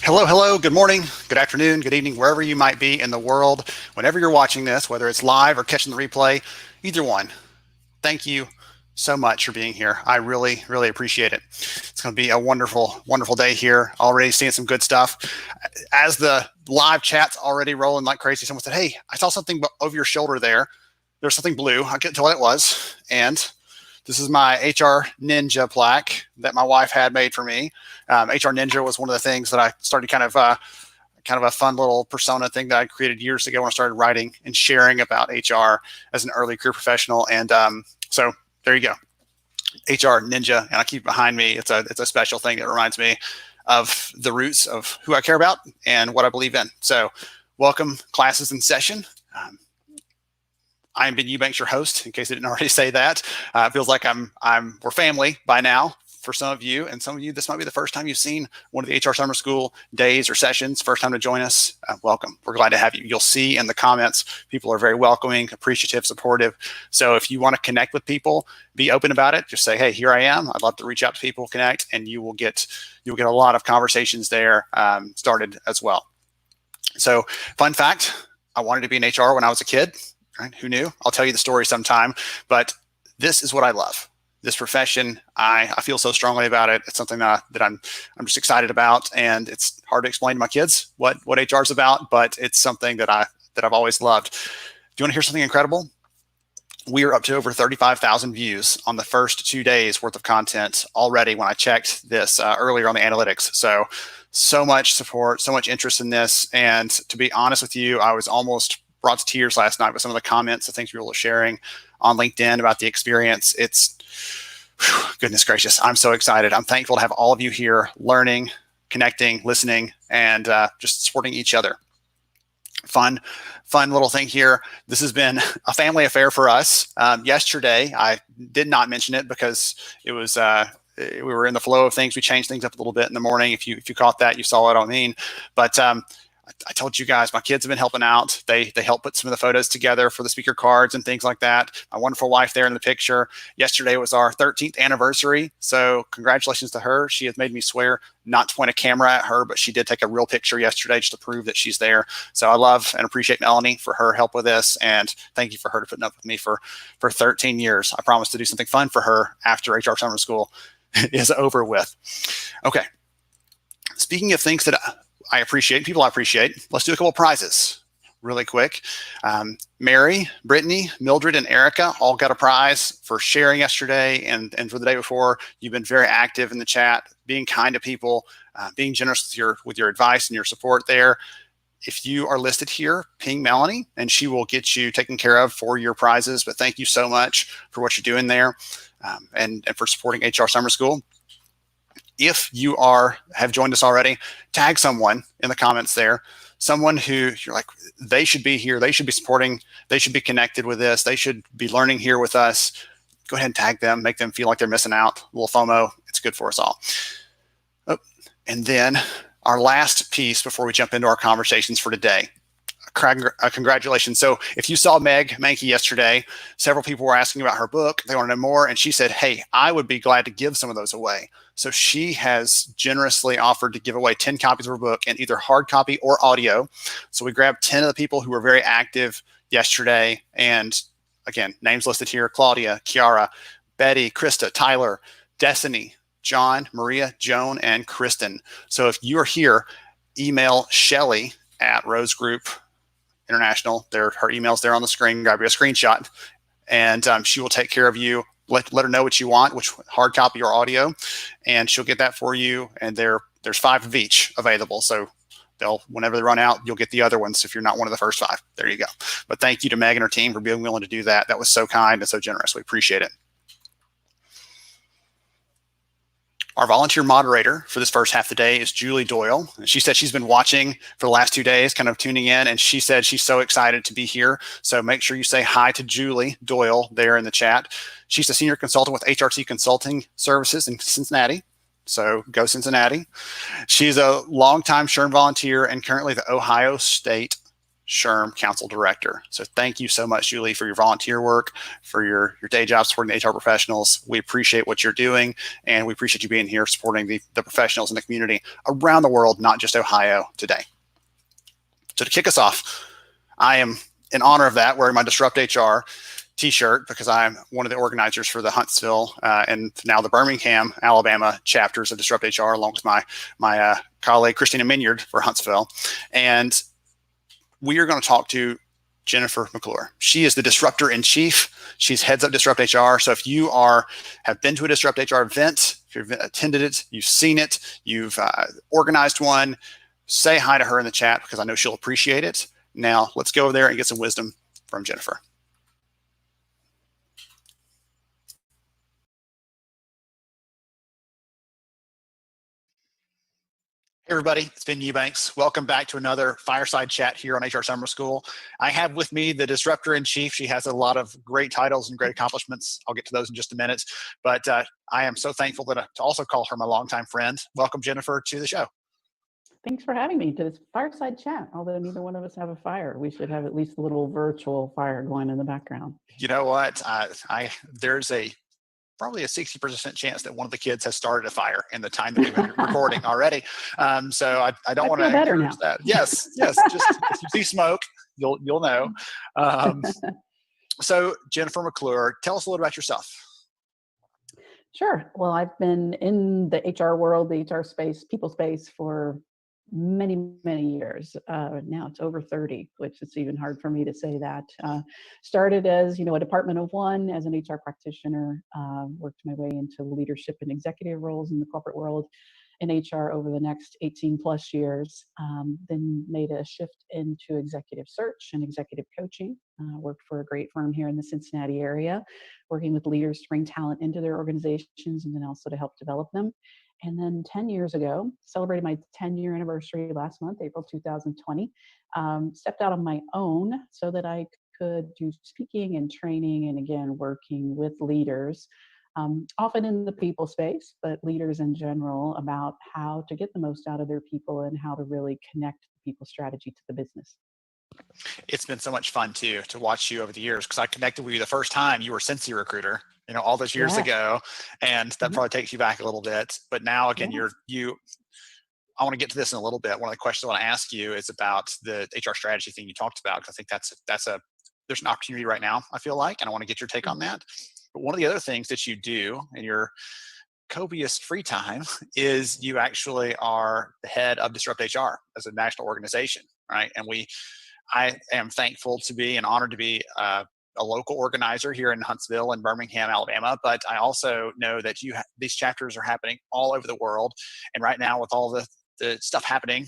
Hello, hello, good morning, good afternoon, good evening, wherever you might be in the world, whenever you're watching this, whether it's live or catching the replay, either one. Thank you so much for being here. I really, really appreciate it. It's going to be a wonderful, wonderful day here. Already seeing some good stuff. As the live chat's already rolling like crazy, someone said, "Hey, I saw something over your shoulder there. There's something blue. I couldn't tell what it was." And this is my HR Ninja plaque that my wife had made for me. HR Ninja was one of the things that I started kind of a fun little persona thing that I created years ago when I started writing and sharing about HR as an early career professional. And so there you go, HR Ninja, and I keep it behind me. It's a special thing that reminds me of the roots of who I care about and what I believe in. So welcome, classes in session. I am Ben Eubanks, your host, in case I didn't already say that. It feels like we're family by now for some of you, and some of you, this might be the first time you've seen one of the HR Summer School days or sessions, first time to join us. Welcome. We're glad to have you. You'll see in the comments, people are very welcoming, appreciative, supportive. So if you want to connect with people, be open about it. Just say, "Hey, here I am. I'd love to reach out to people, connect," and you'll get a lot of conversations there started as well. So fun fact, I wanted to be in HR when I was a kid. Right? Who knew? I'll tell you the story sometime, but this is what I love. This profession, I feel so strongly about it. It's something that I'm just excited about, and it's hard to explain to my kids what HR is about, but it's something that I've always loved. Do you want to hear something incredible? We are up to over 35,000 views on the first 2 days worth of content already when I checked this earlier on the analytics. So much support, so much interest in this. And to be honest with you, I was almost brought to tears last night with some of the comments, the things people are sharing on LinkedIn about the experience. It's, goodness gracious, I'm so excited. I'm thankful to have all of you here learning, connecting, listening, and just supporting each other. Fun little thing here. This has been a family affair for us. Yesterday, I did not mention it because it was we were in the flow of things. We changed things up a little bit in the morning. If you caught that, you saw what I mean. But I told you guys, my kids have been helping out. They help put some of the photos together for the speaker cards and things like that. My wonderful wife there in the picture. Yesterday was our 13th anniversary. So congratulations to her. She has made me swear not to point a camera at her, but she did take a real picture yesterday just to prove that she's there. So I love and appreciate Melanie for her help with this. And thank you for her putting up with me for 13 years. I promise to do something fun for her after HR Summer School is over with. Okay. Speaking of things that people I appreciate, let's do a couple of prizes really quick. Mary, Brittany, Mildred, and Erica all got a prize for sharing yesterday and for the day before. You've been very active in the chat, being kind to people, being generous with your advice and your support there. If you are listed here, ping Melanie and she will get you taken care of for your prizes. But thank you so much for what you're doing there and for supporting HR Summer School. If you have joined us already, tag someone in the comments there, someone who you're like, they should be here, they should be supporting, they should be connected with this, they should be learning here with us. Go ahead and tag them, make them feel like they're missing out. A little FOMO, it's good for us all. Oh, and then our last piece before we jump into our conversations for today. Congratulations. So if you saw Meg Mankey yesterday, several people were asking about her book. They want to know more. And she said, "Hey, I would be glad to give some of those away." So she has generously offered to give away 10 copies of her book in either hard copy or audio. So we grabbed 10 of the people who were very active yesterday. And again, names listed here: Claudia, Kiara, Betty, Krista, Tyler, Destiny, John, Maria, Joan, and Kristen. So if you are here, email Shelly at Rose Group International. Her email's there on the screen. Grab you a screenshot, and she will take care of you. Let her know what you want, which hard copy or audio, and she'll get that for you. And there's 5 of each available. So whenever they run out, you'll get the other ones if you're not one of the first 5. There you go. But thank you to Meg and her team for being willing to do that. That was so kind and so generous. We appreciate it. Our volunteer moderator for this first half of the day is Julie Doyle. She said she's been watching for the last 2 days, kind of tuning in, and she said she's so excited to be here. So make sure you say hi to Julie Doyle there in the chat. She's a senior consultant with HRT Consulting Services in Cincinnati. So go Cincinnati. She's a longtime SHRM volunteer and currently the Ohio State SHRM Council Director. So thank you so much, Julie, for your volunteer work, for your day job supporting the HR professionals. We appreciate what you're doing, and we appreciate you being here supporting the professionals in the community around the world, not just Ohio, today. So to kick us off, I am, in honor of that, wearing my Disrupt HR t-shirt because I'm one of the organizers for the Huntsville and now the Birmingham, Alabama chapters of Disrupt HR, along with my colleague Christina Minyard for Huntsville. And we are going to talk to Jennifer McClure. She is the disruptor in chief. She's heads up Disrupt HR. So if you have been to a Disrupt HR event, if you've attended it, you've seen it, you've organized one, say hi to her in the chat because I know she'll appreciate it. Now let's go over there and get some wisdom from Jennifer. Hey everybody, it's Ben Eubanks. Welcome back to another fireside chat here on HR Summer School. I have with me the disruptor in chief. She has a lot of great titles and great accomplishments. I'll get to those in just a minute. But I am so thankful to also call her my longtime friend. Welcome, Jennifer, to the show. Thanks for having me to this fireside chat. Although neither one of us have a fire, we should have at least a little virtual fire going in the background. You know what? There's probably a 60% chance that one of the kids has started a fire in the time that we've been recording already. So I don't want to encourage that. Yes. Just if you see smoke, you'll know. So Jennifer McClure, tell us a little about yourself. Sure. Well, I've been in the HR world, the HR space, people space for many, many years. Now it's over 30, which is even hard for me to say that. Started as, a department of one as an HR practitioner, worked my way into leadership and executive roles in the corporate world in HR over the next 18 plus years, then made a shift into executive search and executive coaching. Worked for a great firm here in the Cincinnati area, working with leaders to bring talent into their organizations and then also to help develop them. And then 10 years ago, celebrated my 10-year anniversary last month, April 2020, stepped out on my own so that I could do speaking and training and again, working with leaders, often in the people space, but leaders in general about how to get the most out of their people and how to really connect the people strategy to the business. It's been so much fun too to watch you over the years because I connected with you the first time you were Cincy Recruiter, all those years ago, and that probably takes you back a little bit. But now again, I want to get to this in a little bit. One of the questions I want to ask you is about the HR strategy thing you talked about, because I think there's an opportunity right now, I feel like, and I want to get your take on that. But one of the other things that you do in your copious free time is you actually are the head of Disrupt HR as a national organization, right? And I am thankful to be and honored to be a local organizer here in Huntsville and Birmingham, Alabama. But I also know that these chapters are happening all over the world. And right now with all the stuff happening,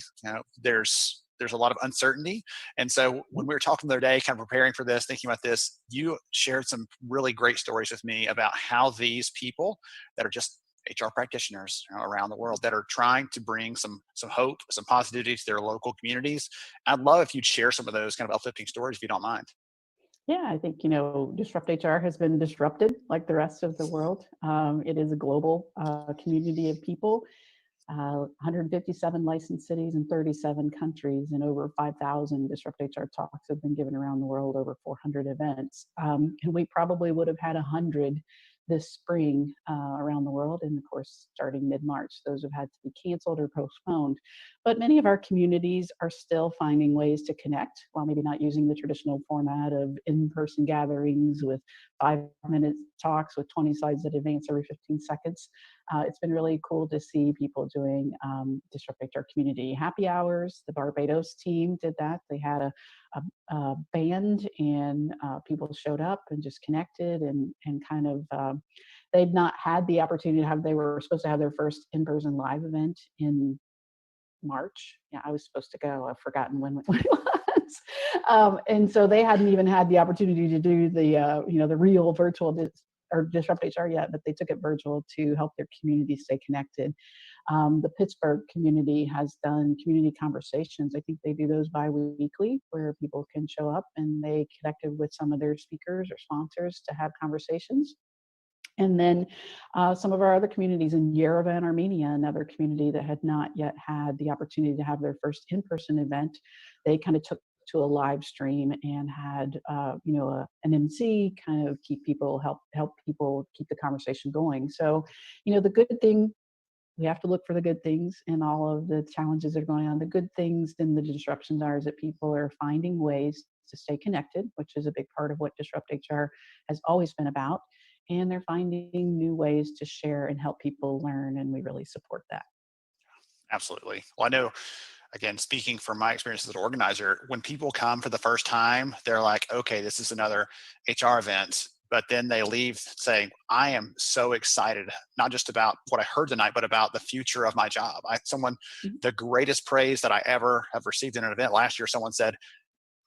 there's a lot of uncertainty. And so when we were talking the other day, kind of preparing for this, thinking about this, you shared some really great stories with me about how these people that are just HR practitioners around the world that are trying to bring some hope, some positivity to their local communities. I'd love if you'd share some of those kind of uplifting stories, if you don't mind. Yeah, I think, Disrupt HR has been disrupted like the rest of the world. It is a global community of people, 157 licensed cities in 37 countries, and over 5,000 Disrupt HR talks have been given around the world, over 400 events. And we probably would have had 100 this spring around the world. And of course, starting mid-March, those have had to be canceled or postponed. But many of our communities are still finding ways to connect, while maybe not using the traditional format of in-person gatherings with 5-minute talks with 20 slides that advance every 15 seconds. It's been really cool to see people doing Disrupt HR community happy hours. The Barbados team did that. They had a band and people showed up and just connected and kind of, they'd not had the opportunity to they were supposed to have their first in-person live event in March. Yeah, I was supposed to go. I've forgotten when it was. And so they hadn't even had the opportunity to do the real virtual or Disrupt HR yet, but they took it virtual to help their community stay connected. The Pittsburgh community has done community conversations. I think they do those bi-weekly where people can show up and they connected with some of their speakers or sponsors to have conversations. And then some of our other communities in Yerevan, Armenia, another community that had not yet had the opportunity to have their first in-person event, they kind of took to a live stream and had, an MC kind of keep people, help people keep the conversation going. So, the good thing, we have to look for the good things in all of the challenges that are going on. The good things and the disruptions are is that people are finding ways to stay connected, which is a big part of what Disrupt HR has always been about. And they're finding new ways to share and help people learn, and we really support that. Absolutely. Well, I know, again, speaking from my experience as an organizer, when people come for the first time, they're like, okay, this is another HR event. But then they leave saying, I am so excited, not just about what I heard tonight, but about the future of my job. Mhm. The greatest praise that I ever have received in an event last year, someone said,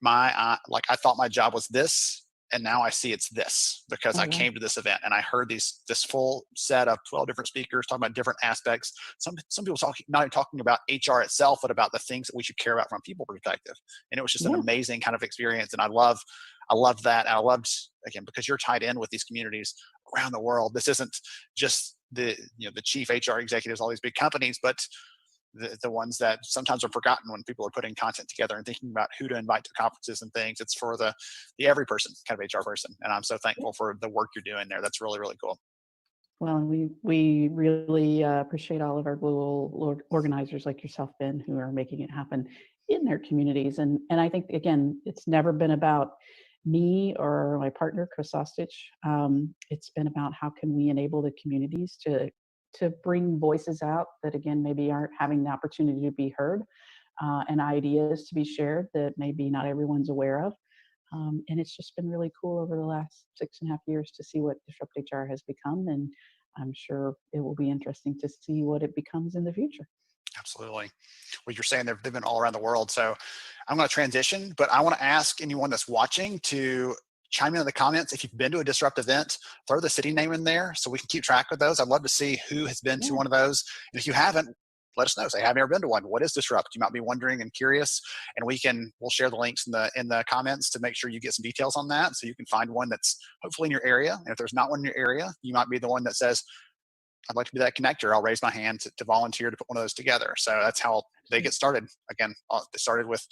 I thought my job was this, and now I see it's this because Oh, I wow. came to this event and I heard this full set of 12 different speakers talking about different aspects. Some people talking, not even talking about HR itself, but about the things that we should care about from a people perspective. And it was just an Yeah. amazing kind of experience. And I loved that. And I loved, again, because you're tied in with these communities around the world. This isn't just the chief HR executives, all these big companies, but the ones that sometimes are forgotten when people are putting content together and thinking about who to invite to conferences and things. It's for the every person kind of HR person. And I'm so thankful for the work you're doing there. That's really, really cool. Well, and we really appreciate all of our global organizers like yourself, Ben, who are making it happen in their communities. And I think, again, it's never been about me or my partner, Chris Ostich. It's been about how can we enable the communities to bring voices out that, again, maybe aren't having the opportunity to be heard, and ideas to be shared that maybe not everyone's aware of. And it's just been really cool over the last 6.5 years to see what Disrupt HR has become. And I'm sure it will be interesting to see what it becomes in the future. Absolutely. Well, you're saying they've been all around the world. So I'm going to transition, but I want to ask anyone that's watching to chime in the comments. If you've been to a Disrupt event, throw the city name in there so we can keep track of those. I'd love to see who has been to Yeah. one of those. And if you haven't, let us know. Say, have you ever been to one? What is Disrupt? You might be wondering and curious, and we'll share the links in the comments to make sure you get some details on that, so you can find one that's hopefully in your area. And if there's not one in your area, you might be the one that says, I'd like to be that connector. I'll raise my hand to volunteer to put one of those together. So that's how they get started. Again, they started with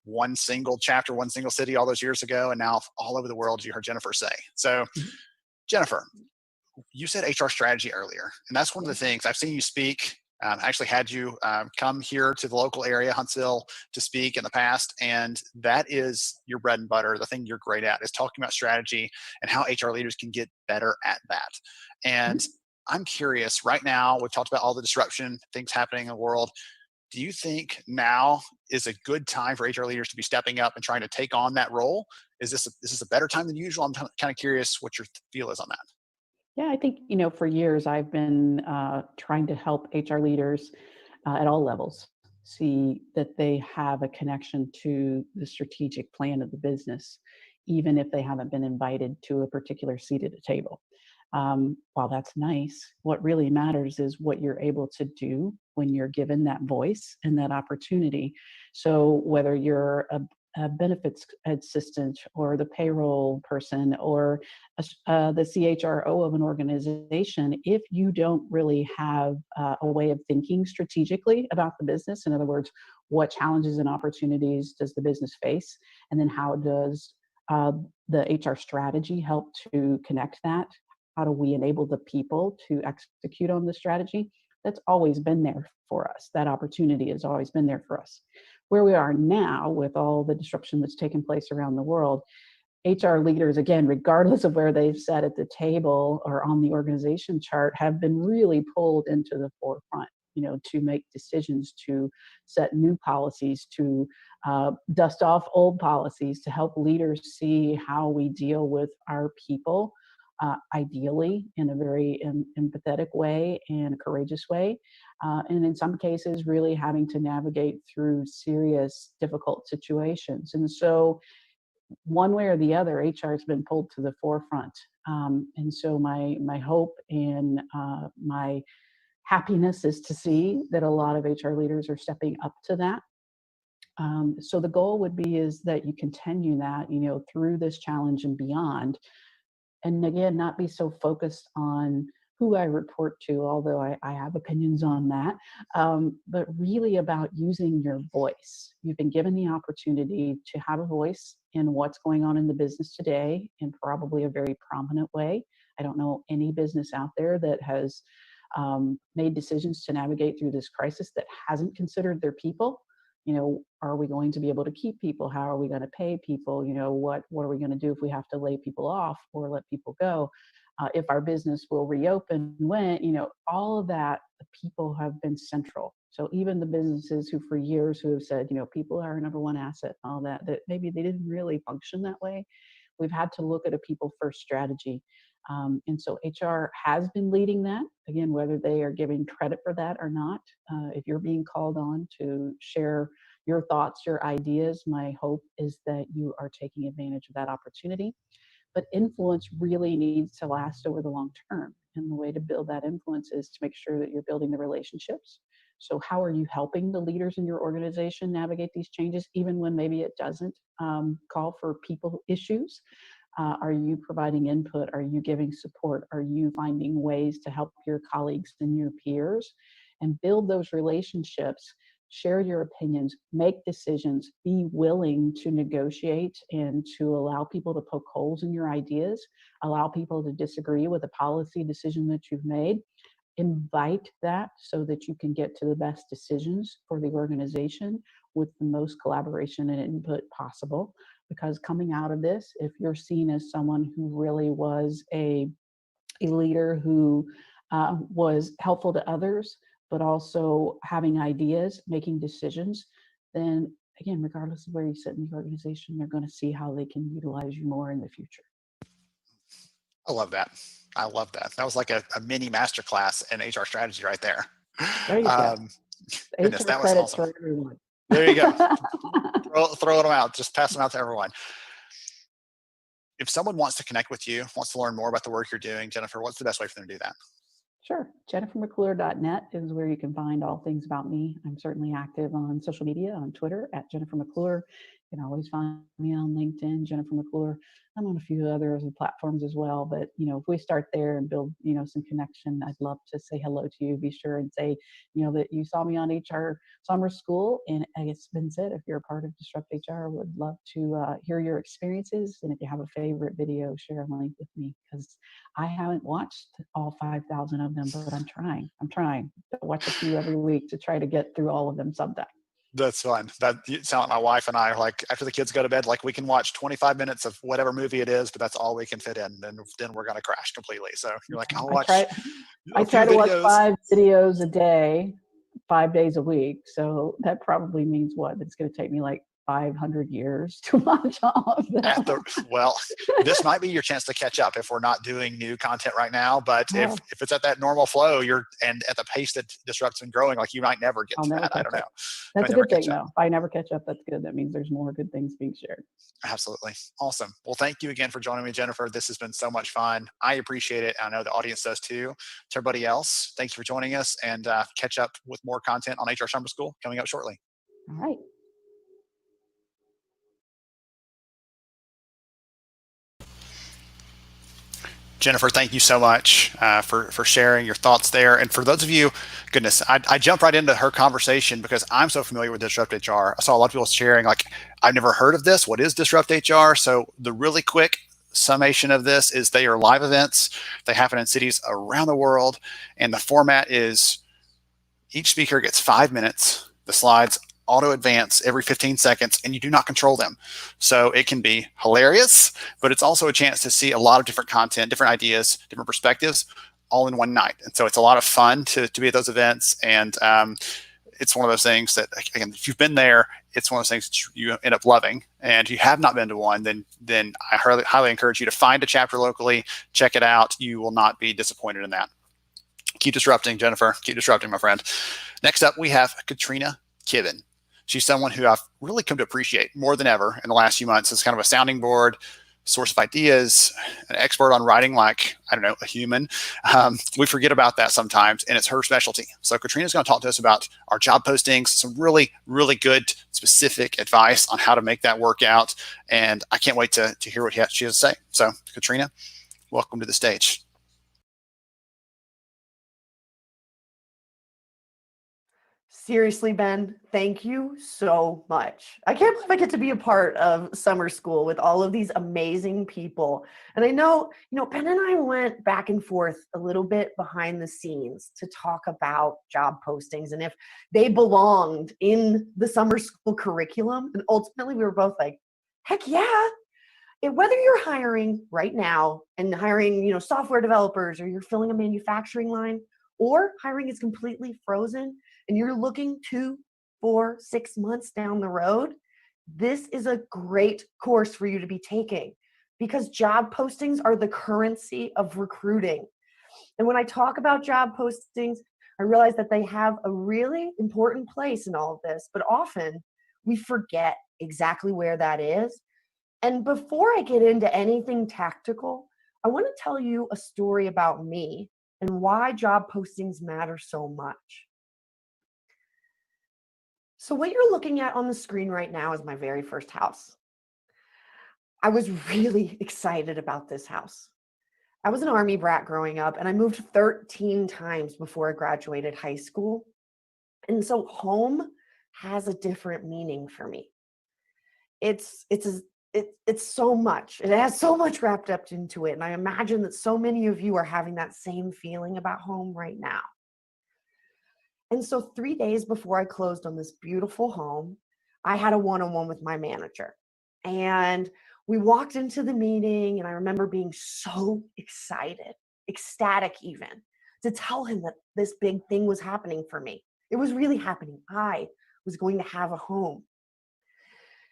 one single chapter, one single city all those years ago, and now all over the world, as you heard Jennifer say. So, Mhm. Jennifer, you said HR strategy earlier, and that's one of Yeah. the things I've seen you speak. I actually had you come here to the local area, Huntsville, to speak in the past, and that is your bread and butter. The thing you're great at is talking about strategy and how HR leaders can get better at that. And Mhm. I'm curious, right now, we've talked about all the disruption, things happening in the world. Do you think now is a good time for HR leaders to be stepping up and trying to take on that role? Is this a better time than usual? I'm kind of curious what your feel is on that. Yeah, I think, for years I've been trying to help HR leaders at all levels see that they have a connection to the strategic plan of the business, even if they haven't been invited to a particular seat at a table. While that's nice, what really matters is what you're able to do when you're given that voice and that opportunity. So whether you're a benefits assistant or the payroll person or the CHRO of an organization, if you don't really have a way of thinking strategically about the business, in other words, what challenges and opportunities does the business face, and then how does uh, the HR strategy help to connect that? How do we enable the people to execute on the strategy? That's always been there for us. That opportunity has always been there for us. Where we are now, with all the disruption that's taken place around the world, HR leaders, again, regardless of where they've sat at the table or on the organization chart, have been really pulled into the forefront, to make decisions, to set new policies, to dust off old policies, to help leaders see how we deal with our people, ideally in a very empathetic way and a courageous way. And in some cases, really having to navigate through serious, difficult situations. And so, one way or the other, HR has been pulled to the forefront. And so my hope and my happiness is to see that a lot of HR leaders are stepping up to that. So the goal would be is that you continue that, through this challenge and beyond. And again, not be so focused on who I report to, although I have opinions on that, but really about using your voice. You've been given the opportunity to have a voice in what's going on in the business today in probably a very prominent way. I don't know any business out there that has made decisions to navigate through this crisis that hasn't considered their people. Are we going to be able to keep people? How are we going to pay people? What are we going to do if we have to lay people off or let people go? If our business will reopen, when, all of that, the people have been central. So even the businesses who for years who have said, people are our number one asset, all that maybe they didn't really function that way. We've had to look at a people first strategy. And so HR has been leading that, again, whether they are giving credit for that or not. If you're being called on to share your thoughts, your ideas, my hope is that you are taking advantage of that opportunity. But influence really needs to last over the long term. And the way to build that influence is to make sure that you're building the relationships. So how are you helping the leaders in your organization navigate these changes, even when maybe it doesn't call for people issues? Are you providing input? Are you giving support? Are you finding ways to help your colleagues and your peers and build those relationships? Share your opinions, make decisions, be willing to negotiate and to allow people to poke holes in your ideas, allow people to disagree with a policy decision that you've made. Invite that so that you can get to the best decisions for the organization with the most collaboration and input possible. Because coming out of this, if you're seen as someone who really was a leader who was helpful to others, but also having ideas, making decisions, then again, regardless of where you sit in the organization, they're going to see how they can utilize you more in the future. I love that. I love that. That was like a mini masterclass in HR strategy right there. There you go. Goodness, HR that was credits awesome. for everyone. There you go. throw them out. Just pass them out to everyone. If someone wants to connect with you, wants to learn more about the work you're doing, Jennifer, what's the best way for them to do that? Sure. JenniferMcClure.net is where you can find all things about me. I'm certainly active on social media, on Twitter at Jennifer McClure. You can always find me on LinkedIn, Jennifer McClure. I'm on a few other platforms as well, but if we start there and build some connection, I'd love to say hello to you. Be sure and say that you saw me on HR Summer School, and it's been said, if you're a part of Disrupt HR, would love to hear your experiences, and if you have a favorite video, share a link with me, because I haven't watched all 5,000 of them, but I'm trying to watch a few every week to try to get through all of them someday. That's fun. That you sound like my wife and I are like, after the kids go to bed, like we can watch 25 minutes of whatever movie it is, but that's all we can fit in. Then we're going to crash completely. So you're like, I'll watch. I try to watch 5 videos a day, 5 days a week. So that probably means what? It's going to take me like 500 years to watch all of them. Well, this might be your chance to catch up if we're not doing new content right now. But if it's at that normal flow, and at the pace that Disrupt's been growing, like you might never get to that. I don't know. That's a good thing, though. If I never catch up, that's good. That means there's more good things being shared. Absolutely. Awesome. Well, thank you again for joining me, Jennifer. This has been so much fun. I appreciate it. I know the audience does too. To everybody else, thank you for joining us, and catch up with more content on HR Summer School coming up shortly. All right. Jennifer, thank you so much for sharing your thoughts there. And for those of you, goodness, I jumped right into her conversation because I'm so familiar with Disrupt HR. I saw a lot of people sharing, like, I've never heard of this. What is Disrupt HR? So the really quick summation of this is they are live events. They happen in cities around the world. And the format is each speaker gets 5 minutes. The slides auto advance every 15 seconds, and you do not control them. So it can be hilarious, but it's also a chance to see a lot of different content, different ideas, different perspectives, all in one night. And so it's a lot of fun to be at those events. And it's one of those things that, again, if you've been there, it's one of those things that you end up loving. And if you have not been to one, then I highly encourage you to find a chapter locally, check it out. You will not be disappointed in that. Keep disrupting, Jennifer. Keep disrupting, my friend. Next up, we have Katrina Kibben. She's someone who I've really come to appreciate more than ever in the last few months as kind of a sounding board, source of ideas, an expert on writing like, I don't know, a human. We forget about that sometimes, and it's her specialty. So Katrina's going to talk to us about our job postings, some really, really good specific advice on how to make that work out. And I can't wait to hear what she has to say. So Katrina, welcome to the stage. Seriously, Ben, thank you so much. I can't believe I get to be a part of summer school with all of these amazing people. And I know, Ben and I went back and forth a little bit behind the scenes to talk about job postings and if they belonged in the summer school curriculum. And ultimately, we were both like, heck yeah. Whether you're hiring right now and hiring, software developers, or you're filling a manufacturing line, or hiring is completely frozen and you're looking 2, 4, 6 months down the road, this is a great course for you to be taking because job postings are the currency of recruiting. And when I talk about job postings, I realize that they have a really important place in all of this, but often we forget exactly where that is. And before I get into anything tactical, I want to tell you a story about me and why job postings matter so much. So what you're looking at on the screen right now is my very first house. I was really excited about this house. I was an Army brat growing up, and I moved 13 times before I graduated high school. And so home has a different meaning for me. It's so much. It has so much wrapped up into it. And I imagine that so many of you are having that same feeling about home right now. And so 3 days before I closed on this beautiful home, I had a one-on-one with my manager. And we walked into the meeting, and I remember being so excited, ecstatic even, to tell him that this big thing was happening for me. It was really happening. I was going to have a home.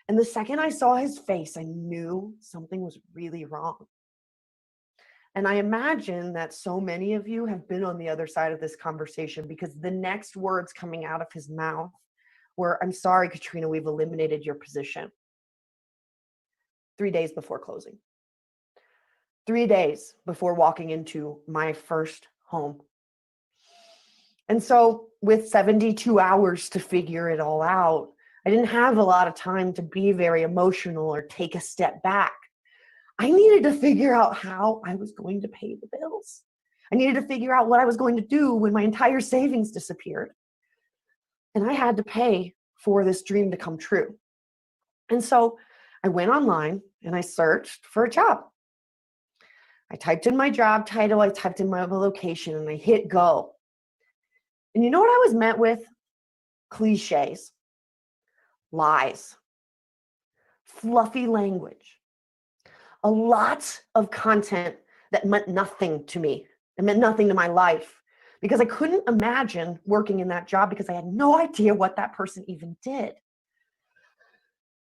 And the second I saw his face, I knew something was really wrong. And I imagine that so many of you have been on the other side of this conversation because the next words coming out of his mouth were, "I'm sorry, Katrina, we've eliminated your position." 3 days before closing. 3 days before walking into my first home. And so with 72 hours to figure it all out, I didn't have a lot of time to be very emotional or take a step back. I needed to figure out how I was going to pay the bills. I needed to figure out what I was going to do when my entire savings disappeared. And I had to pay for this dream to come true. And so I went online and I searched for a job. I typed in my job title, I typed in my location, and I hit go. And you know what I was met with? Cliches, lies, fluffy language, a lot of content that meant nothing to me. It meant nothing to my life because I couldn't imagine working in that job because I had no idea what that person even did.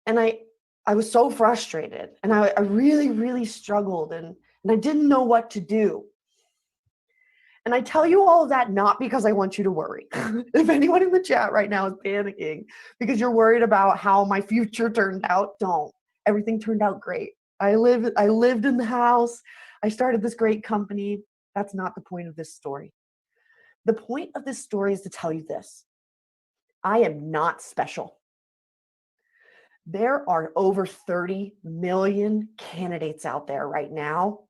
And I was so frustrated, and I really, really struggled, and I didn't know what to do. And I tell you all of that not because I want you to worry. If anyone in the chat right now is panicking because you're worried about how my future turned out, don't. Everything turned out great. I lived in the house. I started this great company. That's not the point of this story. The point of this story is to tell you this. I am not special. There are over 30 million candidates out there right now,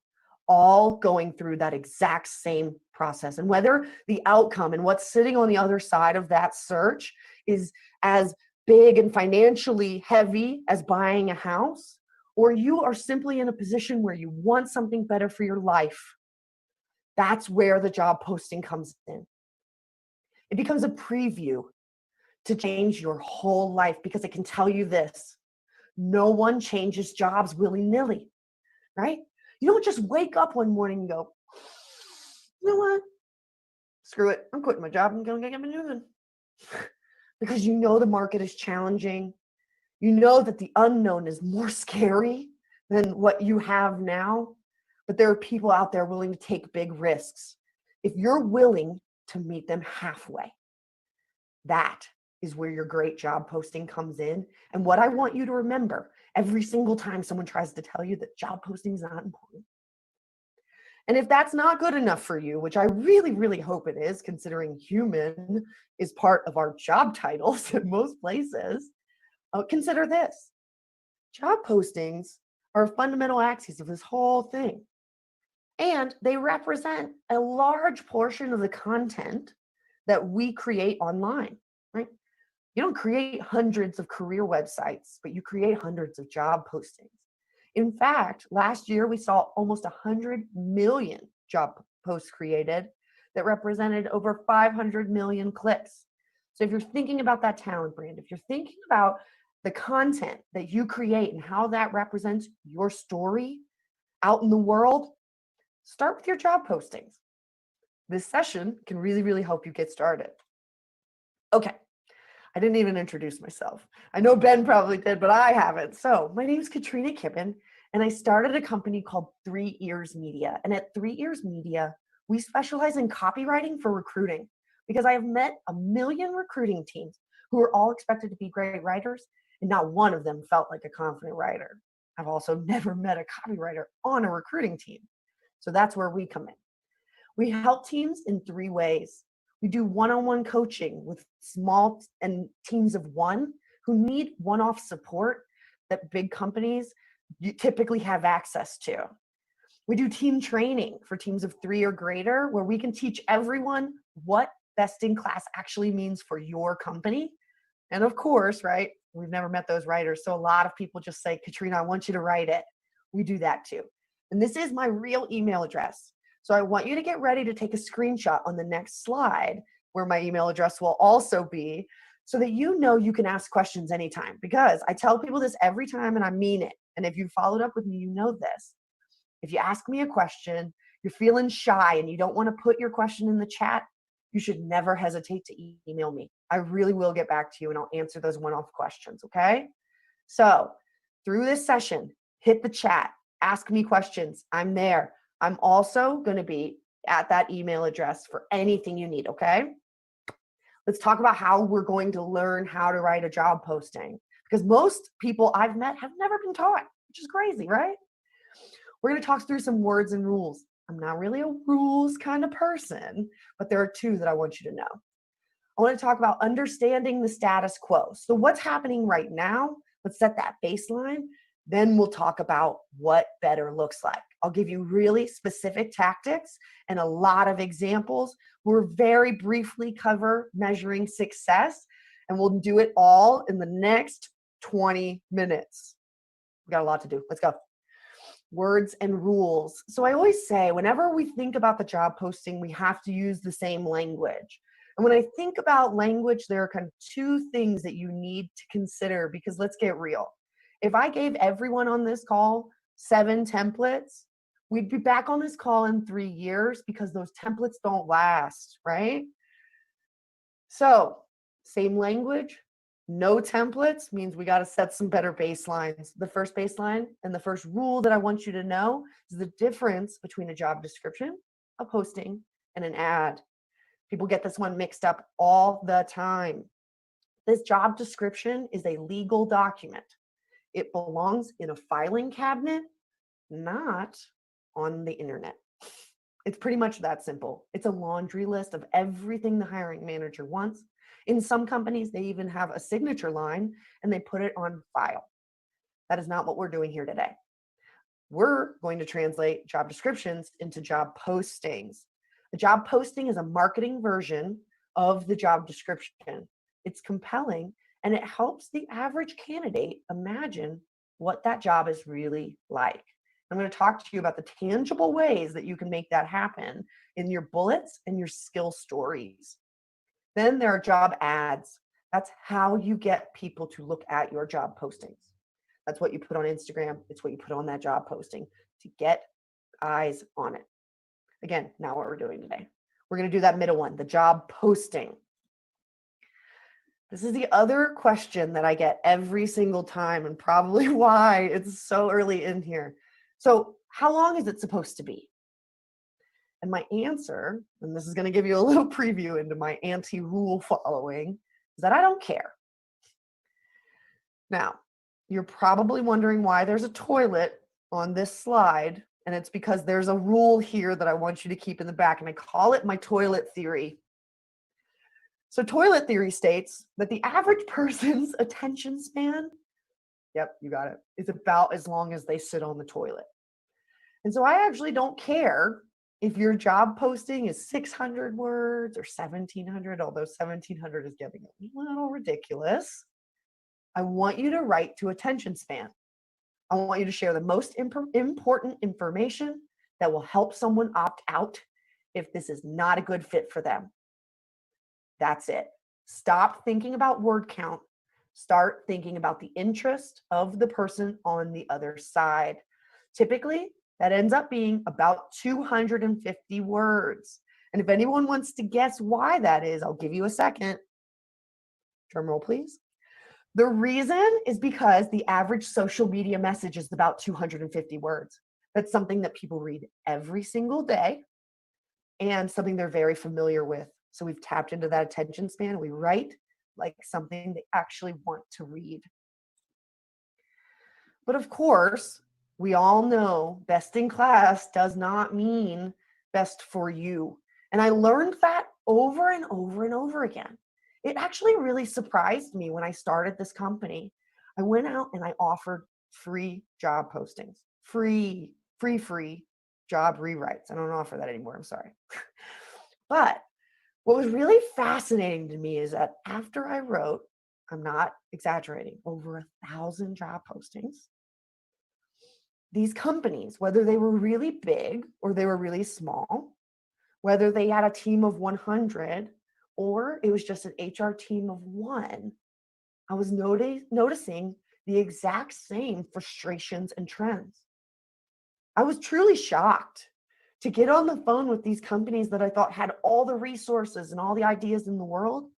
all going through that exact same process. And whether the outcome and what's sitting on the other side of that search is as big and financially heavy as buying a house, or you are simply in a position where you want something better for your life, that's where the job posting comes in. It becomes a preview to change your whole life because I can tell you this, no one changes jobs willy-nilly, right? You don't just wake up one morning and go, you know what? Screw it. I'm quitting my job. I'm going to get a new one. Because you know the market is challenging. You know that the unknown is more scary than what you have now. But there are people out there willing to take big risks. If you're willing to meet them halfway, that is where your great job posting comes in. And what I want you to remember every single time someone tries to tell you that job posting is not important. And if that's not good enough for you, which I really, really hope it is, considering human is part of our job titles in most places, consider this. Job postings are a fundamental axis of this whole thing. And they represent a large portion of the content that we create online, right? You don't create hundreds of career websites, but you create hundreds of job postings. In fact, last year we saw almost 100 million job posts created that represented over 500 million clicks. So if you're thinking about that talent brand, if you're thinking about the content that you create and how that represents your story out in the world, start with your job postings. This session can really, really help you get started. Okay, I didn't even introduce myself. I know Ben probably did, but I haven't. So my name is Katrina Kippen, and I started a company called 3 Ears Media. And at 3 Ears Media, we specialize in copywriting for recruiting, because I have met a million recruiting teams who are all expected to be great writers, and not one of them felt like a confident writer. I've also never met a copywriter on a recruiting team. So that's where we come in. We help teams in 3 ways. We do one-on-one coaching with small and teams of 1 who need one-off support that big companies typically have access to. We do team training for teams of 3 or greater, where we can teach everyone what best in class actually means for your company. And of course, right, we've never met those writers. So a lot of people just say, Katrina, I want you to write it. We do that too. And this is my real email address. So I want you to get ready to take a screenshot on the next slide, where my email address will also be, so that you know you can ask questions anytime. Because I tell people this every time and I mean it. And if you followed up with me, you know this. If you ask me a question, you're feeling shy and you don't want to put your question in the chat, you should never hesitate to email me. I really will get back to you and I'll answer those one-off questions, okay? So through this session, hit the chat, ask me questions. I'm there. I'm also going to be at that email address for anything you need, okay? Let's talk about how we're going to learn how to write a job posting, because most people I've met have never been taught, which is crazy, right? We're going to talk through some words and rules. I'm not really a rules kind of person, but there are 2 that I want you to know. I want to talk about understanding the status quo. So what's happening right now? Let's set that baseline. Then we'll talk about what better looks like. I'll give you really specific tactics and a lot of examples. We'll very briefly cover measuring success, and we'll do it all in the next 20 minutes. We got a lot to do. Let's go. Words and rules. So I always say, whenever we think about the job posting, we have to use the same language. And when I think about language, there are kind of 2 things that you need to consider, because let's get real. If I gave everyone on this call 7 templates, we'd be back on this call in 3 years, because those templates don't last, right? So same language, no templates means we got to set some better baselines. The first baseline and the first rule that I want you to know is the difference between a job description, a posting, and an ad. People get this one mixed up all the time. This job description is a legal document. It belongs in a filing cabinet, not on the internet. It's pretty much that simple. It's a laundry list of everything the hiring manager wants. In some companies, they even have a signature line and they put it on file. That is not what we're doing here today. We're going to translate job descriptions into job postings. A job posting is a marketing version of the job description. It's compelling and it helps the average candidate imagine what that job is really like. I'm going to talk to you about the tangible ways that you can make that happen in your bullets and your skill stories. Then there are job ads. That's how you get people to look at your job postings. That's what you put on Instagram. It's what you put on that job posting to get eyes on it. Again, not what we're doing today. We're going to do that middle one, the job posting. This is the other question that I get every single time, and probably why it's so early in here. So how long is it supposed to be? And my answer, and this is going to give you a little preview into my anti-rule following, is that I don't care. Now, you're probably wondering why there's a toilet on this slide, and it's because there's a rule here that I want you to keep in the back, and I call it my toilet theory. So toilet theory states that the average person's attention span, yep, you got it, is about as long as they sit on the toilet. And so I actually don't care If your job posting is 600 words or 1700, although 1700 is getting a little ridiculous, I want you to write to attention span. I want you to share the most important information that will help someone opt out if this is not a good fit for them. That's it. Stop thinking about word count. Start thinking about the interest of the person on the other side. Typically, that ends up being about 250 words. And if anyone wants to guess why that is, I'll give you a second. Drum roll, please. The reason is because the average social media message is about 250 words. That's something that people read every single day and something they're very familiar with. So we've tapped into that attention span. We write like something they actually want to read. But of course, we all know best in class does not mean best for you. And I learned that over and over and over again. It actually really surprised me when I started this company. I went out and I offered free job postings, free job rewrites. I don't offer that anymore, I'm sorry. But what was really fascinating to me is that after I wrote, I'm not exaggerating, over 1,000 job postings, these companies, whether they were really big or they were really small, whether they had a team of 100 or it was just an HR team of 1, I was noticing the exact same frustrations and trends. I was truly shocked to get on the phone with these companies that I thought had all the resources and all the ideas in the world,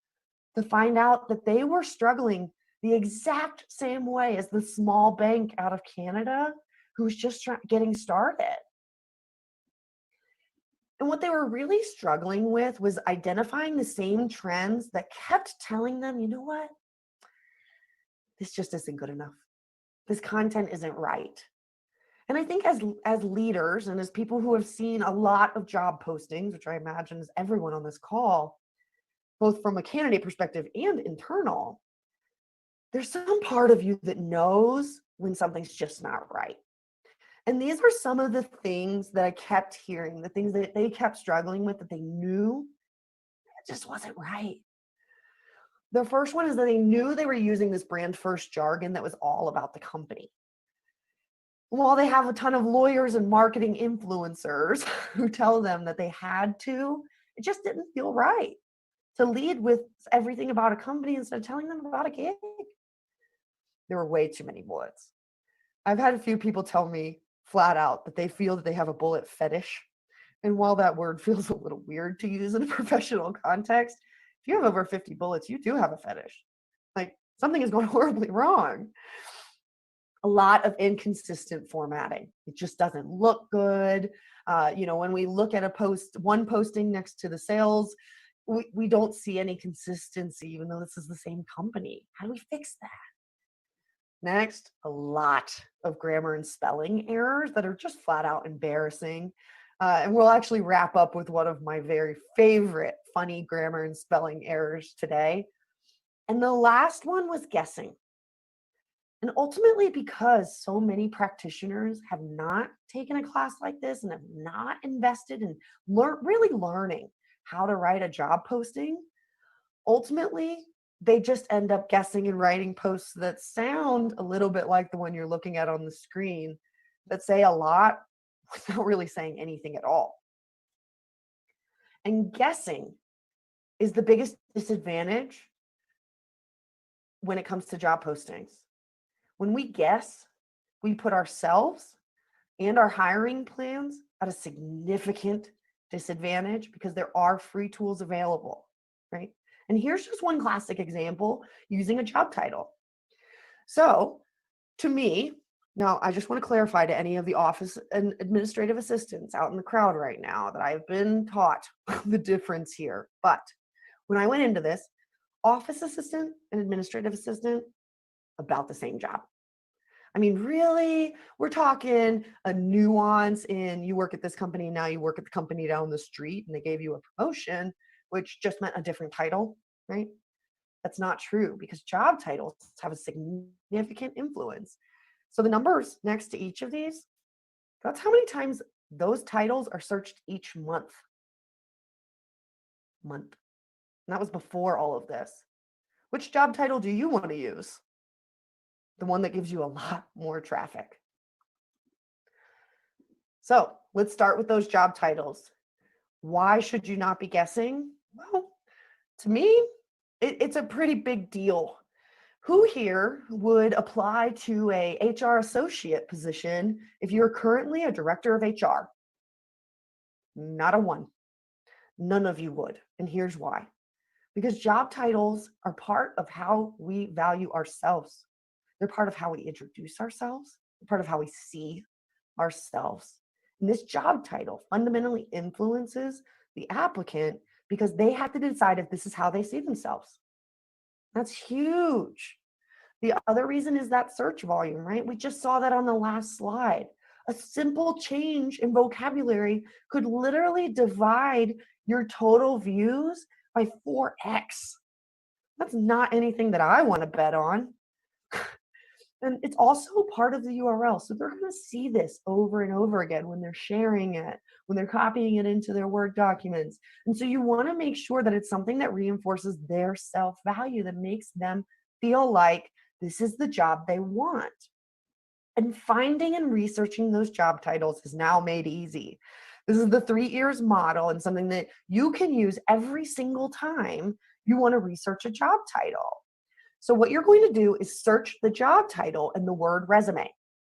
to find out that they were struggling the exact same way as the small bank out of Canada who was just getting started. And what they were really struggling with was identifying the same trends that kept telling them, you know what? This just isn't good enough. This content isn't right. And I think as leaders and as people who have seen a lot of job postings, which I imagine is everyone on this call, both from a candidate perspective and internal, there's some part of you that knows when something's just not right. And these are some of the things that I kept hearing, the things that they kept struggling with, that they knew it just wasn't right. The first one is that they knew they were using this brand first jargon that was all about the company. While they have a ton of lawyers and marketing influencers who tell them that they had to, it just didn't feel right to lead with everything about a company instead of telling them about a gig. There were way too many bullets. I've had a few people tell me flat out that they feel that they have a bullet fetish. And while that word feels a little weird to use in a professional context, if you have over 50 bullets, you do have a fetish. Like something is going horribly wrong. A lot of inconsistent formatting. It just doesn't look good. When we look at one posting next to the sales, we don't see any consistency, even though this is the same company. How do we fix that? Next, a lot of grammar and spelling errors that are just flat out embarrassing. And we'll actually wrap up with one of my very favorite funny grammar and spelling errors today. And the last one was guessing. And ultimately, because so many practitioners have not taken a class like this and have not invested in really learning how to write a job posting, ultimately, they just end up guessing and writing posts that sound a little bit like the one you're looking at on the screen, that say a lot without really saying anything at all. And guessing is the biggest disadvantage when it comes to job postings. When we guess, we put ourselves and our hiring plans at a significant disadvantage because there are free tools available, right? And here's just one classic example using a job title. So to me, now I just want to clarify to any of the office and administrative assistants out in the crowd right now that I've been taught the difference here. But when I went into this, office assistant and administrative assistant, about the same job. I mean, really, we're talking a nuance in you work at this company, now you work at the company down the street, and they gave you a promotion, which just meant a different title, right? That's not true because job titles have a significant influence. So the numbers next to each of these, that's how many times those titles are searched each month. And that was before all of this. Which job title do you want to use? The one that gives you a lot more traffic. So let's start with those job titles. Why should you not be guessing? Well, to me, it's a pretty big deal. Who here would apply to a HR associate position if you're currently a director of HR? Not a one. None of you would. And here's why. Because job titles are part of how we value ourselves. They're part of how we introduce ourselves. They're part of how we see ourselves. And this job title fundamentally influences the applicant because they have to decide if this is how they see themselves. That's huge. The other reason is that search volume, right? We just saw that on the last slide. A simple change in vocabulary could literally divide your total views by 4x. That's not anything that I want to bet on. And it's also part of the URL. So they're going to see this over and over again when they're sharing it, when they're copying it into their Word documents. And so you want to make sure that it's something that reinforces their self-value, that makes them feel like this is the job they want. And finding and researching those job titles is now made easy. This is the 3 ears model and something that you can use every single time you want to research a job title. So what you're going to do is search the job title and the word resume,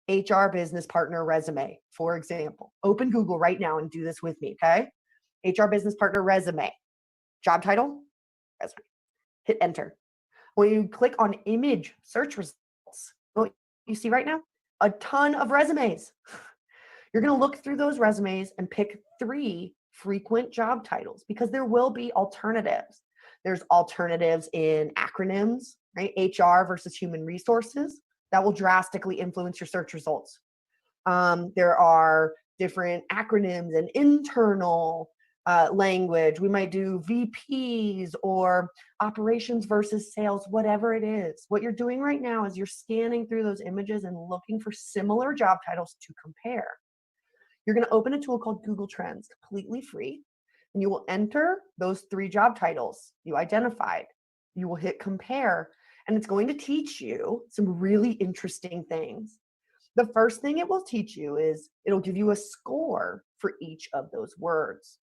HR business partner resume, for example. Open Google right now and do this with me, okay? HR business partner resume, job title, resume. Hit enter. When you click on image search results, what you see right now? A ton of resumes. You're going to look through those resumes and pick 3 frequent job titles because there will be alternatives. There's alternatives in acronyms, right? HR versus human resources. That will drastically influence your search results. There are different acronyms and internal language. We might do VPs or operations versus sales, whatever it is. What you're doing right now is you're scanning through those images and looking for similar job titles to compare. You're going to open a tool called Google Trends, completely free, and you will enter those 3 job titles you identified. You will hit compare, and it's going to teach you some really interesting things. The first thing it will teach you is it'll give you a score for each of those words.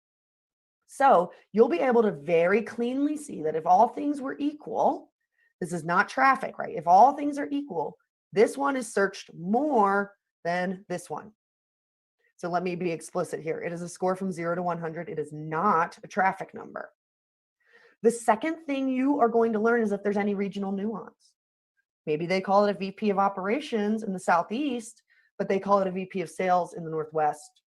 So you'll be able to very cleanly see that if all things were equal, this is not traffic, right? If all things are equal, this one is searched more than this one. So let me be explicit here. It is a score from 0 to 100. It is not a traffic number. The second thing you are going to learn is if there's any regional nuance. Maybe they call it a VP of operations in the Southeast, but they call it a VP of sales in the Northwest.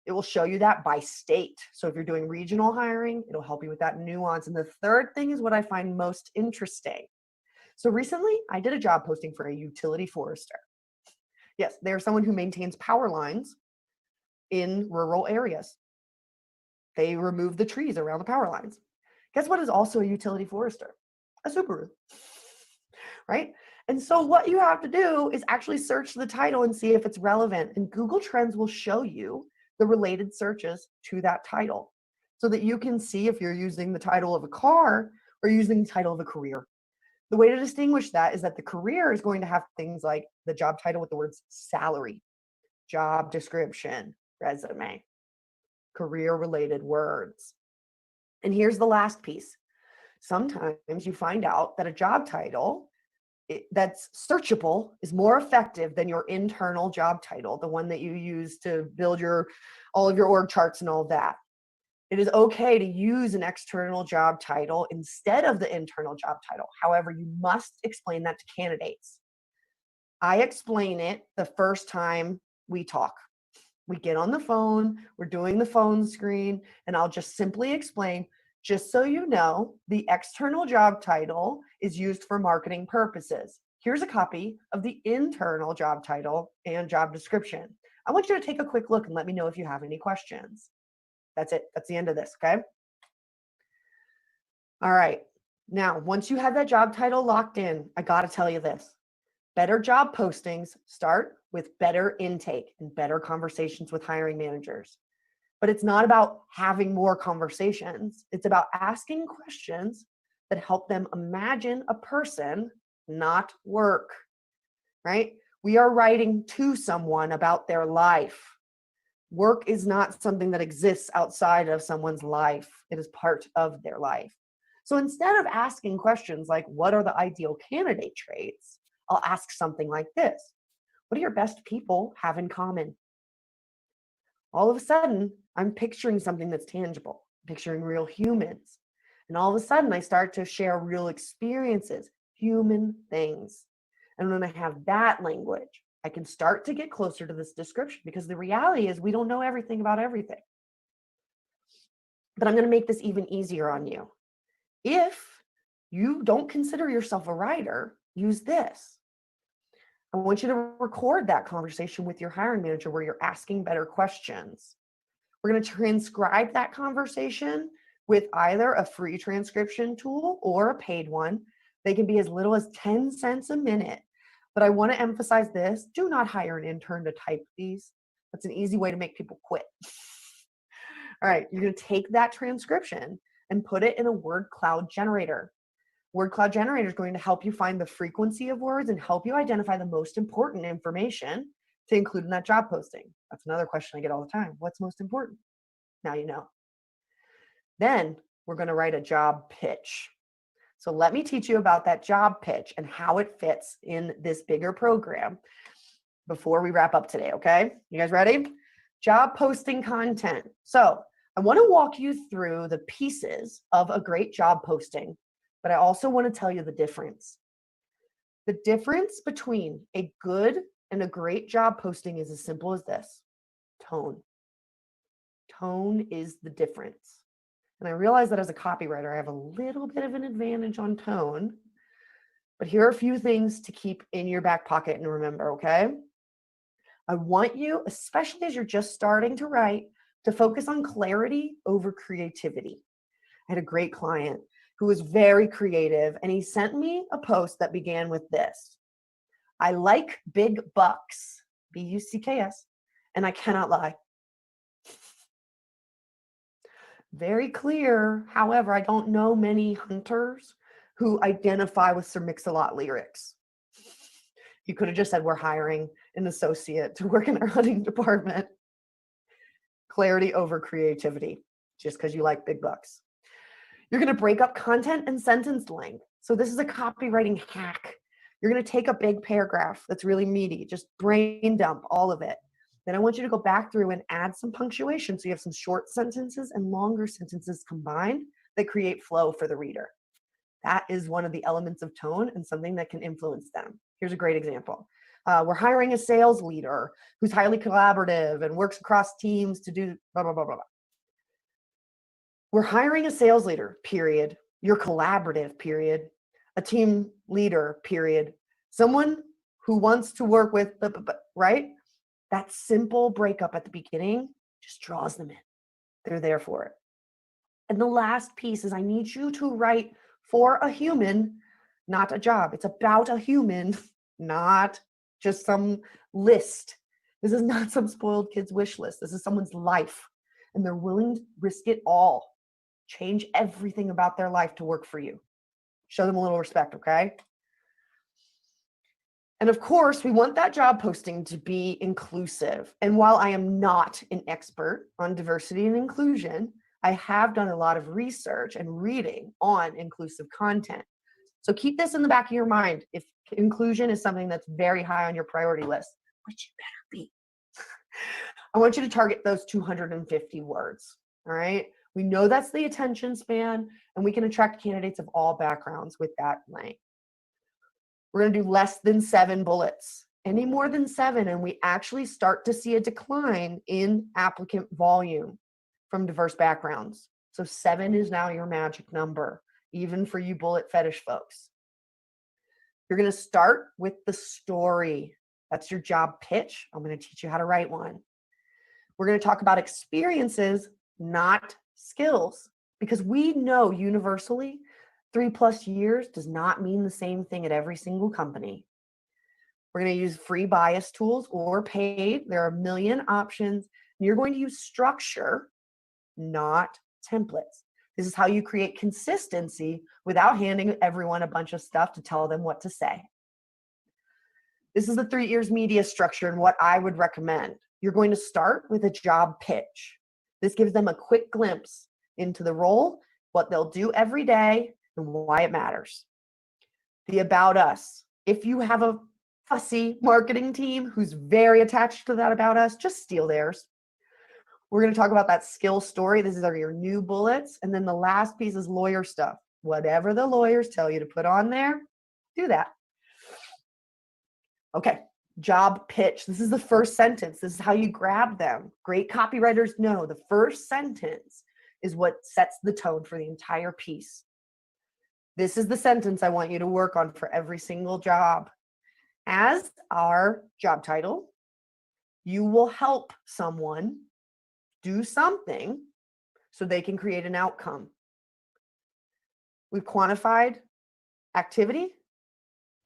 It will show you that by state. So if you're doing regional hiring, it'll help you with that nuance. And the third thing is what I find most interesting. So recently, I did a job posting for a utility forester. Yes, they're someone who maintains power lines in rural areas. They remove the trees around the power lines. Guess what is also a utility forester? A Subaru, right? And so what you have to do is actually search the title and see if it's relevant. And Google Trends will show you the related searches to that title so that you can see if you're using the title of a car or using the title of a career. The way to distinguish that is that the career is going to have things like the job title with the words salary, job description, resume, career-related words. And here's the last piece. Sometimes you find out that a job title that's searchable is more effective than your internal job title, the one that you use to build all of your org charts and all that. It is okay to use an external job title instead of the internal job title. However, you must explain that to candidates. I explain it the first time we talk. We get on the phone, we're doing the phone screen, and I'll just simply explain, just so you know, the external job title is used for marketing purposes. Here's a copy of the internal job title and job description. I want you to take a quick look and let me know if you have any questions. That's it. That's the end of this, okay? All right. Now, once you have that job title locked in, I got to tell you this. Better job postings start with better intake and better conversations with hiring managers. But it's not about having more conversations. It's about asking questions that help them imagine a person, not work, right? We are writing to someone about their life. Work is not something that exists outside of someone's life. It is part of their life. So instead of asking questions like, what are the ideal candidate traits? I'll ask something like this. What do your best people have in common? All of a sudden, I'm picturing something that's tangible, picturing real humans. And all of a sudden, I start to share real experiences, human things. And when I have that language, I can start to get closer to this description, because the reality is we don't know everything about everything. But I'm going to make this even easier on you. If you don't consider yourself a writer, use this. I want you to record that conversation with your hiring manager where you're asking better questions. We're going to transcribe that conversation with either a free transcription tool or a paid one. They can be as little as 10 cents a minute. But I want to emphasize this. Do not hire an intern to type these. That's an easy way to make people quit. All right, you're going to take that transcription and put it in a word cloud generator. Word cloud generator is going to help you find the frequency of words and help you identify the most important information to include in that job posting. That's another question I get all the time. What's most important? Now you know. Then we're going to write a job pitch. So let me teach you about that job pitch and how it fits in this bigger program before we wrap up today, okay? You guys ready? Job posting content. So I want to walk you through the pieces of a great job posting, but I also want to tell you the difference. The difference between a good and a great job posting is as simple as this: tone. Tone is the difference. And I realize that as a copywriter, I have a little bit of an advantage on tone, but here are a few things to keep in your back pocket and remember, okay? I want you, especially as you're just starting to write, to focus on clarity over creativity. I had a great client who was very creative, and he sent me a post that began with this: I like big bucks, B-U-C-K-S, and I cannot lie. Very clear. However, I don't know many hunters who identify with Sir Mix-a-Lot lyrics. You could have just said, we're hiring an associate to work in our hunting department. Clarity over creativity, just because you like big bucks. You're going to break up content and sentence length. So this is a copywriting hack. You're going to take a big paragraph that's really meaty, just brain dump all of it. Then I want you to go back through and add some punctuation so you have some short sentences and longer sentences combined that create flow for the reader. That is one of the elements of tone and something that can influence them. Here's a great example. We're hiring a sales leader who's highly collaborative and works across teams to do blah, blah, blah, blah, blah. We're hiring a sales leader, period. You're collaborative, period. A team leader, period. Someone who wants to work with, right? That simple breakup at the beginning just draws them in. They're there for it. And the last piece is I need you to write for a human, not a job. It's about a human, not just some list. This is not some spoiled kid's wish list. This is someone's life, and they're willing to risk it all, change everything about their life to work for you. Show them a little respect, okay? And of course, we want that job posting to be inclusive. And while I am not an expert on diversity and inclusion, I have done a lot of research and reading on inclusive content. So keep this in the back of your mind. If inclusion is something that's very high on your priority list, which it better be, I want you to target those 250 words, all right? We know that's the attention span, and we can attract candidates of all backgrounds with that length. We're going to do less than 7 bullets. Any more than 7, and we actually start to see a decline in applicant volume from diverse backgrounds. So 7 is now your magic number, even for you bullet fetish folks. You're going to start with the story. That's your job pitch. I'm going to teach you how to write one. We're going to talk about experiences, not skills, because we know universally 3+ years does not mean the same thing at every single company. We're going to use free bias tools or paid. There are a million options. And you're going to use structure, not templates. This is how you create consistency without handing everyone a bunch of stuff to tell them what to say. This is the 3 years media structure and what I would recommend. You're going to start with a job pitch. This gives them a quick glimpse into the role, what they'll do every day, and why it matters. The about us. If you have a fussy marketing team who's very attached to that about us, just steal theirs. We're going to talk about that skill story. These are your new bullets. And then the last piece is lawyer stuff. Whatever the lawyers tell you to put on there, do that. Okay, job pitch. This is the first sentence. This is how you grab them. Great copywriters know the first sentence is what sets the tone for the entire piece. This is the sentence I want you to work on for every single job. As our job title, you will help someone do something so they can create an outcome. We've quantified activity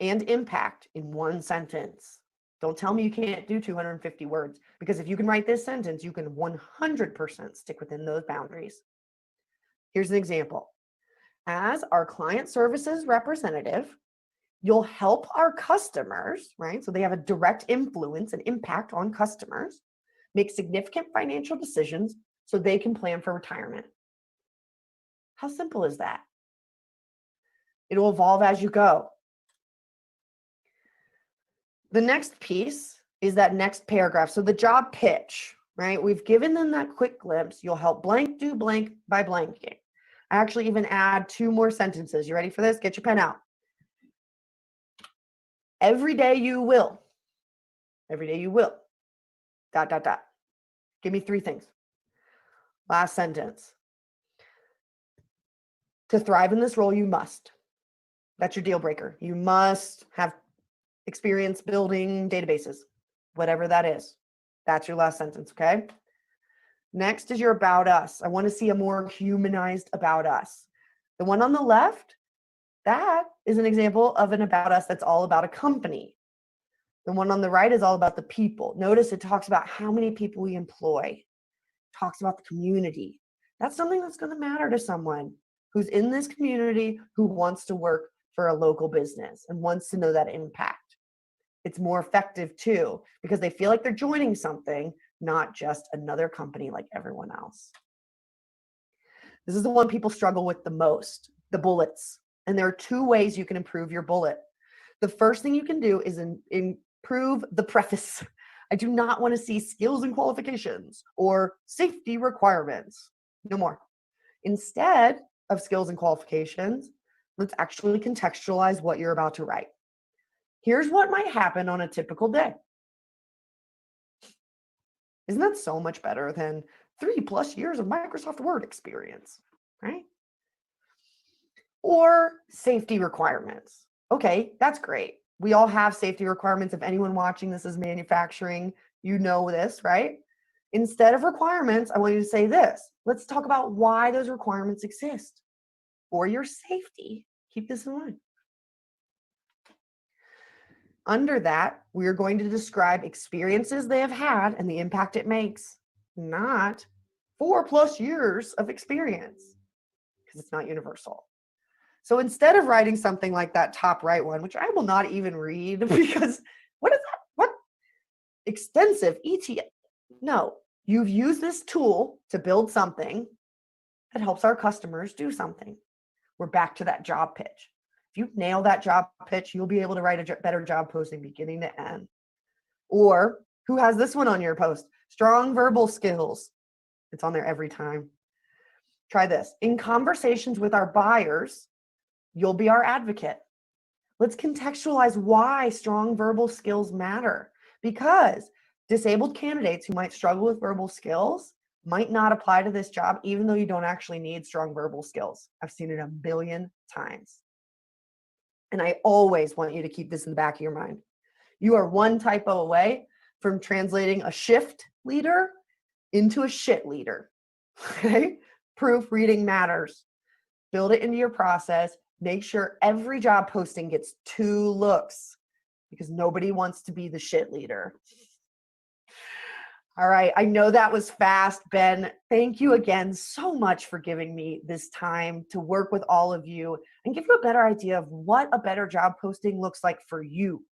and impact in one sentence. Don't tell me you can't do 250 words, because if you can write this sentence, you can 100% stick within those boundaries. Here's an example. As our client services representative, you'll help our customers, right? So they have a direct influence and impact on customers, make significant financial decisions so they can plan for retirement. How simple is that? It'll evolve as you go. The next piece is that next paragraph. So the job pitch, right? We've given them that quick glimpse. You'll help blank do blank by blanking. I actually even add 2 more sentences. You ready for this? Get your pen out. Every day you will. Every day you will. ... Give me 3 things. Last sentence. To thrive in this role, you must. That's your deal breaker. You must have experience building databases, whatever that is. That's your last sentence, okay? Next is your about us. I want to see a more humanized about us. The one on the left, that is an example of an about us that's all about a company. The one on the right is all about the people. Notice it talks about how many people we employ. It talks about the community. That's something that's going to matter to someone who's in this community, who wants to work for a local business and wants to know that impact. It's more effective too, because they feel like they're joining something, not just another company like everyone else. This is the one people struggle with the most, the bullets. And there are 2 ways you can improve your bullet. The first thing you can do is improve the preface. I do not want to see skills and qualifications or safety requirements. No more. Instead of skills and qualifications, let's actually contextualize what you're about to write. Here's what might happen on a typical day. Isn't that so much better than 3+ years of Microsoft Word experience, right? Or safety requirements. Okay, that's great. We all have safety requirements. If anyone watching this is manufacturing, you know this, right? Instead of requirements, I want you to say this. Let's talk about why those requirements exist for your safety. Keep this in mind. Under that, we are going to describe experiences they have had and the impact it makes, not 4+ years of experience, because it's not universal. So instead of writing something like that top right one, which I will not even read because what is that? What? Extensive ETA. No, you've used this tool to build something that helps our customers do something. We're back to that job pitch. If you nail that job pitch, you'll be able to write a better job posting beginning to end. Or who has this one on your post? Strong verbal skills. It's on there every time. Try this. In conversations with our buyers, you'll be our advocate. Let's contextualize why strong verbal skills matter, because disabled candidates who might struggle with verbal skills might not apply to this job, even though you don't actually need strong verbal skills. I've seen it a billion times. And I always want you to keep this in the back of your mind. You are one typo away from translating a shift leader into a shit leader. Okay? Proofreading matters. Build it into your process. Make sure every job posting gets 2 looks, because nobody wants to be the shit leader. All right, I know that was fast, Ben. Thank you again so much for giving me this time to work with all of you and give you a better idea of what a better job posting looks like for you.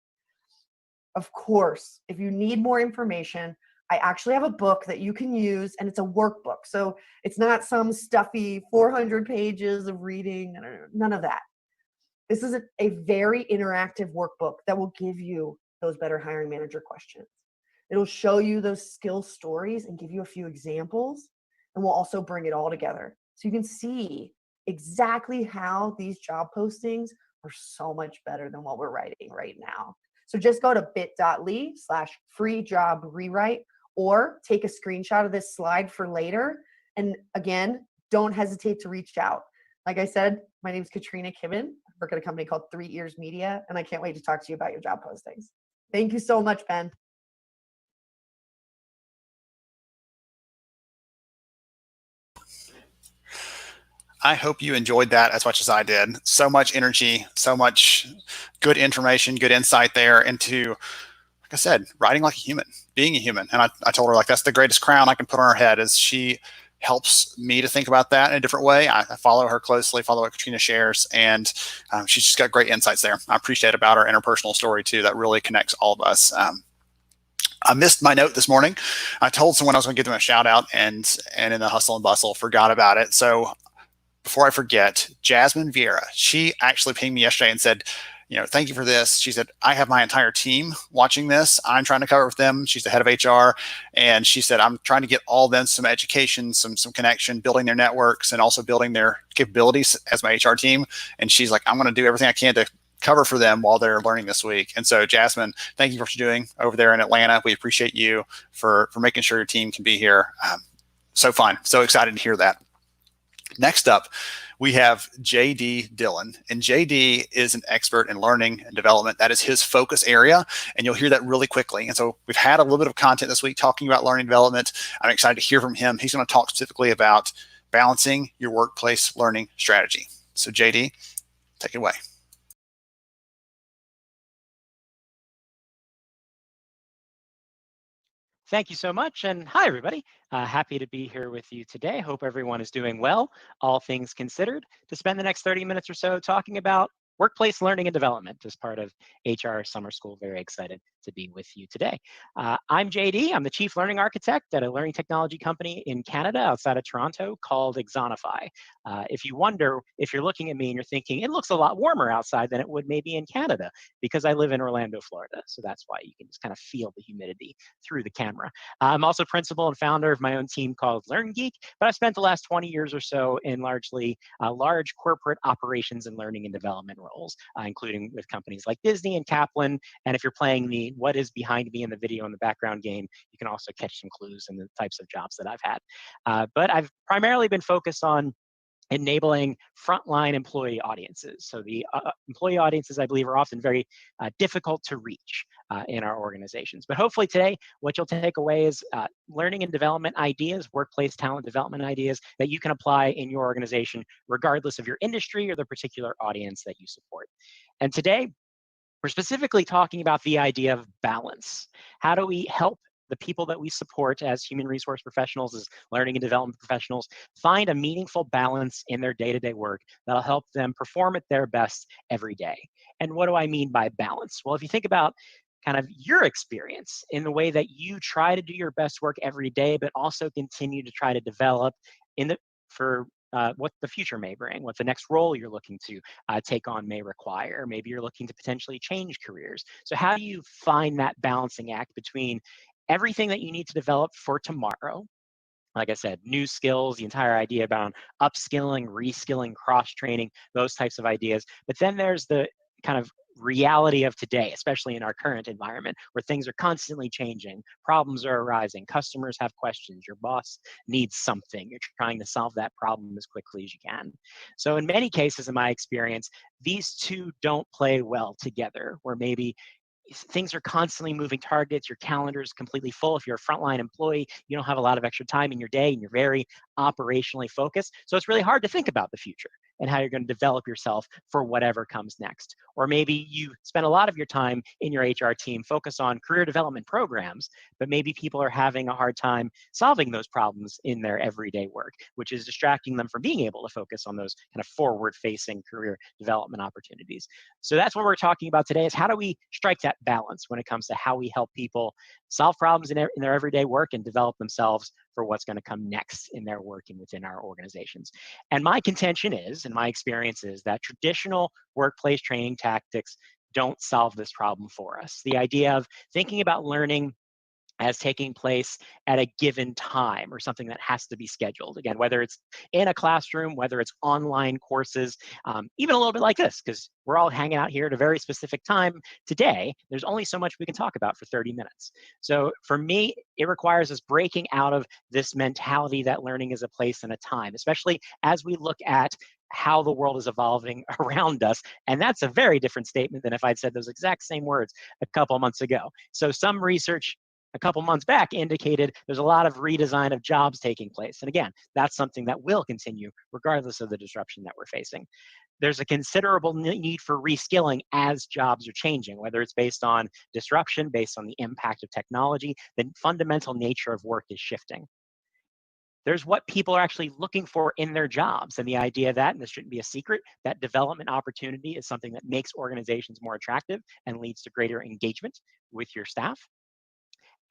Of course, if you need more information, I actually have a book that you can use, and it's a workbook. So it's not some stuffy 400 pages of reading, none of that. This is a very interactive workbook that will give you those better hiring manager questions. It'll show you those skill stories and give you a few examples, and we'll also bring it all together so you can see exactly how these job postings are so much better than what we're writing right now. So just go to bit.ly/freejobrewrite or take a screenshot of this slide for later. And again, don't hesitate to reach out. Like I said, my name is Katrina Kibben. I work at a company called 3 Ears Media, and I can't wait to talk to you about your job postings. Thank you so much, Ben. I hope you enjoyed that as much as I did. So much energy, so much good information, good insight there into, like I said, writing like a human, being a human. And I told her, like, that's the greatest crown I can put on her head, is she helps me to think about that in a different way. I follow her closely, follow what Katrina shares, and she's just got great insights there. I appreciate about her interpersonal story too. That really connects all of us. I missed my note this morning. I told someone I was going to give them a shout out, and in the hustle and bustle, forgot about it. So before I forget, Jasmine Vieira, she actually pinged me yesterday and said, thank you for this. She said, I have my entire team watching this. I'm trying to cover with them. She's the head of HR. And she said, I'm trying to get all of them some education, some connection, building their networks, and also building their capabilities as my HR team. And she's like, I'm going to do everything I can to cover for them while they're learning this week. And so, Jasmine, thank you for what you're doing over there in Atlanta. We appreciate you for making sure your team can be here. So fun. So excited to hear that. Next up, we have JD Dillon, and JD is an expert in learning and development. That is his focus area, and you'll hear that really quickly. And so we've had a little bit of content this week talking about learning and development. I'm excited to hear from him. He's going to talk specifically about balancing your workplace learning strategy. So JD, take it away. Thank you so much, and hi everybody. Happy to be here with you today. Hope everyone is doing well, all things considered, to spend the next 30 minutes or so talking about workplace learning and development as part of HR Summer School. Very excited to be with you today. I'm JD. I'm the Chief Learning Architect at a learning technology company in Canada outside of Toronto called Axonify. If you wonder, if you're looking at me and you're thinking, it looks a lot warmer outside than it would maybe in Canada, because I live in Orlando, Florida. So that's why you can just kind of feel the humidity through the camera. I'm also principal and founder of my own team called LearnGeek, but I've spent the last 20 years or so in largely large corporate operations and learning and development roles, including with companies like Disney and Kaplan. And if you're playing the what is behind me in the video in the background game, you can also catch some clues in the types of jobs that I've had. But I've primarily been focused on enabling frontline employee audiences. So the employee audiences, I believe, are often very difficult to reach in our organizations. But hopefully today, what you'll take away is learning and development ideas, workplace talent development ideas that you can apply in your organization, regardless of your industry or the particular audience that you support. And today, we're specifically talking about the idea of balance. How do we help the people that we support as human resource professionals, as learning and development professionals, find a meaningful balance in their day-to-day work that'll help them perform at their best every day? And what do I mean by balance? Well, if you think about kind of your experience in the way that you try to do your best work every day, but also continue to try to develop for what the future may bring, what the next role you're looking to take on may require. Maybe you're looking to potentially change careers. So how do you find that balancing act between everything that you need to develop for tomorrow? Like I said, new skills, the entire idea about upskilling, reskilling, cross-training, those types of ideas. But then there's the kind of reality of today, especially in our current environment, where things are constantly changing, problems are arising, customers have questions, your boss needs something, you're trying to solve that problem as quickly as you can. So in many cases, in my experience, these two don't play well together, where maybe things are constantly moving targets, your calendar is completely full. If you're a frontline employee, you don't have a lot of extra time in your day and you're very operationally focused. So it's really hard to think about the future. and how you're going to develop yourself for whatever comes next. Or maybe you spend a lot of your time in your HR team focus on career development programs, but maybe people are having a hard time solving those problems in their everyday work, which is distracting them from being able to focus on those kind of forward-facing career development opportunities. So that's what we're talking about today, is how do we strike that balance when it comes to how we help people solve problems in their everyday work and develop themselves for what's going to come next in their working within our organizations. And my contention is, and my experience is, that traditional workplace training tactics don't solve this problem for us. The idea of thinking about learning as taking place at a given time or something that has to be scheduled. Again, whether it's in a classroom, whether it's online courses, even a little bit like this, because we're all hanging out here at a very specific time today. There's only so much we can talk about for 30 minutes. So for me, it requires us breaking out of this mentality that learning is a place and a time, especially as we look at how the world is evolving around us. And that's a very different statement than if I'd said those exact same words a couple months ago. So some research a couple months back indicated there's a lot of redesign of jobs taking place. And again, that's something that will continue regardless of the disruption that we're facing. There's a considerable need for reskilling as jobs are changing, whether it's based on disruption, based on the impact of technology. The fundamental nature of work is shifting. There's what people are actually looking for in their jobs, and the idea that, and this shouldn't be a secret, that development opportunity is something that makes organizations more attractive and leads to greater engagement with your staff.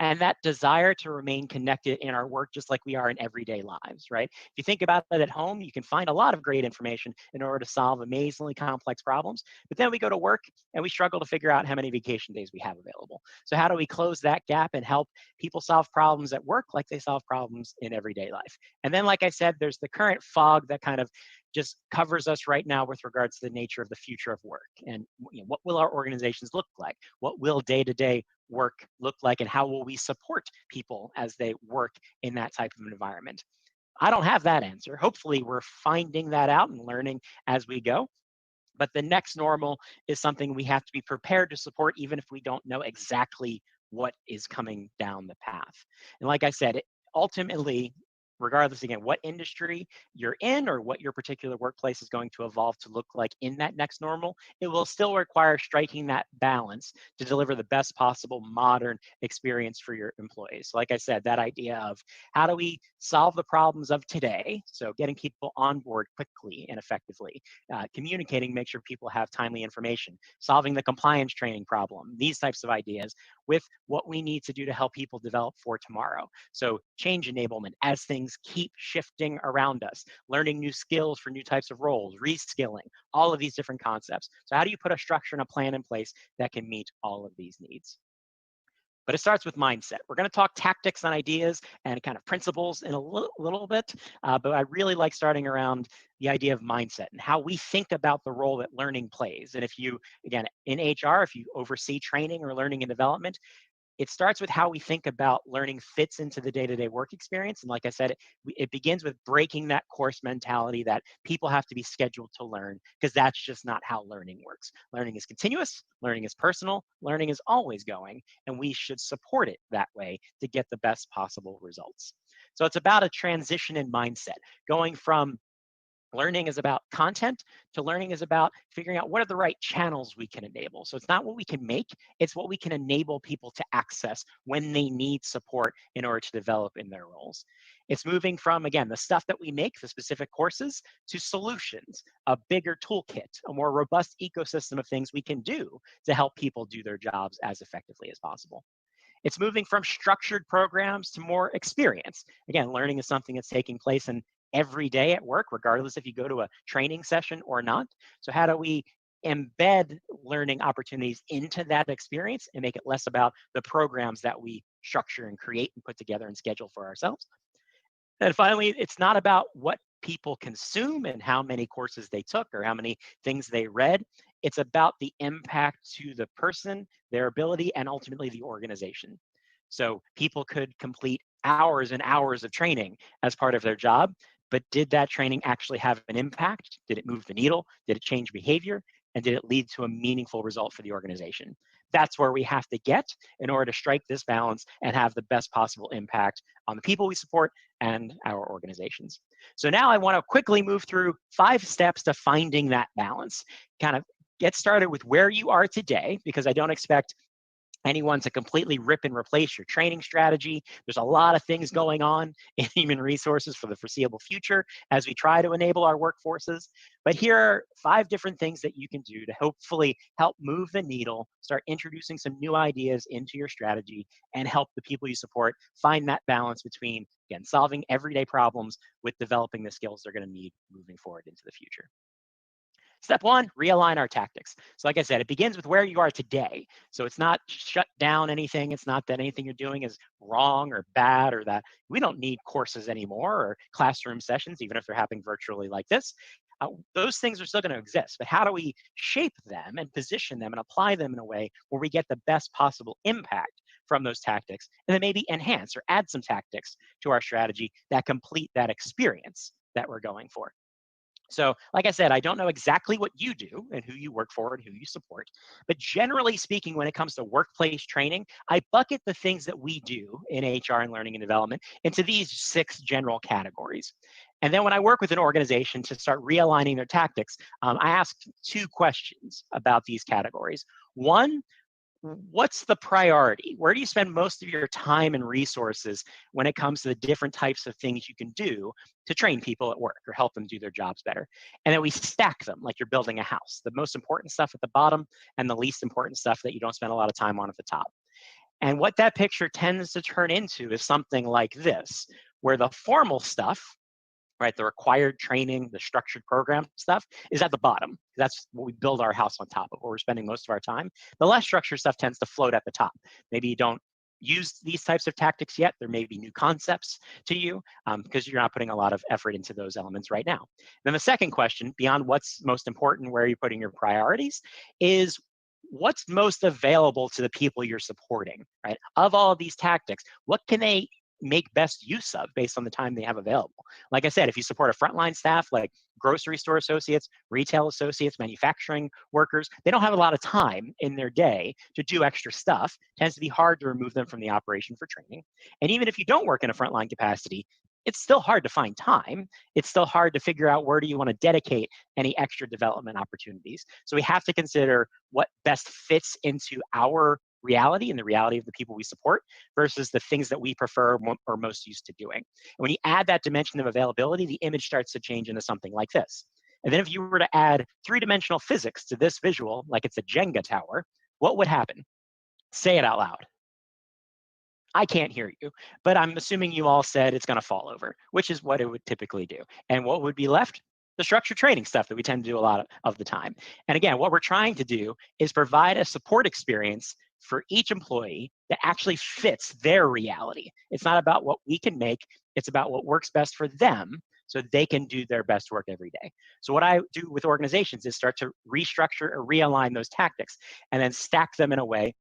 And that desire to remain connected in our work just like we are in everyday lives, right? If you think about it at home, you can find a lot of great information in order to solve amazingly complex problems, but then we go to work and we struggle to figure out how many vacation days we have available. So how do we close that gap and help people solve problems at work like they solve problems in everyday life? And then, like I said, there's the current fog that kind of just covers us right now with regards to the nature of the future of work. And what will our organizations look like? What will day-to-day work look like, and how will we support people as they work in that type of environment? I don't have that answer. Hopefully we're finding that out and learning as we go. But the next normal is something we have to be prepared to support, even if we don't know exactly what is coming down the path. And like I said, ultimately, regardless, again, what industry you're in or what your particular workplace is going to evolve to look like in that next normal, it will still require striking that balance to deliver the best possible modern experience for your employees. So like I said, that idea of how do we solve the problems of today, so getting people on board quickly and effectively, communicating, make sure people have timely information, solving the compliance training problem, these types of ideas with what we need to do to help people develop for tomorrow. So change enablement as things keep shifting around us, learning new skills for new types of roles, reskilling, all of these different concepts. So how do you put a structure and a plan in place that can meet all of these needs? But it starts with mindset. We're going to talk tactics and ideas and kind of principles in a little bit, but I really like starting around the idea of mindset and how we think about the role that learning plays. And if you, again, in HR, if you oversee training or learning and development, it starts with how we think about learning fits into the day-to-day work experience. And like I said, it begins with breaking that course mentality that people have to be scheduled to learn, because that's just not how learning works. Learning is continuous, learning is personal, learning is always going, and we should support it that way to get the best possible results. So it's about a transition in mindset, going from learning is about content to learning is about figuring out what are the right channels we can enable. So it's not what we can make, it's what we can enable people to access when they need support in order to develop in their roles. It's moving from, again, the stuff that we make, the specific courses, to solutions, a bigger toolkit, a more robust ecosystem of things we can do to help people do their jobs as effectively as possible. It's moving from structured programs to more experience. Again, learning is something that's taking place in every day at work, regardless if you go to a training session or not. So how do we embed learning opportunities into that experience and make it less about the programs that we structure and create and put together and schedule for ourselves? And finally, it's not about what people consume and how many courses they took or how many things they read. It's about the impact to the person, their ability, and ultimately the organization. So people could complete hours and hours of training as part of their job, but did that training actually have an impact? Did it move the needle? Did it change behavior? and did it lead to a meaningful result for the organization? That's where we have to get in order to strike this balance and have the best possible impact on the people we support and our organizations. So now I want to quickly move through 5 steps to finding that balance. Kind of get started with where you are today, because I don't expect anyone to completely rip and replace your training strategy. There's a lot of things going on in human resources for the foreseeable future as we try to enable our workforces. But here are 5 different things that you can do to hopefully help move the needle, start introducing some new ideas into your strategy, and help the people you support find that balance between, again, solving everyday problems with developing the skills they're going to need moving forward into the future. Step 1, realign our tactics. So like I said, it begins with where you are today. So it's not shut down anything. It's not that anything you're doing is wrong or bad, or that we don't need courses anymore or classroom sessions, even if they're happening virtually like this. Those things are still going to exist, but how do we shape them and position them and apply them in a way where we get the best possible impact from those tactics, and then maybe enhance or add some tactics to our strategy that complete that experience that we're going for? So, like I said, I don't know exactly what you do and who you work for and who you support, but generally speaking, when it comes to workplace training, I bucket the things that we do in HR and learning and development into these 6 general categories. And then when I work with an organization to start realigning their tactics, I ask 2 questions about these categories. One, what's the priority? Where do you spend most of your time and resources when it comes to the different types of things you can do to train people at work or help them do their jobs better? And then we stack them like you're building a house. The most important stuff at the bottom and the least important stuff that you don't spend a lot of time on at the top. And what that picture tends to turn into is something like this, where the formal stuff, right, the required training, the structured program stuff, is at the bottom. That's what we build our house on top of, where we're spending most of our time. The less structured stuff tends to float at the top. Maybe you don't use these types of tactics yet. There may be new concepts to you because you're not putting a lot of effort into those elements right now. Then the second question, beyond what's most important, where are you putting your priorities, is what's most available to the people you're supporting, right? Of all of these tactics, what can they make best use of based on the time they have available? Like I said, if you support a frontline staff like grocery store associates, retail associates, manufacturing workers, they don't have a lot of time in their day to do extra stuff. It tends to be hard to remove them from the operation for training. And even if you don't work in a frontline capacity, it's still hard to find time. It's still hard to figure out where do you want to dedicate any extra development opportunities. So we have to consider what best fits into our reality and the reality of the people we support versus the things that we prefer or most used to doing. And when you add that dimension of availability, the image starts to change into something like this. And then if you were to add 3-dimensional physics to this visual, like it's a Jenga tower, what would happen? Say it out loud. I can't hear you, but I'm assuming you all said it's going to fall over, which is what it would typically do. And what would be left? The structured training stuff that we tend to do a lot of the time. And again, what we're trying to do is provide a support experience for each employee that actually fits their reality. It's not about what we can make, it's about what works best for them so they can do their best work every day. So what I do with organizations is start to restructure or realign those tactics and then stack them in a way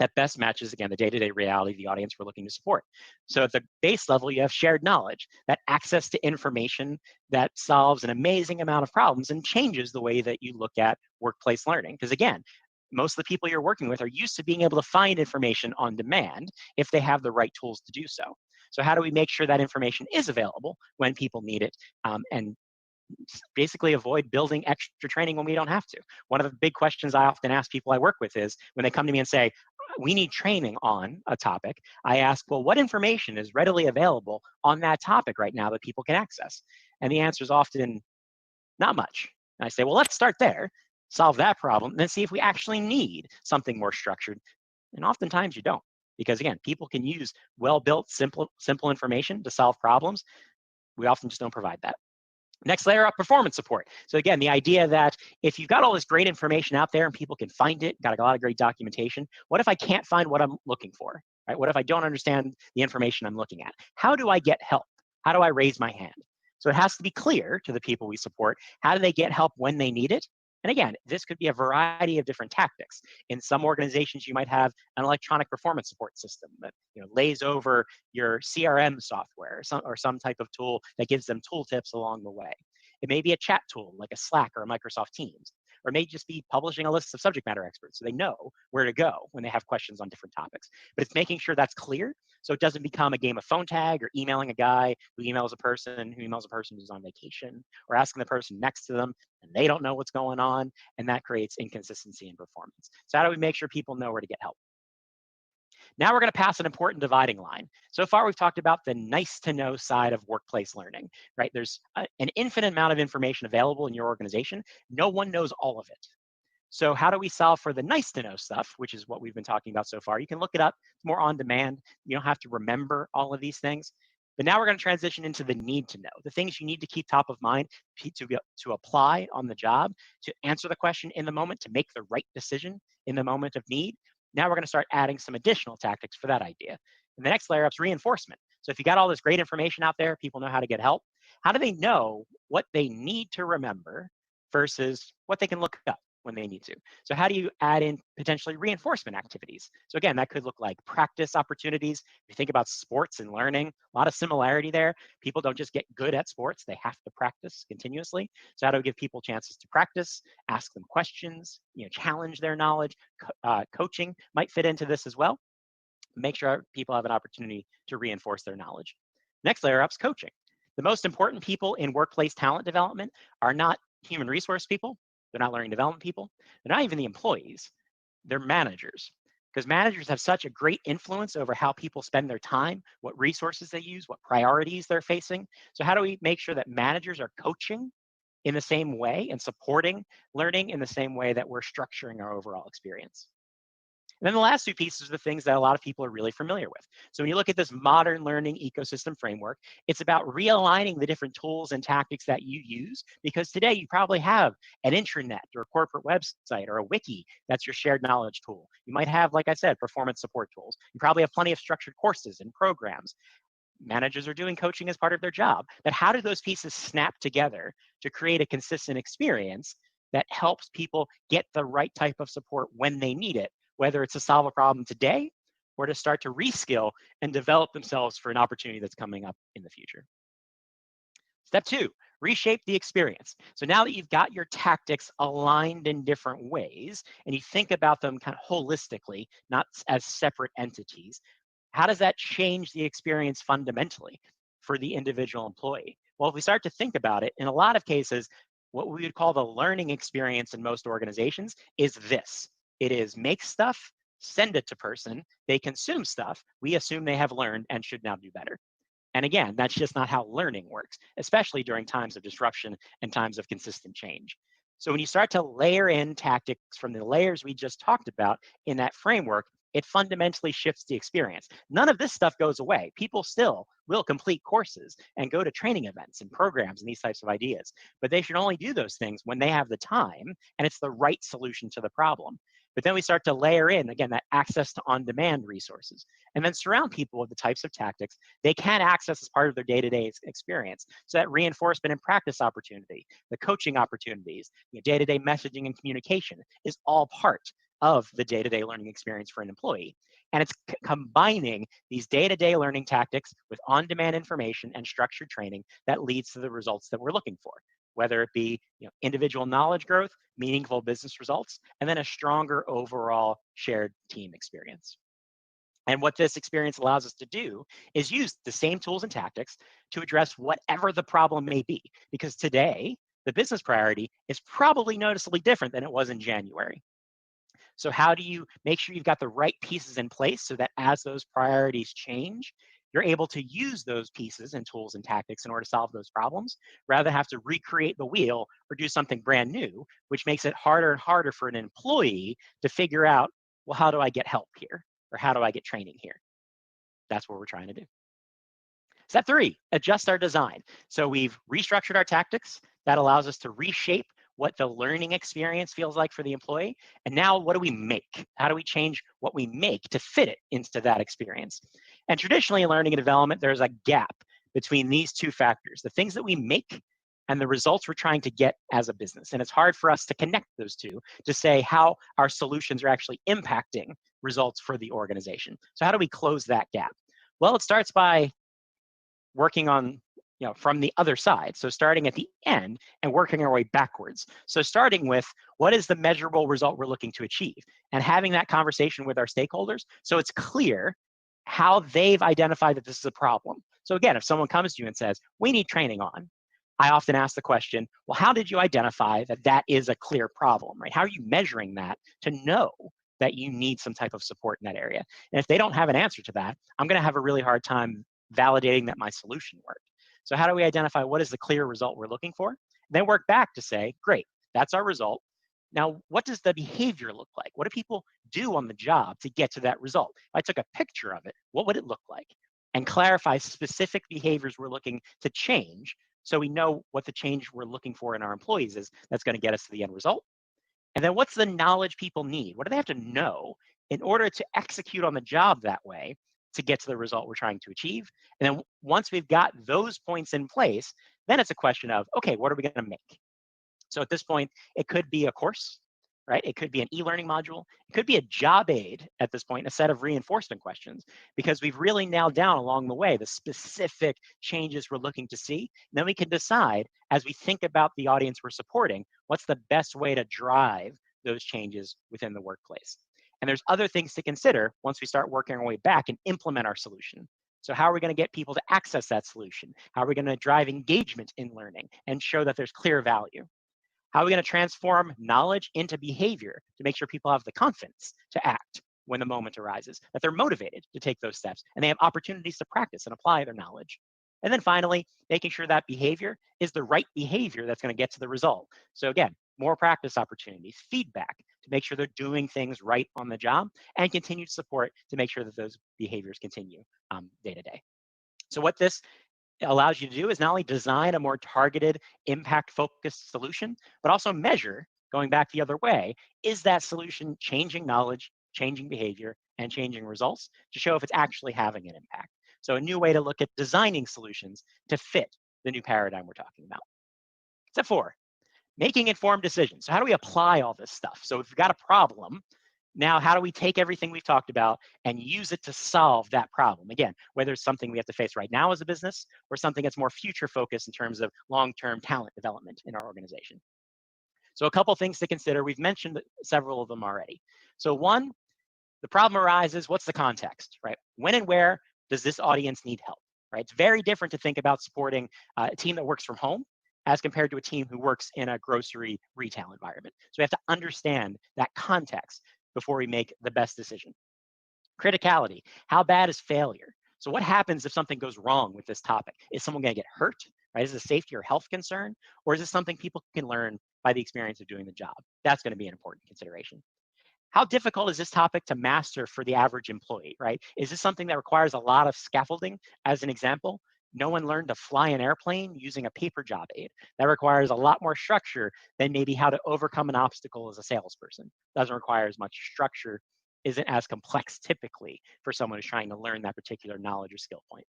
that best matches, again, the day-to-day reality of the audience we're looking to support. So at the base level, you have shared knowledge, that access to information that solves an amazing amount of problems and changes the way that you look at workplace learning. Because again, most of the people you're working with are used to being able to find information on demand if they have the right tools to do so. So how do we make sure that information is available when people need it, and basically avoid building extra training when we don't have to? One of the big questions I often ask people I work with is when they come to me and say, we need training on a topic, I ask, well, what information is readily available on that topic right now that people can access? And the answer is often not much. And I say, well, let's start there, solve that problem, and then see if we actually need something more structured. And oftentimes you don't, because again, people can use well-built, simple information to solve problems. We often just don't provide that. Next layer up, performance support. So again, the idea that if you've got all this great information out there and people can find it, got a lot of great documentation, what if I can't find what I'm looking for, right? What if I don't understand the information I'm looking at? How do I get help? How do I raise my hand? So it has to be clear to the people we support, how do they get help when they need it? And again, this could be a variety of different tactics. In some organizations, you might have an electronic performance support system that lays over your CRM software or some type of tool that gives them tooltips along the way. It may be a chat tool like a Slack or a Microsoft Teams. or it may just be publishing a list of subject matter experts so they know where to go when they have questions on different topics. But it's making sure that's clear so it doesn't become a game of phone tag or emailing a guy who emails a person who's on vacation, or asking the person next to them and they don't know what's going on, and that creates inconsistency in performance. So how do we make sure people know where to get help? Now we're going to pass an important dividing line. So far, we've talked about the nice to know side of workplace learning, right? There's an infinite amount of information available in your organization. No one knows all of it. So how do we solve for the nice to know stuff, which is what we've been talking about so far? You can look it up. It's more on demand. You don't have to remember all of these things. But now we're going to transition into the need to know, the things you need to keep top of mind to apply on the job, to answer the question in the moment, to make the right decision in the moment of need. Now we're going to start adding some additional tactics for that idea. And the next layer up is reinforcement. So if you got all this great information out there, people know how to get help. How do they know what they need to remember versus what they can look up when they need to? So how do you add in potentially reinforcement activities? So again, that could look like practice opportunities. If you think about sports and learning, a lot of similarity there. People don't just get good at sports, they have to practice continuously. So how do we give people chances to practice, ask them questions, challenge their knowledge? Coaching might fit into this as well. Make sure people have an opportunity to reinforce their knowledge. Next layer up is coaching. The most important people in workplace talent development are not human resource people. They're not learning development people. They're not even the employees. They're managers, because managers have such a great influence over how people spend their time, what resources they use, what priorities they're facing. So how do we make sure that managers are coaching in the same way and supporting learning in the same way that we're structuring our overall experience? And then the last two pieces are the things that a lot of people are really familiar with. So when you look at this modern learning ecosystem framework, it's about realigning the different tools and tactics that you use, because today you probably have an intranet or a corporate website or a wiki that's your shared knowledge tool. You might have, like I said, performance support tools. You probably have plenty of structured courses and programs. Managers are doing coaching as part of their job. But how do those pieces snap together to create a consistent experience that helps people get the right type of support when they need it, whether it's to solve a problem today or to start to reskill and develop themselves for an opportunity that's coming up in the future? Step two, reshape the experience. So now that you've got your tactics aligned in different ways and you think about them kind of holistically, not as separate entities, how does that change the experience fundamentally for the individual employee? Well, if we start to think about it, in a lot of cases, what we would call the learning experience in most organizations is this. It is make stuff, send it to person, they consume stuff, we assume they have learned and should now do better. And again, that's just not how learning works, especially during times of disruption and times of consistent change. So when you start to layer in tactics from the layers we just talked about in that framework, it fundamentally shifts the experience. None of this stuff goes away. People still will complete courses and go to training events and programs and these types of ideas, but they should only do those things when they have the time and it's the right solution to the problem. But then we start to layer in, again, that access to on-demand resources, and then surround people with the types of tactics they can access as part of their day-to-day experience. So that reinforcement and practice opportunity, the coaching opportunities, day-to-day messaging and communication is all part of the day-to-day learning experience for an employee. And it's combining these day-to-day learning tactics with on-demand information and structured training that leads to the results that we're looking for, whether it be individual knowledge growth, meaningful business results, and then a stronger overall shared team experience. And what this experience allows us to do is use the same tools and tactics to address whatever the problem may be, because today, the business priority is probably noticeably different than it was in January. So how do you make sure you've got the right pieces in place so that as those priorities change, you're able to use those pieces and tools and tactics in order to solve those problems, rather than have to recreate the wheel or do something brand new, which makes it harder and harder for an employee to figure out, well, how do I get help here? Or how do I get training here? That's what we're trying to do. Step three, adjust our design. So we've restructured our tactics. That allows us to reshape what the learning experience feels like for the employee. And now what do we make? How do we change what we make to fit it into that experience? And traditionally in learning and development, there's a gap between these two factors, the things that we make and the results we're trying to get as a business. And it's hard for us to connect those two to say how our solutions are actually impacting results for the organization. So how do we close that gap? Well, it starts by working on from the other side. So starting at the end and working our way backwards. So starting with what is the measurable result we're looking to achieve, and having that conversation with our stakeholders so it's clear how they've identified that this is a problem. So again, if someone comes to you and says, we need training on, I often ask the question, well, how did you identify that that is a clear problem, right? How are you measuring that to know that you need some type of support in that area? And if they don't have an answer to that, I'm going to have a really hard time validating that my solution worked. So how do we identify what is the clear result we're looking for? Then work back to say, great, that's our result. Now, what does the behavior look like? What do people do on the job to get to that result? If I took a picture of it, what would it look like? And clarify specific behaviors we're looking to change so we know what the change we're looking for in our employees is that's going to get us to the end result. And then what's the knowledge people need? What do they have to know in order to execute on the job that way to get to the result we're trying to achieve? And then once we've got those points in place, then it's a question of, okay, what are we going to make? So at this point, it could be a course, right? It could be an e-learning module. It could be a job aid at this point, a set of reinforcement questions, because we've really nailed down along the way the specific changes we're looking to see. And then we can decide, as we think about the audience we're supporting, what's the best way to drive those changes within the workplace. And there's other things to consider once we start working our way back and implement our solution. So how are we going to get people to access that solution? How are we going to drive engagement in learning and show that there's clear value? How are we going to transform knowledge into behavior to make sure people have the confidence to act when the moment arises, that they're motivated to take those steps, and they have opportunities to practice and apply their knowledge? And then finally, making sure that behavior is the right behavior that's going to get to the result. So again, more practice opportunities, feedback to make sure they're doing things right on the job, and continued support to make sure that those behaviors continue day to day. So what this allows you to do is not only design a more targeted, impact-focused solution, but also measure, going back the other way, is that solution changing knowledge, changing behavior, and changing results to show if it's actually having an impact. So a new way to look at designing solutions to fit the new paradigm we're talking about. Step 4, making informed decisions. So how do we apply all this stuff? So if we've got a problem, now how do we take everything we've talked about and use it to solve that problem? Again, whether it's something we have to face right now as a business or something that's more future focused in terms of long-term talent development in our organization. So a couple things to consider. We've mentioned several of them already. So one, the problem arises, what's the context, right? When and where does this audience need help, right? It's very different to think about supporting a team that works from home as compared to a team who works in a grocery retail environment. So we have to understand that context before we make the best decision. Criticality, how bad is failure? So what happens if something goes wrong with this topic? Is someone going to get hurt, right? Is it a safety or health concern? Or is this something people can learn by the experience of doing the job? That's going to be an important consideration. How difficult is this topic to master for the average employee, right? Is this something that requires a lot of scaffolding? As an example, no one learned to fly an airplane using a paper job aid. That requires a lot more structure than maybe how to overcome an obstacle as a salesperson. Doesn't require as much structure, isn't as complex typically for someone who's trying to learn that particular knowledge or skill point.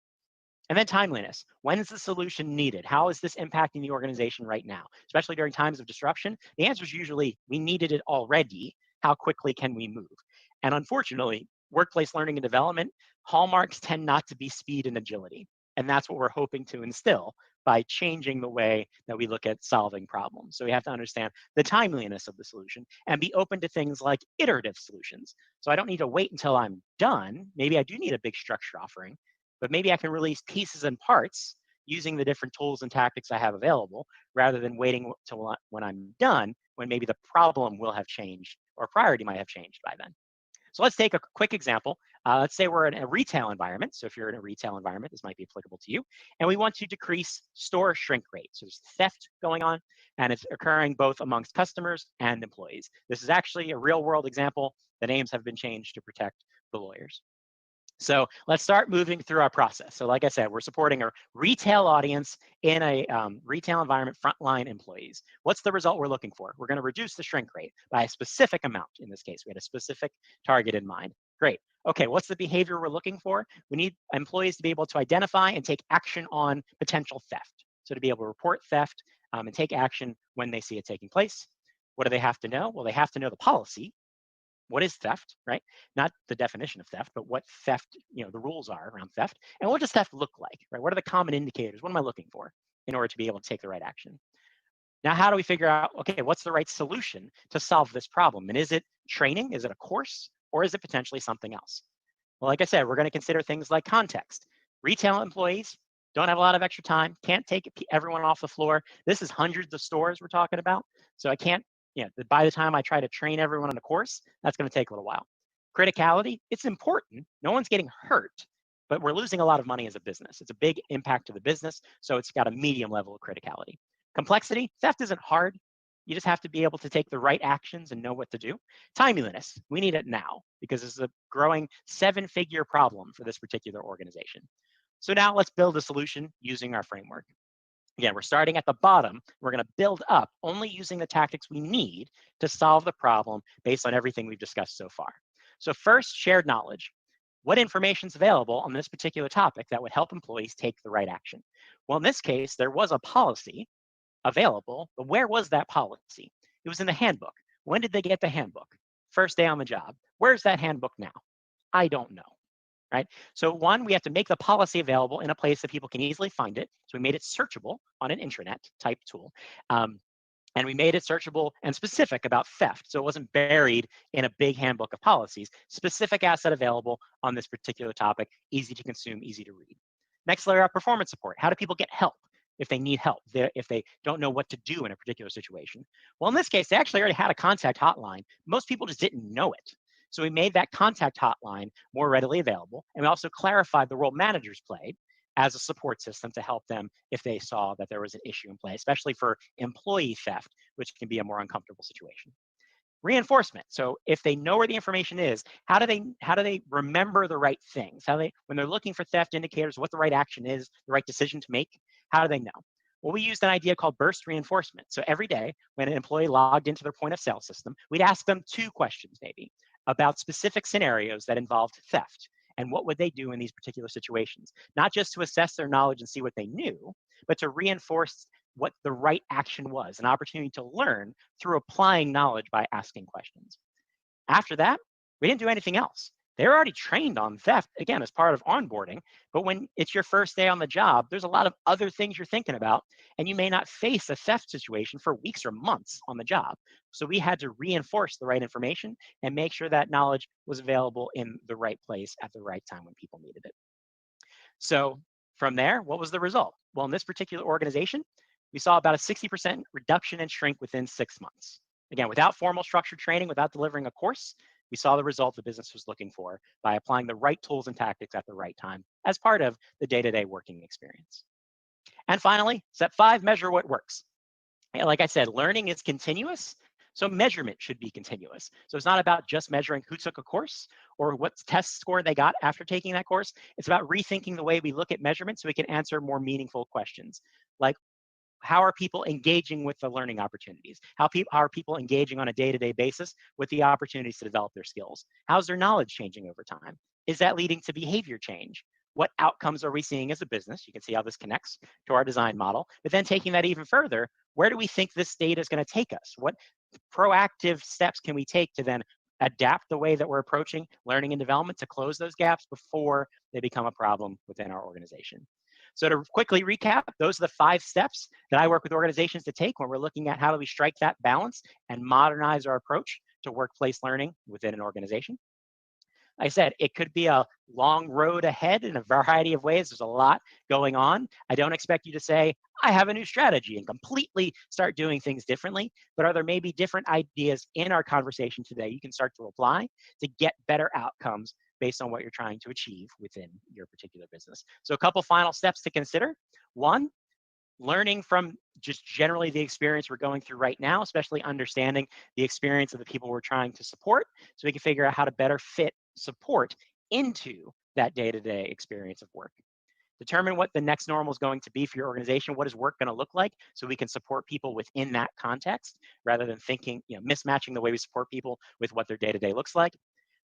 And then timeliness. When is the solution needed? How is this impacting the organization right now? Especially during times of disruption, the answer is usually, we needed it already. How quickly can we move? And unfortunately, workplace learning and development hallmarks tend not to be speed and agility. And that's what we're hoping to instill by changing the way that we look at solving problems. So we have to understand the timeliness of the solution and be open to things like iterative solutions. So I don't need to wait until I'm done. Maybe I do need a big structure offering, but maybe I can release pieces and parts using the different tools and tactics I have available, rather than waiting till when I'm done, when maybe the problem will have changed or priority might have changed by then. So let's take a quick example. Let's say we're in a retail environment. So if you're in a retail environment, this might be applicable to you. And we want to decrease store shrink rate. So there's theft going on, and it's occurring both amongst customers and employees. This is actually a real world example. The names have been changed to protect the lawyers. So let's start moving through our process. So like I said, we're supporting a retail audience in a retail environment, frontline employees. What's the result we're looking for? We're going to reduce the shrink rate by a specific amount. In this case, we had a specific target in mind. Great. Okay, what's the behavior we're looking for? We need employees to be able to identify and take action on potential theft. So to be able to report theft and take action when they see it taking place. What do they have to know? Well, they have to know the policy. what is theft, right? Not the definition of theft, but what theft, the rules are around theft. And what does theft look like, right? What are the common indicators? What am I looking for in order to be able to take the right action? Now, how do we figure out, okay, what's the right solution to solve this problem? And is it training? Is it a course? Or is it potentially something else? Well, like I said, we're going to consider things like context. Retail employees don't have a lot of extra time, can't take everyone off the floor. This is hundreds of stores we're talking about. So I can't, by the time I try to train everyone on a course, that's going to take a little while. Criticality, it's important. No one's getting hurt, but we're losing a lot of money as a business. It's a big impact to the business, so it's got a medium level of criticality. Complexity, theft isn't hard. You just have to be able to take the right actions and know what to do. Timeliness, we need it now because it's a growing 7-figure problem for this particular organization. So now let's build a solution using our framework. Again, we're starting at the bottom. We're going to build up only using the tactics we need to solve the problem based on everything we've discussed so far. So first, shared knowledge. What information is available on this particular topic that would help employees take the right action? Well, in this case, there was a policy available, but where was that policy? It was in the handbook. When did they get the handbook? First day on the job. Where's that handbook now? I don't know, right? So one, we have to make the policy available in a place that people can easily find it. So we made it searchable on an intranet type tool. And we made it searchable and specific about theft. So it wasn't buried in a big handbook of policies. Specific asset available on this particular topic, easy to consume, easy to read. Next layer of performance support. How do people get help if they need help, if they don't know what to do in a particular situation? Well, in this case, they actually already had a contact hotline. Most people just didn't know it. So we made that contact hotline more readily available. And we also clarified the role managers played as a support system to help them if they saw that there was an issue in play, especially for employee theft, which can be a more uncomfortable situation. Reinforcement. So if they know where the information is, how do they remember the right things? When they're looking for theft indicators, what the right action is, the right decision to make, how do they know? Well, we used an idea called burst reinforcement. So every day when an employee logged into their point of sale system, we'd ask them 2 questions maybe about specific scenarios that involved theft. And what would they do in these particular situations? Not just to assess their knowledge and see what they knew, but to reinforce what the right action was, an opportunity to learn through applying knowledge by asking questions. After that, we didn't do anything else. They're already trained on theft, again, as part of onboarding, but when it's your first day on the job, there's a lot of other things you're thinking about, and you may not face a theft situation for weeks or months on the job. So we had to reinforce the right information and make sure that knowledge was available in the right place at the right time when people needed it. So from there, what was the result? Well, in this particular organization, we saw about a 60% reduction in shrink within 6 months. Again, without formal structured training, without delivering a course, we saw the result the business was looking for by applying the right tools and tactics at the right time as part of the day-to-day working experience. And finally, step 5, measure what works. And like I said, learning is continuous, so measurement should be continuous. So it's not about just measuring who took a course or what test score they got after taking that course. It's about rethinking the way we look at measurement so we can answer more meaningful questions, like how are people engaging with the learning opportunities? How are people engaging on a day-to-day basis with the opportunities to develop their skills? How's their knowledge changing over time? Is that leading to behavior change? What outcomes are we seeing as a business? You can see how this connects to our design model. But then taking that even further, where do we think this data is going to take us? What proactive steps can we take to then adapt the way that we're approaching learning and development to close those gaps before they become a problem within our organization? So to quickly recap, those are the 5 steps that I work with organizations to take when we're looking at how do we strike that balance and modernize our approach to workplace learning within an organization. Like I said, it could be a long road ahead in a variety of ways. There's a lot going on. I don't expect you to say, I have a new strategy and completely start doing things differently, but are there maybe different ideas in our conversation today you can start to apply to get better outcomes based on what you're trying to achieve within your particular business? So a couple final steps to consider. 1, learning from just generally the experience we're going through right now, especially understanding the experience of the people we're trying to support, so we can figure out how to better fit support into that day-to-day experience of work. Determine what the next normal is going to be for your organization. What is work going to look like so we can support people within that context rather than thinking, mismatching the way we support people with what their day-to-day looks like.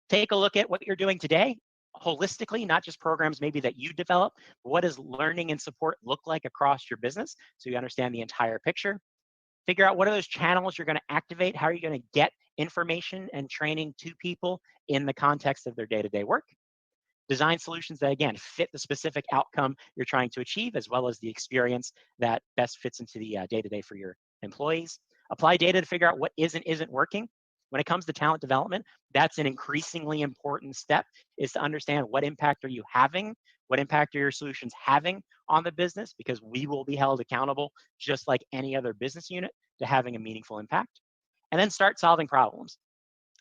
Take a look at what you're doing today holistically, not just programs maybe that you develop, but what does learning and support look like across your business so you understand the entire picture. Figure out what are those channels you're going to activate, how are you going to get information and training to people in the context of their day-to-day work. Design solutions that, again, fit the specific outcome you're trying to achieve, as well as the experience that best fits into the day-to-day for your employees. Apply data to figure out what isn't working. When it comes to talent development, that's an increasingly important step, is to understand what impact are you having, what impact are your solutions having on the business, because we will be held accountable, just like any other business unit, to having a meaningful impact. And then start solving problems.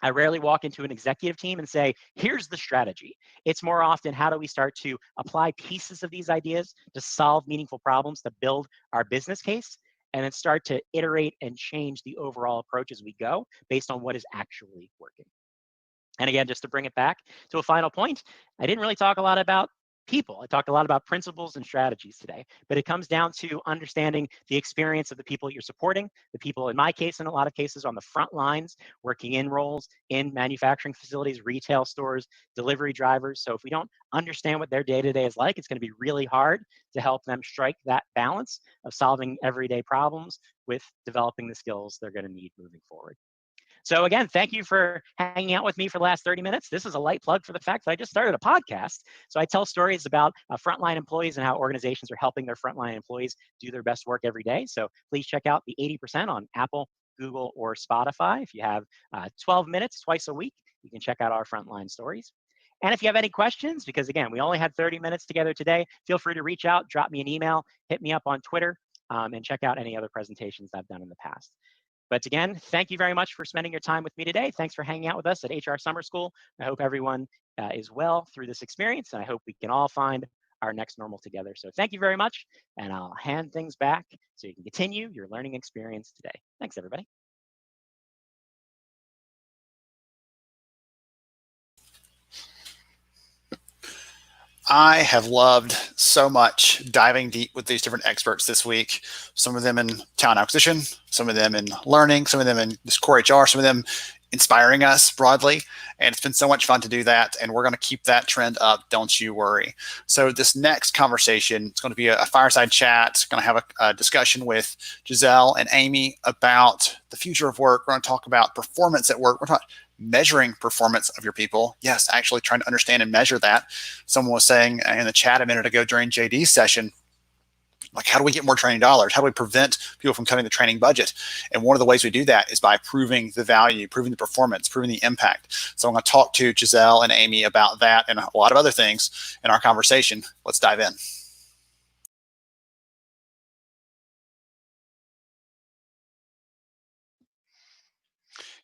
I rarely walk into an executive team and say, here's the strategy. It's more often, how do we start to apply pieces of these ideas to solve meaningful problems, to build our business case, and then start to iterate and change the overall approach as we go based on what is actually working. And again, just to bring it back to a final point, I didn't really talk a lot about people. I talked a lot about principles and strategies today, but it comes down to understanding the experience of the people you're supporting, the people, in my case, in a lot of cases, on the front lines, working in roles in manufacturing facilities, retail stores, delivery drivers. So if we don't understand what their day-to-day is like, it's going to be really hard to help them strike that balance of solving everyday problems with developing the skills they're going to need moving forward. So again, thank you for hanging out with me for the last 30 minutes. This is a light plug for the fact that I just started a podcast. So I tell stories about frontline employees and how organizations are helping their frontline employees do their best work every day. So please check out the 80% on Apple, Google, or Spotify. If you have 12 minutes twice a week, you can check out our frontline stories. And if you have any questions, because again, we only had 30 minutes together today, feel free to reach out, drop me an email, hit me up on Twitter, and check out any other presentations I've done in the past. But again, thank you very much for spending your time with me today. Thanks for hanging out with us at HR Summer School. I hope everyone is well through this experience, and I hope we can all find our next normal together. So thank you very much, and I'll hand things back so you can continue your learning experience today. Thanks, everybody. I have loved so much diving deep with these different experts this week. Some of them in talent acquisition, some of them in learning, some of them in this core HR, some of them inspiring us broadly. And it's been so much fun to do that. And we're going to keep that trend up. Don't you worry. So this next conversation, it's going to be a fireside chat. It's going to have a discussion with Giselle and Amy about the future of work. We're going to talk about performance at work. We're talking measuring performance of your people. Yes, actually trying to understand and measure that. Someone was saying in the chat a minute ago during JD's session, like, how do we get more training dollars? How do we prevent people from cutting the training budget? And one of the ways we do that is by proving the value, proving the performance, proving the impact. So I'm going to talk to Giselle and Amy about that and a lot of other things in our conversation. Let's dive in.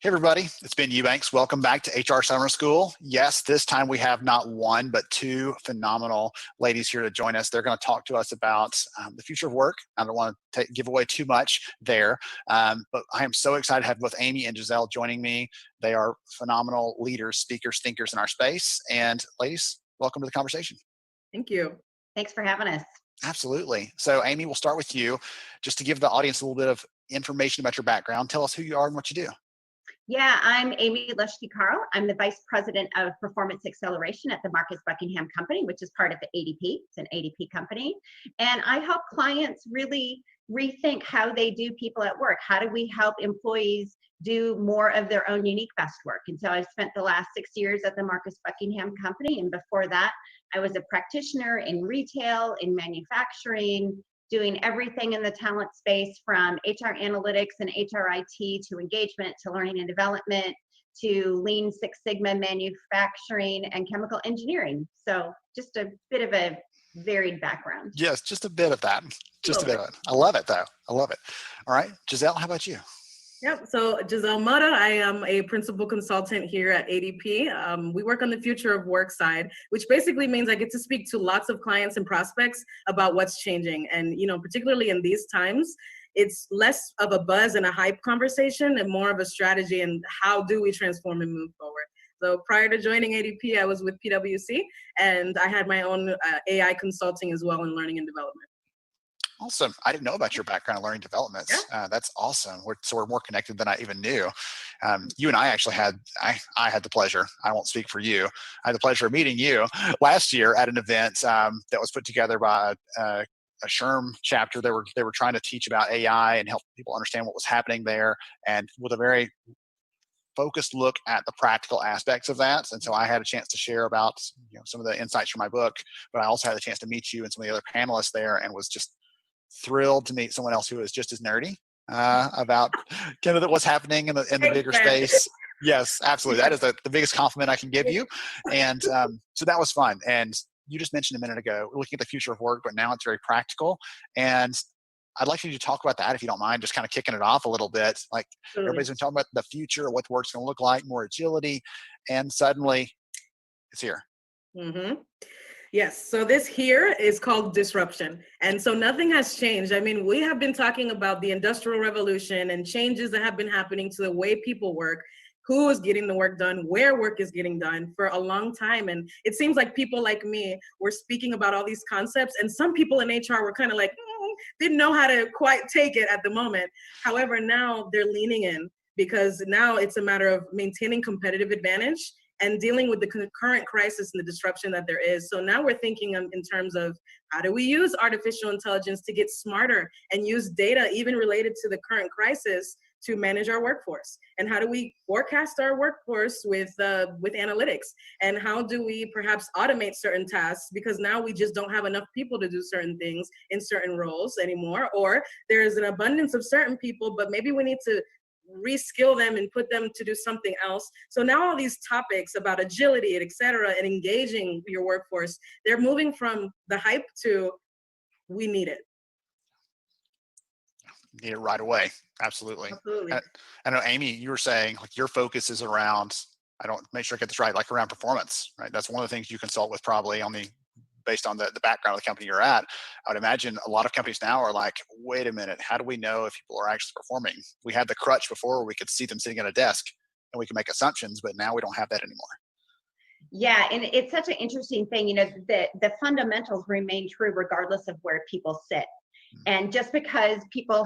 Hey everybody, it's Ben Eubanks. Welcome back to HR Summer School. Yes, this time we have not one, but two phenomenal ladies here to join us. They're going to talk to us about the future of work. I don't want to give away too much there, but I am so excited to have both Amy and Giselle joining me. They are phenomenal leaders, speakers, thinkers in our space. And ladies, welcome to the conversation. Thank you. Thanks for having us. Absolutely. So Amy, we'll start with you just to give the audience a little bit of information about your background. Tell us who you are and what you do. Yeah, I'm Amy Luschke-Carl. I'm the Vice President of Performance Acceleration at the Marcus Buckingham Company, which is part of the ADP. It's an ADP company. And I help clients really rethink how they do people at work. How do we help employees do more of their own unique best work? And so I've spent the last 6 years at the Marcus Buckingham Company. And before that, I was a practitioner in retail, in manufacturing, doing everything in the talent space, from HR analytics and HRIT to engagement to learning and development to Lean Six Sigma manufacturing and chemical engineering. So just a bit of a varied background. Yes, just a bit of that. Just a bit of it. I love it though. I love it. All right, Giselle, how about you? Yep. So Giselle Mota, I am a principal consultant here at ADP. We work on the future of work side, which basically means I get to speak to lots of clients and prospects about what's changing. And, you know, particularly in these times, it's less of a buzz and a hype conversation and more of a strategy and how do we transform and move forward. So prior to joining ADP, I was with PwC and I had my own AI consulting as well in learning and development. Awesome. I didn't know about your background in learning development. Yeah. That's awesome. We're more connected than I even knew. You and I actually had the pleasure, I won't speak for you, I had the pleasure of meeting you last year at an event that was put together by a SHRM chapter. They were trying to teach about AI and help people understand what was happening there, and with a very focused look at the practical aspects of that. And so I had a chance to share about some of the insights from my book, but I also had the chance to meet you and some of the other panelists there, and was just thrilled to meet someone else who is just as nerdy about kind of what's happening in the bigger space. Yes, absolutely. That is the biggest compliment I can give you. And so that was fun. And you just mentioned a minute ago, looking at the future of work, but now it's very practical. And I'd like you to talk about that, if you don't mind, just kind of kicking it off a little bit. Like, everybody's been talking about the future, what work's going to look like, more agility, and suddenly it's here. Yes, so this here is called disruption. And so nothing has changed. I mean, we have been talking about the Industrial Revolution and changes that have been happening to the way people work, who is getting the work done, where work is getting done for a long time. And it seems like people like me were speaking about all these concepts, and some people in HR were kind of like, didn't know how to quite take it at the moment. However, now they're leaning in, because now it's a matter of maintaining competitive advantage and dealing with the current crisis and the disruption that there is. So now we're thinking in terms of, how do we use artificial intelligence to get smarter and use data even related to the current crisis to manage our workforce? And how do we forecast our workforce with analytics? And how do we perhaps automate certain tasks? Because now we just don't have enough people to do certain things in certain roles anymore, or there is an abundance of certain people, but maybe we need to reskill them and put them to do something else. So now all these topics about agility, et cetera, and engaging your workforce, they're moving from the hype to, we need it. Need it right away. Absolutely. Absolutely. I know, Amy, you were saying like your focus is around, I don't make sure I get this right, like around performance, right? That's one of the things you consult with, probably based on the background of the company you're at. I would imagine a lot of companies now are like, wait a minute, how do we know if people are actually performing? We had the crutch before where we could see them sitting at a desk and we can make assumptions, but now we don't have that anymore. Yeah, and it's such an interesting thing. The fundamentals remain true regardless of where people sit. And just because people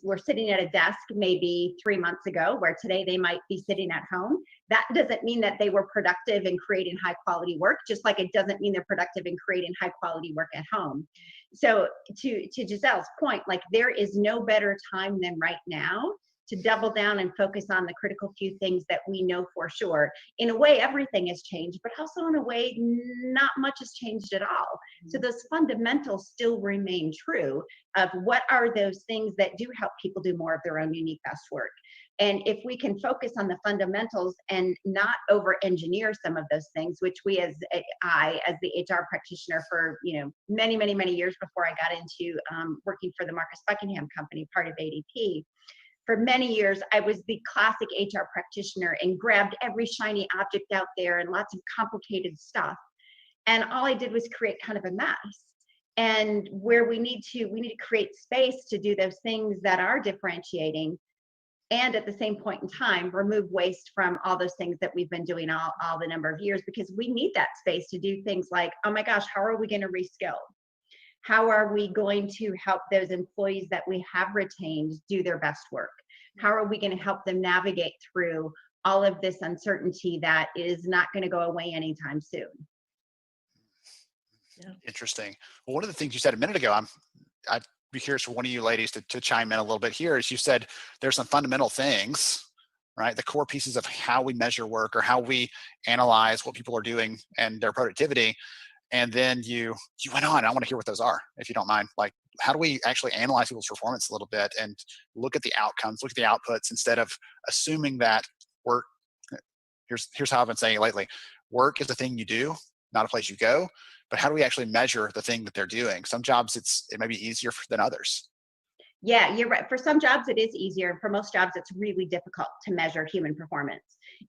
were sitting at a desk maybe 3 months ago, where today they might be sitting at home, that doesn't mean that they were productive in creating high quality work, just like it doesn't mean they're productive in creating high quality work at home. So to Giselle's point, like, there is no better time than right now to double down and focus on the critical few things that we know for sure. In a way, everything has changed, but also in a way, not much has changed at all. So those fundamentals still remain true of what are those things that do help people do more of their own unique best work. And if we can focus on the fundamentals and not over-engineer some of those things, which as the HR practitioner for many, many, many years before I got into working for the Marcus Buckingham Company, part of ADP, for many years, I was the classic HR practitioner and grabbed every shiny object out there and lots of complicated stuff. And all I did was create kind of a mess. And where we need to create space to do those things that are differentiating, and at the same point in time, remove waste from all those things that we've been doing all the number of years, because we need that space to do things like, oh my gosh, how are we going to reskill? How are we going to help those employees that we have retained do their best work? How are we going to help them navigate through all of this uncertainty that is not going to go away anytime soon? Yeah. Interesting. Well, one of the things you said a minute ago, I'd be curious for one of you ladies to chime in a little bit here, is you said there's some fundamental things, right? The core pieces of how we measure work or how we analyze what people are doing and their productivity. And then you went on, I want to hear what those are, if you don't mind. Like, how do we actually analyze people's performance a little bit and look at the outcomes, look at the outputs, instead of assuming that work, here's how I've been saying it lately, work is a thing you do, not a place you go. But how do we actually measure the thing that they're doing? Some jobs, it may be easier than others. Yeah, you're right. For some jobs, it is easier. For most jobs, it's really difficult to measure human performance.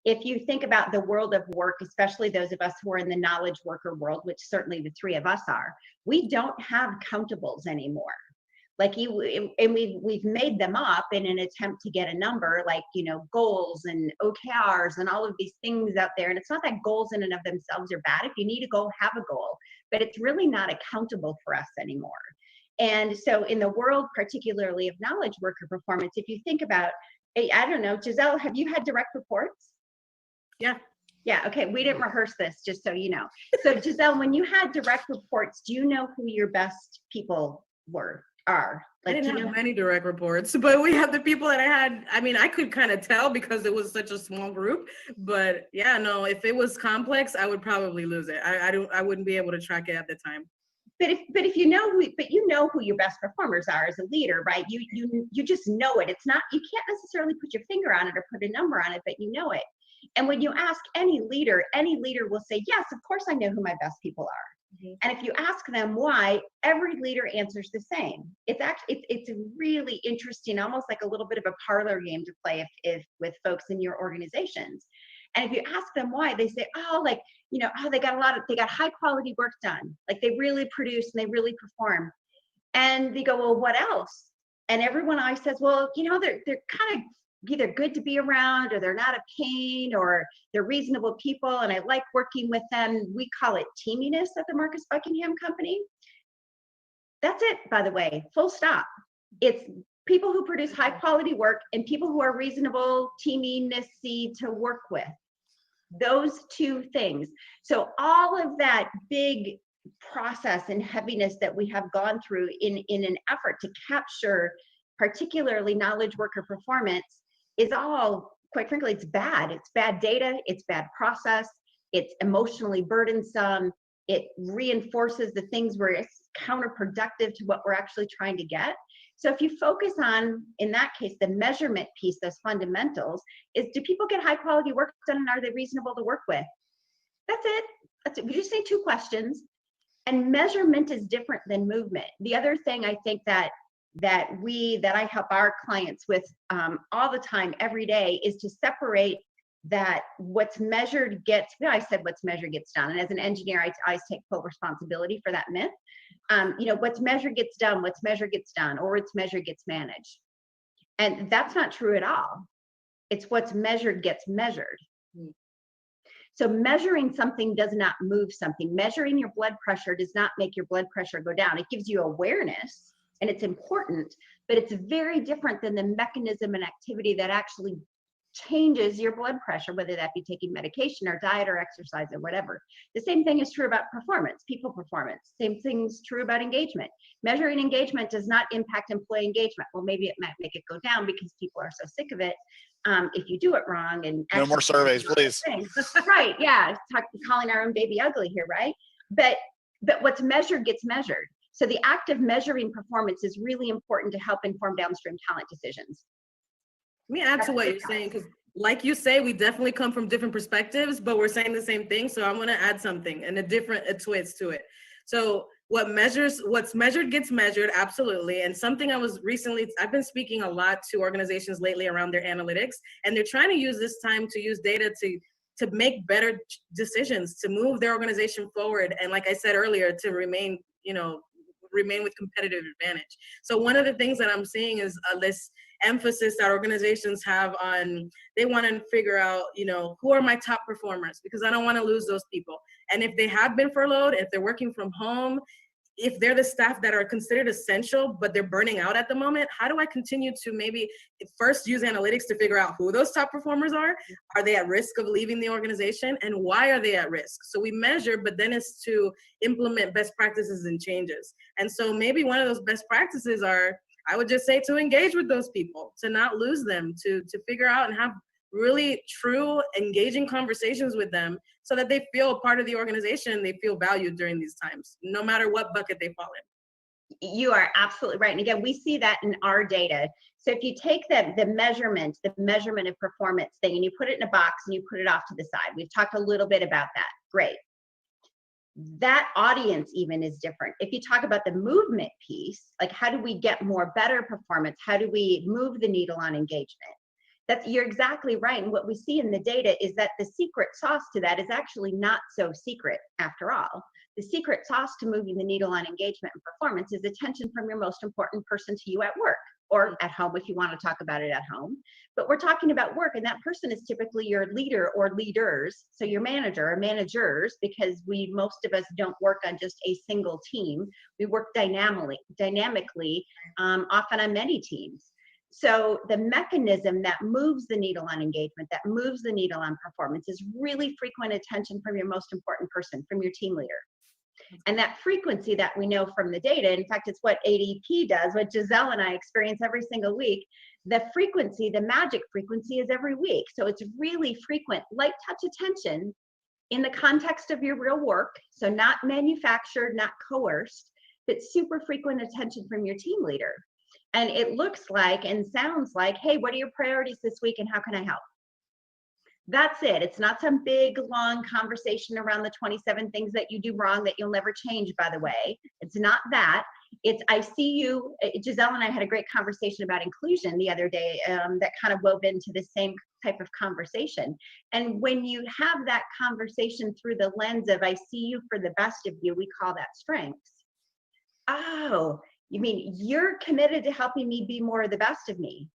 If you think about the world of work, especially those of us who are in the knowledge worker world, which certainly the three of us are, we don't have countables anymore. We've made them up in an attempt to get a number, like, goals and OKRs and all of these things out there. And it's not that goals in and of themselves are bad. If you need a goal, have a goal, but it's really not accountable for us anymore. And so in the world, particularly of knowledge worker performance, if you think about, I don't know, Giselle, have you had direct reports? Yeah. Yeah, okay, we didn't rehearse this, just so you know. So Giselle, when you had direct reports, do you know who your best people are? I Like, do didn't you have know, many direct reports, but we have the people that I had. I mean, I could kind of tell because it was such a small group. But yeah, no, if it was complex, I would probably lose it. I wouldn't be able to track it at the time. but if you know who your best performers are as a leader, right? You just know it. It's not, you can't necessarily put your finger on it or put a number on it, but you know it. And when you ask any leader will say, yes, of course I know who my best people are. Mhm. And if you ask them why, every leader answers the same. It's actually, it's really interesting, almost like a little bit of a parlor game to play if with folks in your organizations. And if you ask them why, they say, oh, like, you know, oh, they got high quality work done. Like they really produce and they really perform. And they go, well, what else? And everyone always says, well, you know, they're kind of either good to be around, or they're not a pain, or they're reasonable people and I like working with them. We call it teaminess at the Marcus Buckingham Company. That's it, by the way, full stop. It's people who produce high quality work and people who are reasonable, teaminess-y to work with. Those two things. So all of that big process and heaviness that we have gone through in an effort to capture particularly knowledge worker performance is all, quite frankly, it's bad. It's bad data, it's bad process, it's emotionally burdensome, it reinforces the things where it's counterproductive to what we're actually trying to get. So if you focus on, in that case, the measurement piece, those fundamentals, is do people get high quality work done and are they reasonable to work with? That's it. That's it. We just say two questions. And measurement is different than movement. The other thing I think that I help our clients with all the time, every day, is to separate that what's measured gets, I said what's measured gets done. And as an engineer, I always take full responsibility for that myth. You know, what's measured gets done, what's measured gets done, or what's measured gets managed. And that's not true at all. It's what's measured gets measured. So measuring something does not move something. Measuring your blood pressure does not make your blood pressure go down. It gives you awareness and it's important, but it's very different than the mechanism and activity that actually changes your blood pressure, whether that be taking medication or diet or exercise or whatever. The same thing is true about performance, people performance. Same thing's true about engagement. Measuring engagement does not impact employee engagement. Well, maybe it might make it go down because people are so sick of it if you do it wrong. And No more surveys, please. Right, yeah, calling our own baby ugly here, right? But what's measured gets measured. So the act of measuring performance is really important to help inform downstream talent decisions. Let me add to what you're saying, because like you say, we definitely come from different perspectives, but we're saying the same thing. So I'm going to add something and a twist to it. So what's measured gets measured, absolutely. And something I've been speaking a lot to organizations lately around their analytics, and they're trying to use this time to use data to make better decisions, to move their organization forward. And like I said earlier, to remain with competitive advantage. So one of the things that I'm seeing is this emphasis that organizations have on, they want to figure out, who are my top performers, because I don't want to lose those people. And if they have been furloughed, if they're working from home, if they're the staff that are considered essential, but they're burning out at the moment, how do I continue to maybe first use analytics to figure out who those top performers are? Are they at risk of leaving the organization? And why are they at risk? So we measure, but then it's to implement best practices and changes. And so maybe one of those best practices are, I would just say, to engage with those people, to not lose them, to figure out and have really true, engaging conversations with them so that they feel a part of the organization and they feel valued during these times, no matter what bucket they fall in. You are absolutely right. And again, we see that in our data. So if you take the measurement of performance thing and you put it in a box and you put it off to the side, we've talked a little bit about that. Great. That audience even is different. If you talk about the movement piece, like how do we get better performance? How do we move the needle on engagement? You're exactly right. And what we see in the data is that the secret sauce to that is actually not so secret after all. The secret sauce to moving the needle on engagement and performance is attention from your most important person to you at work or at home if you want to talk about it at home. But we're talking about work, and that person is typically your leader or leaders. So your manager or managers, because most of us don't work on just a single team. We work dynamically, often on many teams. So the mechanism that moves the needle on engagement, that moves the needle on performance, is really frequent attention from your most important person, from your team leader. And that frequency that we know from the data, in fact, it's what ADP does, what Giselle and I experience every single week. The frequency, the magic frequency is every week. So it's really frequent, light touch attention in the context of your real work. So not manufactured, not coerced, but super frequent attention from your team leader. And it looks like and sounds like, hey, what are your priorities this week and how can I help? That's it. It's not some big, long conversation around the 27 things that you do wrong that you'll never change, by the way. It's not that. It's, I see you. Giselle and I had a great conversation about inclusion the other day that kind of wove into the same type of conversation. And when you have that conversation through the lens of, I see you for the best of you, we call that strengths. Oh, you mean you're committed to helping me be more of the best of me,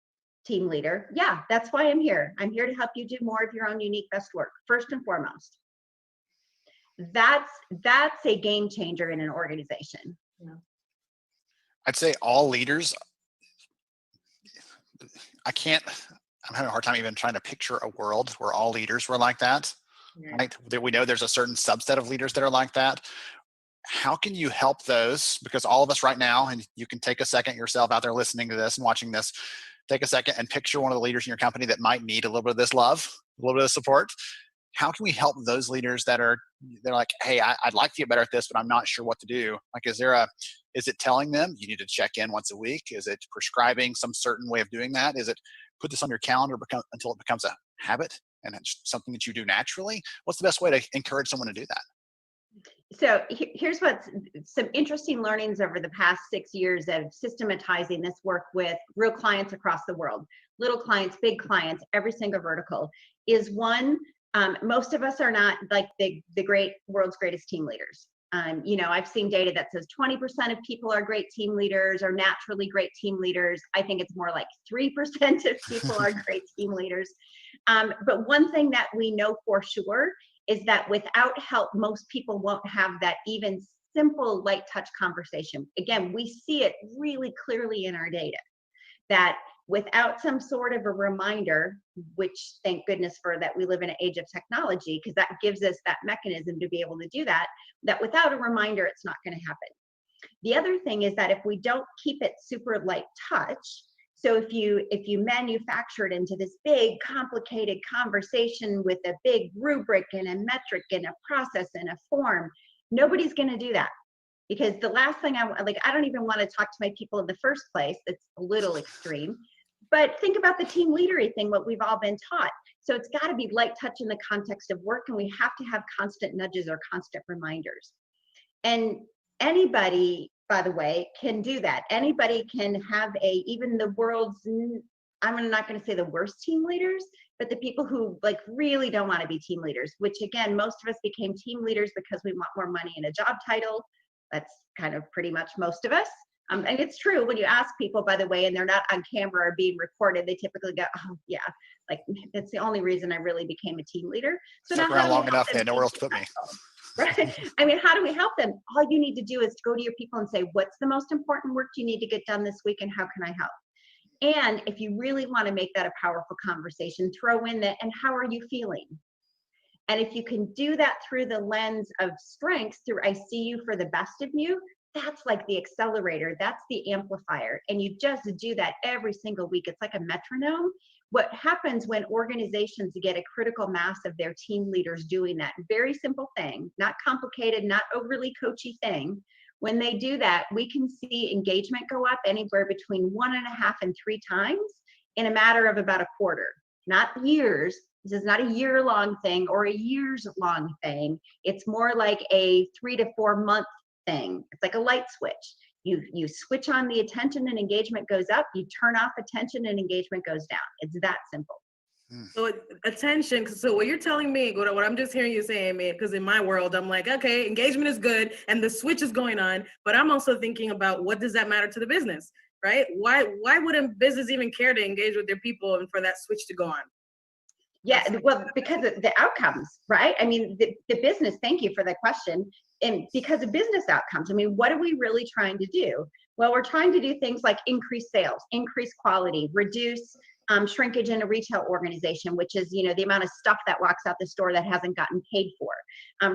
team leader? Yeah, that's why I'm here. I'm here to help you do more of your own unique best work, first and foremost. That's a game changer in an organization. Yeah. I'd say all leaders, I'm having a hard time even trying to picture a world where all leaders were like that. Yeah. Right? We know there's a certain subset of leaders that are like that. How can you help those? Because all of us right now, and you can take a second yourself out there listening to this and watching this, take a second and picture one of the leaders in your company that might need a little bit of this love, a little bit of support. How can we help those leaders they're like, hey, I'd like to get better at this, but I'm not sure what to do? Like, is it telling them you need to check in once a week? Is it prescribing some certain way of doing that? Is it put this on your calendar until it becomes a habit and it's something that you do naturally? What's the best way to encourage someone to do that? So here's what's some interesting learnings over the past 6 years of systematizing this work with real clients across the world, little clients, big clients, every single vertical, is one, most of us are not like the world's greatest team leaders. You know, I've seen data that says 20% of people are great team leaders or naturally great team leaders. I think it's more like 3% of people are great team leaders. But one thing that we know for sure is that without help, most people won't have that even simple light touch conversation. Again, we see it really clearly in our data that without some sort of a reminder, which thank goodness for that we live in an age of technology, because that gives us that mechanism to be able to do that, that without a reminder, it's not going to happen. The other thing is that if we don't keep it super light touch, so if you manufacture it into this big complicated conversation with a big rubric and a metric and a process and a form, nobody's going to do that. Because the last thing I don't even want to talk to my people in the first place. It's a little extreme. But think about the team leadery thing, what we've all been taught. So it's got to be light touch in the context of work, and we have to have constant nudges or constant reminders. And anybody, by the way, can do that. Anybody can have even the world's, I'm not going to say the worst team leaders, but the people who like really don't want to be team leaders, which again, most of us became team leaders because we want more money and a job title. That's kind of pretty much most of us. And it's true when you ask people, by the way, and they're not on camera or being recorded, they typically go, oh yeah, like that's the only reason I really became a team leader. So Stuck around long enough, they had nowhere else to put me. Right? I mean, how do we help them? All you need to do is go to your people and say, what's the most important work you need to get done this week and how can I help? And if you really want to make that a powerful conversation, throw in that, and how are you feeling? And if you can do that through the lens of strengths, through I see you for the best of you, that's like the accelerator, that's the amplifier. And you just do that every single week. It's like a metronome. What happens when organizations get a critical mass of their team leaders doing that very simple thing, not complicated, not overly coachy thing, when they do that, we can see engagement go up anywhere between 1.5 and 3 times in a matter of about a quarter, not years. This is not a year-long thing or a years-long thing. It's more like a 3 to 4 month thing. It's like a light switch. You switch on the attention and engagement goes up. You turn off attention and engagement goes down. It's that simple. So attention, so what you're telling me, what I'm just hearing you saying, because in my world, I'm like, okay, engagement is good and the switch is going on, but I'm also thinking about what does that matter to the business, right? Why wouldn't business even care to engage with their people and for that switch to go on? Yeah, well, because of the outcomes, right? I mean, the business, thank you for that question. And because of business outcomes, I mean, what are we really trying to do? Well, we're trying to do things like increase sales, increase quality, reduce shrinkage in a retail organization, which is, the amount of stuff that walks out the store that hasn't gotten paid for,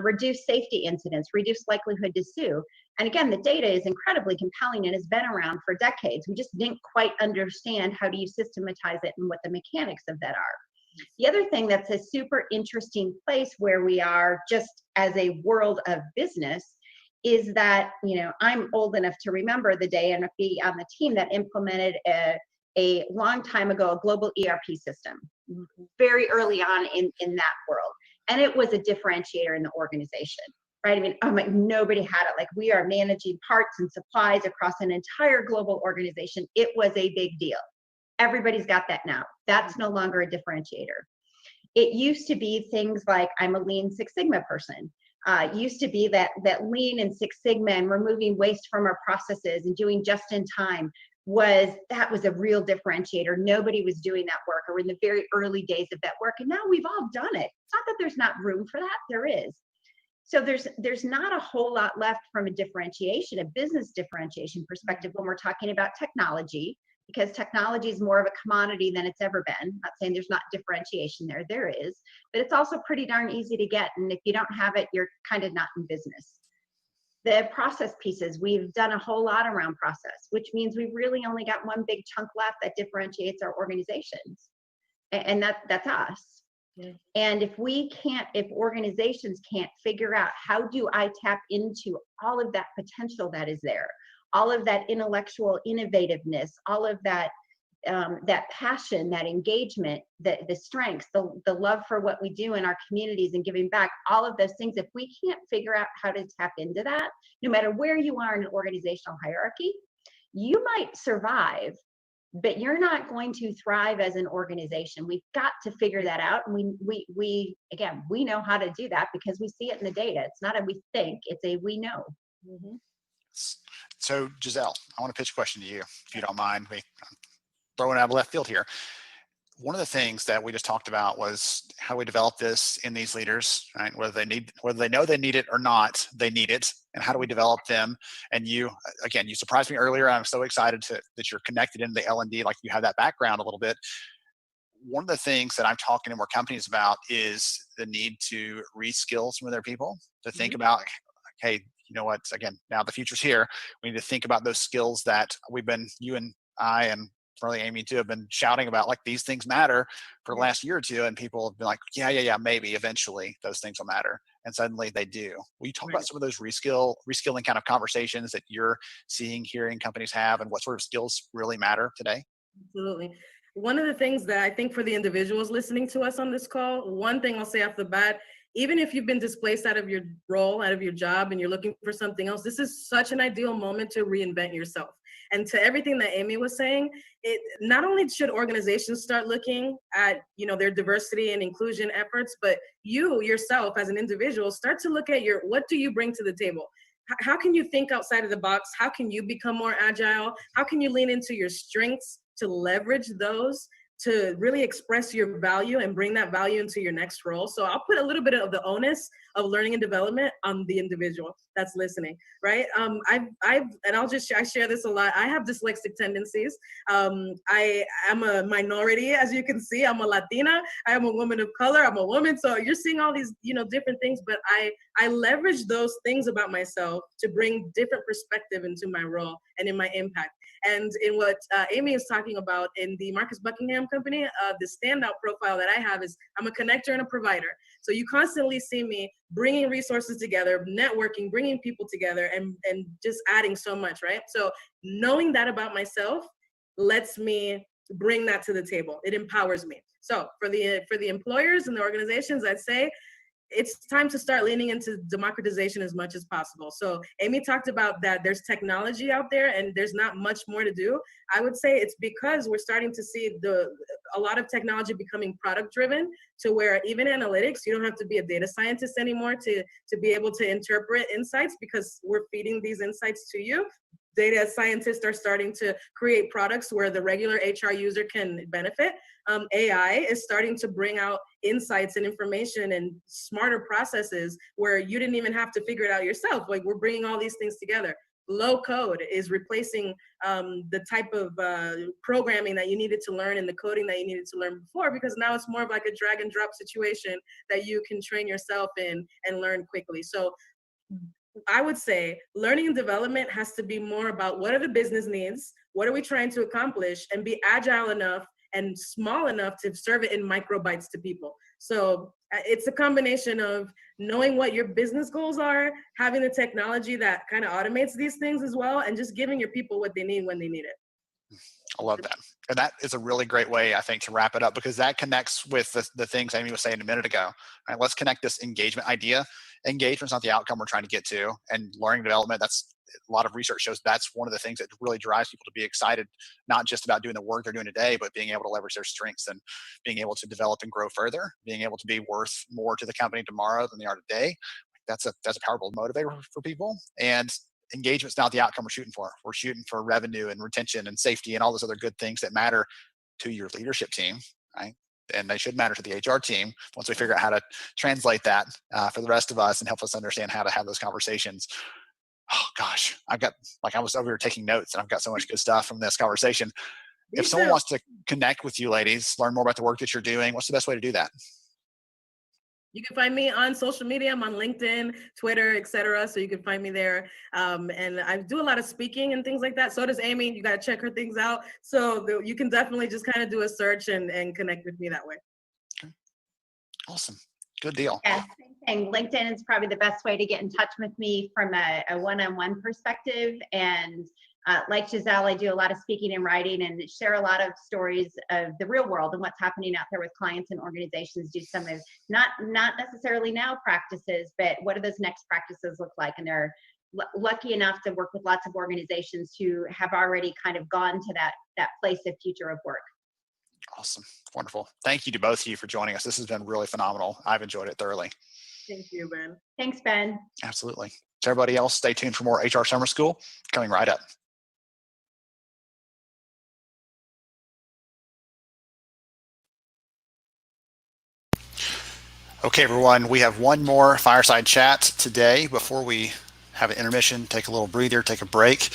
reduce safety incidents, reduce likelihood to sue. And again, the data is incredibly compelling and has been around for decades. We just didn't quite understand how do you systematize it and what the mechanics of that are. The other thing that's a super interesting place where we are just as a world of business is that, I'm old enough to remember the day and be on the team that implemented a long time ago, a global ERP system, very early on in that world. And it was a differentiator in the organization, right? I mean, nobody had it. Like, we are managing parts and supplies across an entire global organization. It was a big deal. Everybody's got that now. That's no longer a differentiator. It used to be things like, I'm a Lean Six Sigma person. It used to be that Lean and Six Sigma and removing waste from our processes and doing just in time was a real differentiator. Nobody was doing that work, or in the very early days of that work. And now we've all done it. It's not that there's not room for that, there is. So there's not a whole lot left from a differentiation, a business differentiation perspective when we're talking about technology, because technology is more of a commodity than it's ever been. I'm not saying there's not differentiation there is, but it's also pretty darn easy to get. And if you don't have it, you're kind of not in business. The process pieces, we've done a whole lot around process, which means we've really only got one big chunk left that differentiates our organizations. And that's us. Yeah. And if organizations can't figure out, how do I tap into all of that potential that is there, all of that intellectual innovativeness, all of that that passion, that engagement, the strengths, the love for what we do in our communities and giving back, all of those things, if we can't figure out how to tap into that, no matter where you are in an organizational hierarchy, you might survive, but you're not going to thrive as an organization. We've got to figure that out. And we know how to do that because we see it in the data. It's not a we think, it's a we know. Mm-hmm. So Giselle, I want to pitch a question to you, if you don't mind me throwing out of left field here. One of the things that we just talked about was how we develop this in these leaders, right? Whether they know they need it or not, they need it. And how do we develop them? And you surprised me earlier. I'm so excited that you're connected into the L&D, like you have that background a little bit. One of the things that I'm talking to more companies about is the need to reskill some of their people, to think about, hey, you know what, again, now the future's here. We need to think about those skills that you and I and probably Amy too have been shouting about, like, these things matter for the last year or two, and people have been like, yeah, maybe eventually those things will matter, and suddenly they do. Will you talk about some of those reskilling kind of conversations that you're seeing, hearing companies have, and what sort of skills really matter today? Absolutely. One of the things that I think for the individuals listening to us on this call, one thing I'll say off the bat, even if you've been displaced out of your role, out of your job, and you're looking for something else, this is such an ideal moment to reinvent yourself. And to everything that Amy was saying, it not only should organizations start looking at, their diversity and inclusion efforts, but you yourself as an individual start to look at what do you bring to the table? How can you think outside of the box? How can you become more agile? How can you lean into your strengths to leverage those to really express your value and bring that value into your next role? So I'll put a little bit of the onus of learning and development on the individual that's listening, right? I share this a lot. I have dyslexic tendencies. I am a minority, as you can see. I'm a Latina. I am a woman of color. I'm a woman. So you're seeing all these, different things, but I leverage those things about myself to bring different perspective into my role and in my impact. And in what Amy is talking about in the Marcus Buckingham Company, the standout profile that I have is I'm a connector and a provider. So you constantly see me bringing resources together, networking, bringing people together, and just adding so much, right? So knowing that about myself lets me bring that to the table. It empowers me. So for the employers and the organizations, I'd say it's time to start leaning into democratization as much as possible. So Amy talked about that there's technology out there and there's not much more to do. I would say it's because we're starting to see a lot of technology becoming product driven, to where even analytics, you don't have to be a data scientist anymore to be able to interpret insights, because we're feeding these insights to you. Data scientists are starting to create products where the regular HR user can benefit. AI is starting to bring out insights and information and smarter processes where you didn't even have to figure it out yourself. Like, we're bringing all these things together. low code is replacing the type of programming that you needed to learn and the coding that you needed to learn before, because now it's more of like a drag and drop situation that you can train yourself in and learn quickly. So I would say learning and development has to be more about what are the business needs, what are we trying to accomplish, and be agile enough and small enough to serve it in micro bites to people. So it's a combination of knowing what your business goals are, having the technology that kind of automates these things as well, and just giving your people what they need when they need it. I love that. And that is a really great way, I think, to wrap it up, because that connects with the things Amy was saying a minute ago. All right, let's connect this engagement idea. Engagement's not the outcome we're trying to get to, and learning development, that's a lot of research shows that's one of the things that really drives people to be excited, not just about doing the work they're doing today, but being able to leverage their strengths and being able to develop and grow further, being able to be worth more to the company tomorrow than they are today. That's a powerful motivator for people. And engagement's not the outcome we're shooting for. We're shooting for revenue and retention and safety and all those other good things that matter to your leadership team, right? And they should matter to the HR team once we figure out how to translate that for the rest of us and help us understand how to have those conversations. Oh gosh, I was over here taking notes, and I've got so much good stuff from this conversation. If someone wants to connect with you ladies, learn more about the work that you're doing, what's the best way to do that? You can find me on social media. I'm on LinkedIn, Twitter, etc. So you can find me there. And I do a lot of speaking and things like that. So does Amy. You got to check her things out. So you can definitely just kind of do a search and connect with me that way. Okay. Awesome. Good deal. Yeah, same thing. LinkedIn is probably the best way to get in touch with me from a one-on-one perspective. And like Giselle, I do a lot of speaking and writing and share a lot of stories of the real world and what's happening out there with clients and organizations. Do some of not necessarily now practices, but what do those next practices look like? And they're lucky enough to work with lots of organizations who have already kind of gone to that place of future of work. Awesome. Wonderful. Thank you to both of you for joining us. This has been really phenomenal. I've enjoyed it thoroughly. Thank you, Ben. Thanks, Ben. Absolutely. To everybody else, stay tuned for more HR Summer School coming right up. Okay, everyone, we have one more fireside chat today before we have an intermission, take a little breather, take a break.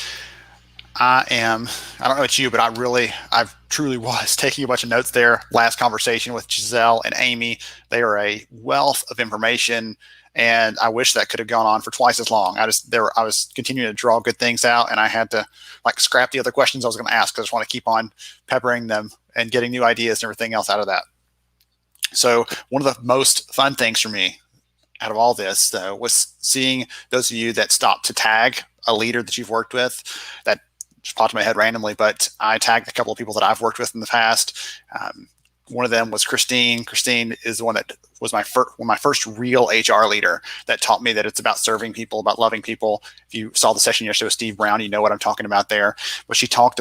I don't know about you, but I truly was taking a bunch of notes there. Last conversation with Giselle and Amy, they are a wealth of information, and I wish that could have gone on for twice as long. I was continuing to draw good things out, and I had to scrap the other questions I was going to ask, because I just want to keep on peppering them and getting new ideas and everything else out of that. So one of the most fun things for me out of all this, though, was seeing those of you that stopped to tag a leader that you've worked with. That just popped in my head randomly, but I tagged a couple of people that I've worked with in the past. One of them was Christine. Christine is the one that was my first real HR leader that taught me that it's about serving people, about loving people. If you saw the session yesterday with Steve Brown, you know what I'm talking about there. What she taught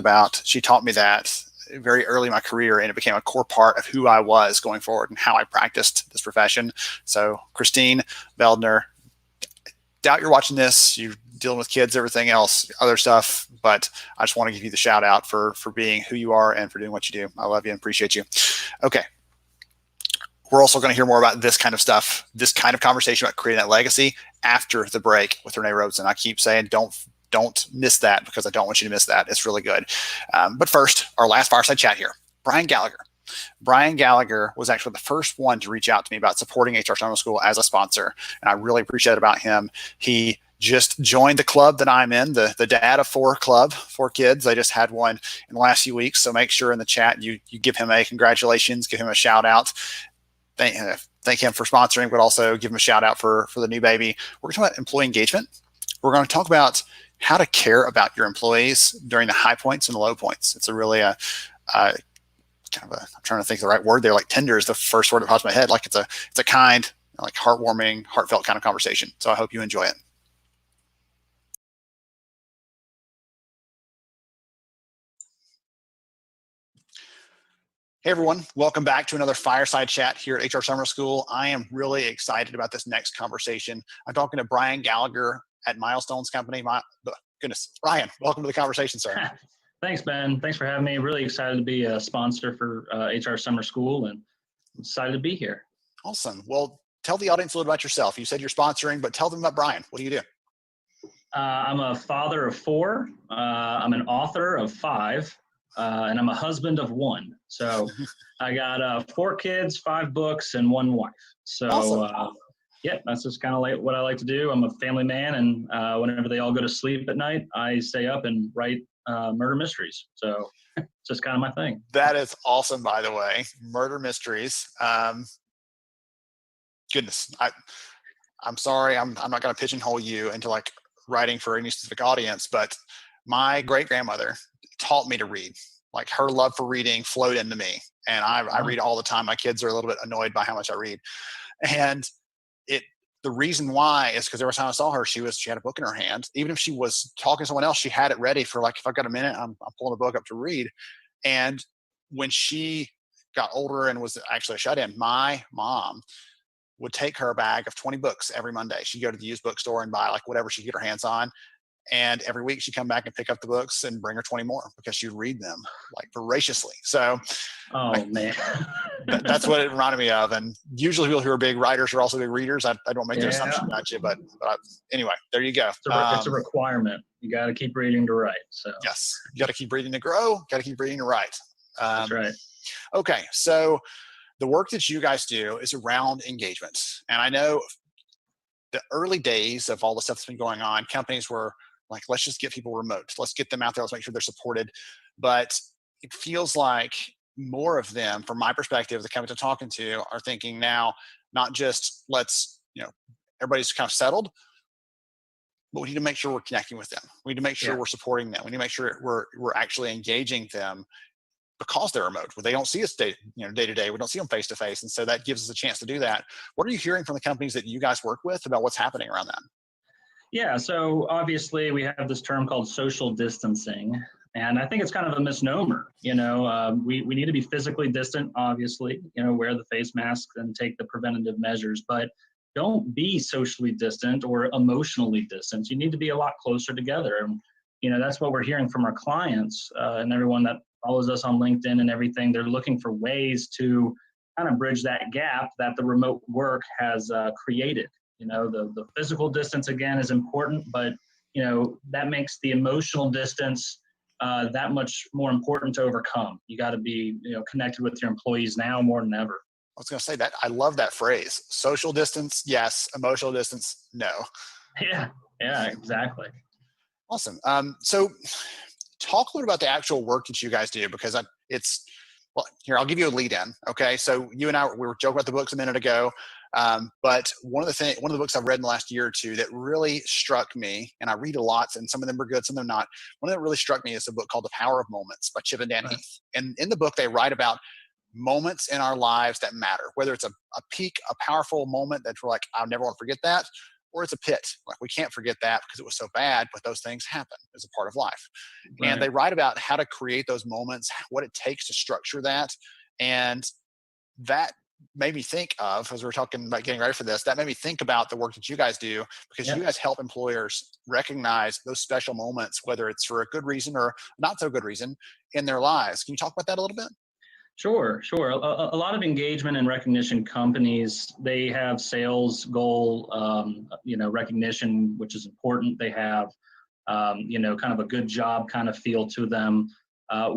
me that very early in my career, and it became a core part of who I was going forward and how I practiced this profession. So Christine Veldner, doubt you're watching this, you're dealing with kids, everything else, other stuff, but I just want to give you the shout out for being who you are and for doing what you do. I love you and appreciate you. Okay. We're also going to hear more about this kind of stuff, this kind of conversation about creating that legacy after the break with Renee Robeson. I keep saying, don't miss that, because I don't want you to miss that. It's really good. But first, our last fireside chat here, Brian Gallagher. Brian Gallagher was actually the first one to reach out to me about supporting HR Summer School as a sponsor, and I really appreciate it about him. He just joined the club that I'm in, the Dad of Four club, 4 kids. I just had one in the last few weeks, so make sure in the chat you give him a congratulations, give him a shout out. Thank him for sponsoring, but also give him a shout out for the new baby. We're going to talk about employee engagement. We're going to talk about how to care about your employees during the high points and the low points. It's a really I'm trying to think of the right word there. Like tender is the first word that pops in my head. Like it's a kind, heartwarming, heartfelt kind of conversation. So I hope you enjoy it. Hey everyone, welcome back to another fireside chat here at HR Summer School. I am really excited about this next conversation. I'm talking to Brian Gallagher at Milestones Company. Brian, welcome to the conversation, sir. Thanks, Ben. Thanks for having me. Really excited to be a sponsor for HR Summer School, and excited to be here. Awesome. Well, tell the audience a little about yourself. You said you're sponsoring, but tell them about Brian. What do you do? I'm a father of 4. I'm an author of 5. And I'm a husband of 1. So I got 4 kids, 5 books, and 1 wife. So Awesome. yeah, that's just kind of like what I like to do. I'm a family man, and whenever they all go to sleep at night, I stay up and write murder mysteries. So it's just kind of my thing. That is awesome, by the way. Murder mysteries. Goodness, I'm sorry, I'm not going to pigeonhole you into like writing for any specific audience, but my great grandmother taught me to read. Like her love for reading flowed into me, and I read all the time. My kids are a little bit annoyed by how much I read, and the reason why is because every time I saw her, she had a book in her hand. Even if she was talking to someone else, she had it ready for like, if I've got a minute, I'm pulling the book up to read. And when she got older and was actually a shut-in, my mom would take her a bag of 20 books every Monday. She'd go to the used bookstore and buy like whatever she could get her hands on. And every week she'd come back and pick up the books and bring her 20 more because she'd read them like voraciously. So Man. that's what it reminded me of. And usually people who are big writers are also big readers. I don't make the assumption about you, but anyway, there you go. It's a requirement. You got to keep reading to write. So yes, you got to keep reading to grow. Got to keep reading to write. That's right. Okay. So the work that you guys do is around engagement. And I know the early days of all the stuff that's been going on, companies were like, let's just get people remote. Let's get them out there. Let's make sure they're supported. But it feels like more of them, from my perspective, the companies I'm talking to are thinking now, not just everybody's kind of settled, but we need to make sure we're connecting with them. We need to make sure we're supporting them. We need to make sure we're actually engaging them because they're remote, where they don't see us day to day. We don't see them face to face. And so that gives us a chance to do that. What are you hearing from the companies that you guys work with about what's happening around that? Yeah, so obviously we have this term called social distancing, and I think it's kind of a misnomer. We need to be physically distant, obviously, wear the face masks and take the preventative measures, but don't be socially distant or emotionally distant. You need to be a lot closer together. And, that's what we're hearing from our clients and everyone that follows us on LinkedIn and everything. They're looking for ways to kind of bridge that gap that the remote work has created. The physical distance, again, is important, but, that makes the emotional distance that much more important to overcome. You got to be, connected with your employees now more than ever. I was going to say that. I love that phrase. Social distance, yes. Emotional distance, no. Yeah, exactly. Awesome. So talk a little about the actual work that you guys do, because here, I'll give you a lead in. Okay. So you and I, we were joking about the books a minute ago. But one of the books I've read in the last year or two that really struck me, and I read a lot, and some of them are good, some of them not. One that really struck me is a book called The Power of Moments by Chip and Dan Heath. And in the book, they write about moments in our lives that matter, whether it's a peak, a powerful moment that we're like, I'll never want to forget that, or it's a pit. Like, we can't forget that because it was so bad, but those things happen as a part of life. Right. And they write about how to create those moments, what it takes to structure that. And that made me think of, as we were talking about getting ready for this, that made me think about the work that you guys do, because you guys help employers recognize those special moments, whether it's for a good reason or not so good reason in their lives. Can you talk about that a little bit? Sure. A lot of engagement and recognition companies, they have sales goal, recognition, which is important. They have, kind of a good job kind of feel to them.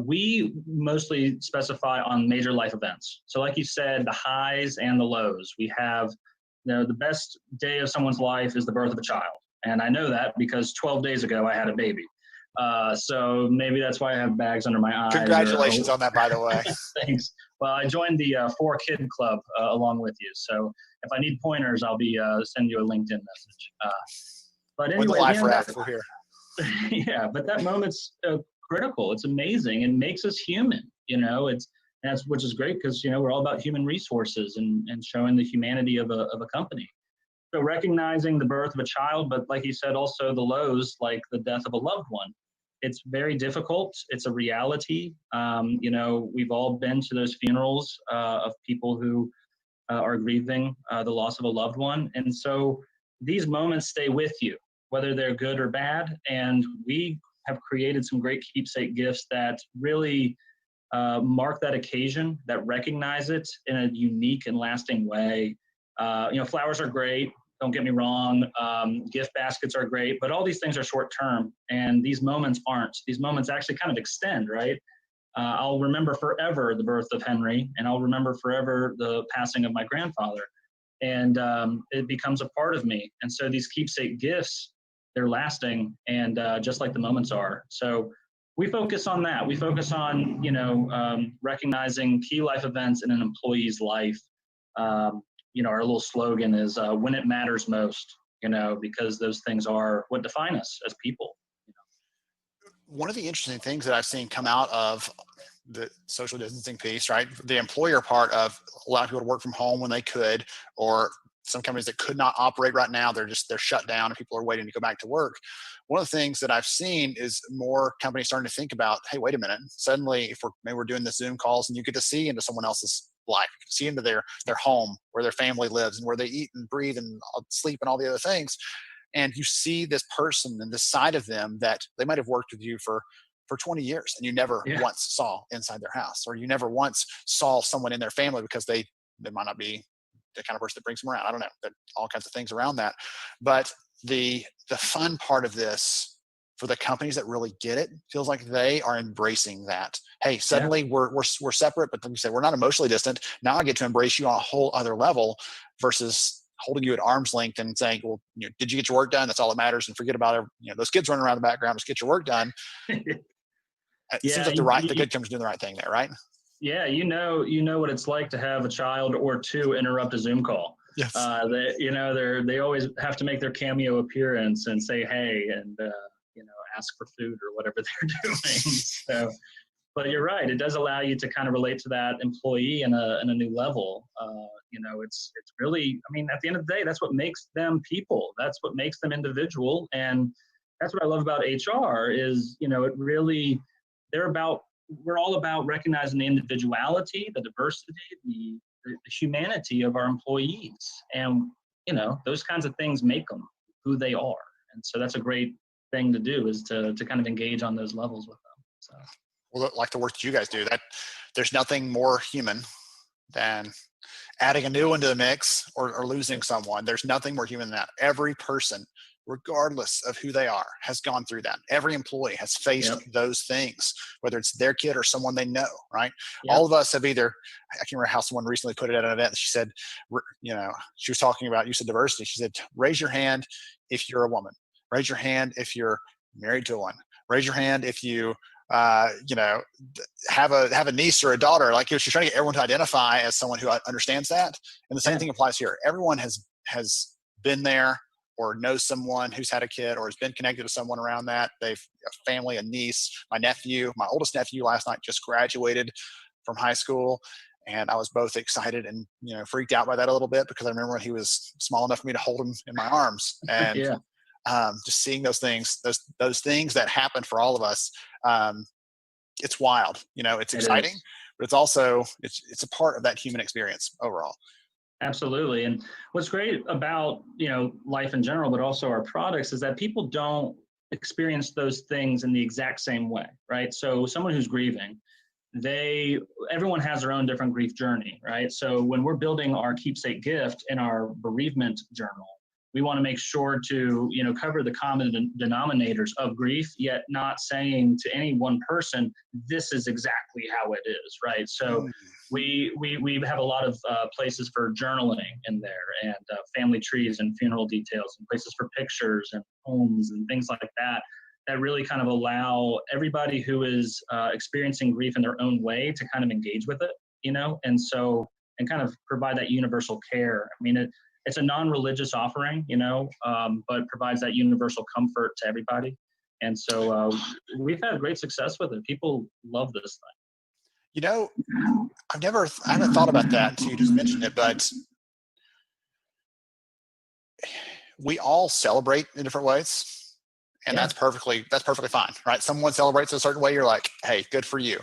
We mostly specify on major life events. So like you said, the highs and the lows. We have, the best day of someone's life is the birth of a child. And I know that because 12 days ago I had a baby. So maybe that's why I have bags under my eyes. Congratulations on that, by the way. Thanks. Well, I joined the 4-Kid Club along with you. So if I need pointers, I'll be sending you a LinkedIn message. But anyway, the life raft, we're here. Yeah, but that moment's critical. It's amazing. It makes us human. Which is great because we're all about human resources and showing the humanity of a company. So recognizing the birth of a child, but like you said, also the lows, like the death of a loved one. It's very difficult. It's a reality. We've all been to those funerals of people who are grieving the loss of a loved one. And so these moments stay with you, whether they're good or bad. And we have created some great keepsake gifts that really mark that occasion, that recognize it in a unique and lasting way. Flowers are great, Don't get me wrong. Gift baskets are great, but all these things are short term, and these moments aren't. These moments actually kind of extend, right? I'll remember forever the birth of Henry, and I'll remember forever the passing of my grandfather. And it becomes a part of me. And so these keepsake gifts, they're lasting, and just like the moments are. So we focus on that. We focus on, recognizing key life events in an employee's life. Our little slogan is when it matters most, because those things are what define us as people. One of the interesting things that I've seen come out of the social distancing piece, right? The employer part of allowing people to work from home when they could, or some companies that could not operate right now, they're shut down and people are waiting to go back to work. One of the things that I've seen is more companies starting to think about, hey, wait a minute. Suddenly, if we're doing the Zoom calls and you get to see into someone else's life, you can see into their home, where their family lives and where they eat and breathe and sleep and all the other things. And you see this person and this side of them that they might have worked with you for 20 years and you never once saw inside their house, or you never once saw someone in their family because they might not be the kind of person that brings them around. I don't know, there are all kinds of things around that. But the fun part of this for the companies that really get it feels like they are embracing that. Hey, suddenly we're separate, but then you say we're not emotionally distant. Now I get to embrace you on a whole other level versus holding you at arm's length and saying, well, did you get your work done? That's all that matters. And forget about those kids running around the background. Just get your work done. It seems like the good company's doing the right thing there, right? Yeah, you know what it's like to have a child or two interrupt a Zoom call. Yes. They always have to make their cameo appearance and say hey and ask for food or whatever they're doing. So, but you're right. It does allow you to kind of relate to that employee in a new level. It's really, at the end of the day, that's what makes them people. That's what makes them individual. And that's what I love about HR is, it really, we're all about recognizing the individuality, the diversity, the humanity of our employees. And, those kinds of things make them who they are. And so that's a great thing to do, is to kind of engage on those levels with them. So. Well, like the work that you guys do, that there's nothing more human than adding a new one to the mix or losing someone. There's nothing more human than that. Every person, regardless of who they are, has gone through that. Every employee has faced those things, whether it's their kid or someone they know, right? Yep. All of us have either, I can't remember how someone recently put it at an event. She said, she was talking about, you said diversity. She said, raise your hand if you're a woman. Raise your hand if you're married to one. Raise your hand if you have a niece or a daughter. Like, she's trying to get everyone to identify as someone who understands that. And the same thing applies here. Everyone has been there or knows someone who's had a kid or has been connected to someone around that. They've a family, a niece, my oldest nephew last night just graduated from high school. And I was both excited and, freaked out by that a little bit, because I remember when he was small enough for me to hold him in my arms. And just seeing those things that happen for all of us, it's wild. It's exciting, but it's also it's a part of that human experience overall. Absolutely. And what's great about life in general, but also our products, is that people don't experience those things in the exact same way, right? So someone who's grieving, everyone has their own different grief journey, right? So when we're building our keepsake gift in our bereavement journal, we want to make sure to, cover the common denominators of grief, yet not saying to any one person, this is exactly how it is, right? So we have a lot of places for journaling in there, and family trees and funeral details, and places for pictures and poems and things like that, that really kind of allow everybody who is experiencing grief in their own way to kind of engage with it, and kind of provide that universal care. It's a non-religious offering, but provides that universal comfort to everybody. And so we've had great success with it. People love this thing. I haven't thought about that until you just mentioned it, but we all celebrate in different ways, and that's perfectly fine, right? Someone celebrates a certain way. You're like, hey, good for you.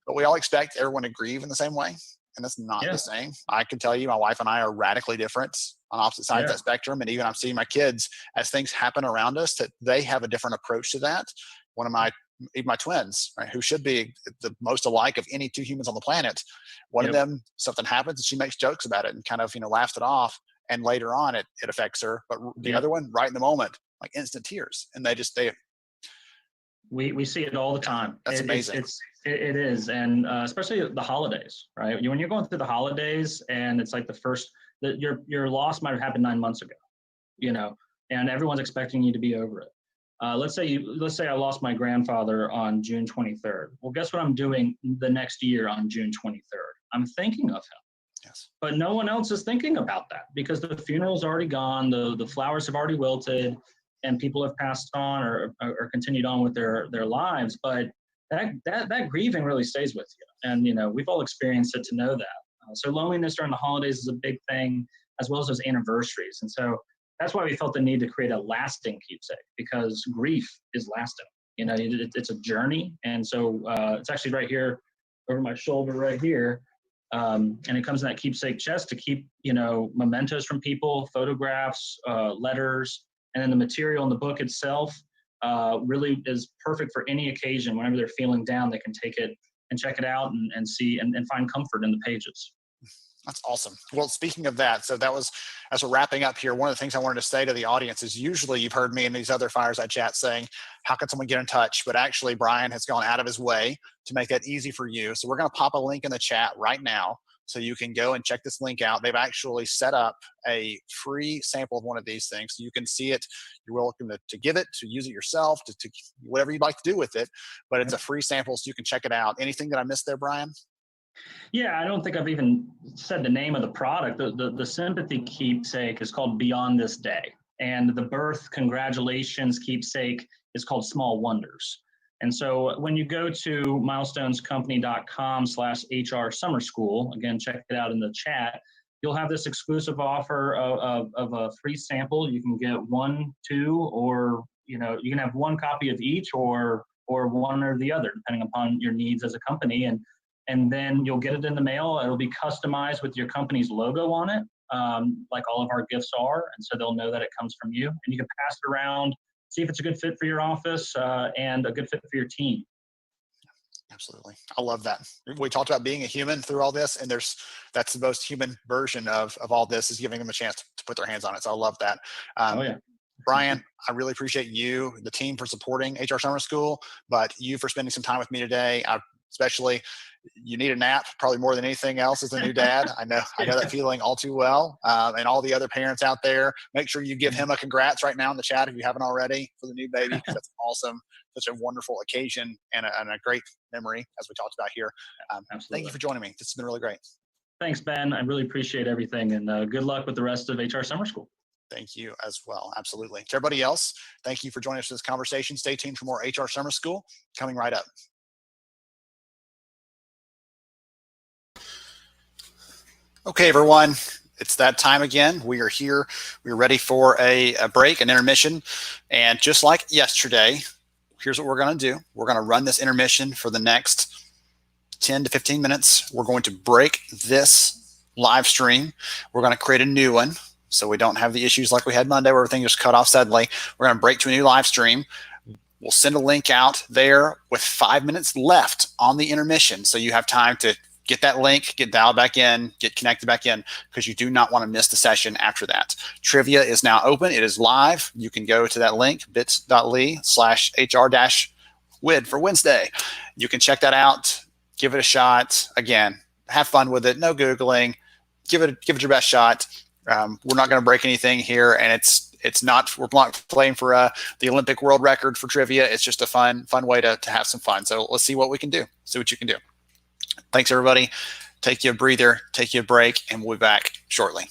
But we all expect everyone to grieve in the same way. And that's not the same. I can tell you, my wife and I are radically different on opposite sides of that spectrum. And even I'm seeing my kids, as things happen around us, that they have a different approach to that. One of my twins, right, who should be the most alike of any two humans on the planet, one of them, something happens and she makes jokes about it and kind of, laughs it off. and later on it affects her. But the Yeah. other one, right in the moment, like instant tears, and they We see it all the time. That's amazing. It is, and especially the holidays, right? When you're going through the holidays, and it's like your loss might have happened 9 months ago, and everyone's expecting you to be over it. Let's say I lost my grandfather on June 23rd. Well, guess what I'm doing the next year on June 23rd? I'm thinking of him. Yes. But no one else is thinking about that because the funeral's already gone, the flowers have already wilted, and people have passed on or continued on with their lives. But that grieving really stays with you. And, we've all experienced it to know that. So loneliness during the holidays is a big thing, as well as those anniversaries. And so that's why we felt the need to create a lasting keepsake, because grief is lasting. It's a journey. And so it's actually right here over my shoulder right here. And it comes in that keepsake chest to keep, mementos from people, photographs, letters, and then the material in the book itself really is perfect for any occasion. Whenever they're feeling down, they can take it and check it out and see and find comfort in the pages. That's awesome. Well, speaking of that, so that was, as we're wrapping up here, one of the things I wanted to say to the audience is usually you've heard me in these other Fireside Chats saying, how can someone get in touch? But actually, Brian has gone out of his way to make that easy for you. So we're going to pop a link in the chat right now so you can go and check this link out. They've actually set up a free sample of one of these things so you can see it. You're welcome to give it, to use it yourself, to whatever you'd like to do with it. But it's a free sample so you can check it out. Anything that I missed there, Brian? Yeah, I don't think I've even said the name of the product. The sympathy keepsake is called Beyond This Day. And the birth congratulations keepsake is called Small Wonders. And so when you go to milestonescompany.com/HR Summer School, again, check it out in the chat, you'll have this exclusive offer of a free sample. You can get 1, 2, or, you can have one copy of each or one or the other, depending upon your needs as a company. And then you'll get it in the mail. It'll be customized with your company's logo on it, like all of our gifts are. And so they'll know that it comes from you. And you can pass it around, see if it's a good fit for your office and a good fit for your team. Absolutely. I love that. We talked about being a human through all this, and that's the most human version of all this, is giving them a chance to put their hands on it. So I love that. Oh, yeah. Brian, I really appreciate you, the team, for supporting HR Summer School, but you for spending some time with me today. Especially, you need a nap probably more than anything else as a new dad. I know that feeling all too well. And all the other parents out there, make sure you give him a congrats right now in the chat if you haven't already for the new baby, because that's awesome. Such a wonderful occasion and a great memory, as we talked about here. Thank you for joining me. This has been really great. Thanks, Ben. I really appreciate everything, and good luck with the rest of HR Summer School. Thank you as well. Absolutely. To everybody else, thank you for joining us for this conversation. Stay tuned for more HR Summer School coming right up. Okay, everyone, it's that time again. We are here. We're ready for a break, an intermission. And just like yesterday, here's what we're going to do. We're going to run this intermission for the next 10 to 15 minutes. We're going to break this live stream. We're going to create a new one so we don't have the issues like we had Monday where everything just cut off suddenly. We're going to break to a new live stream. We'll send a link out there with 5 minutes left on the intermission, so you have time to get that link, get dialed back in, get connected back in, because you do not want to miss the session after that. Trivia is now open. It is live. You can go to that link, bits.ly/HR-WID for Wednesday. You can check that out. Give it a shot. Again, have fun with it. No Googling. Give it your best shot. We're not going to break anything here, and we're not playing for the Olympic world record for trivia. It's just a fun way to have some fun. So let's see what we can do. See what you can do. Thanks, everybody. Take you a breather, take you a break, and we'll be back shortly.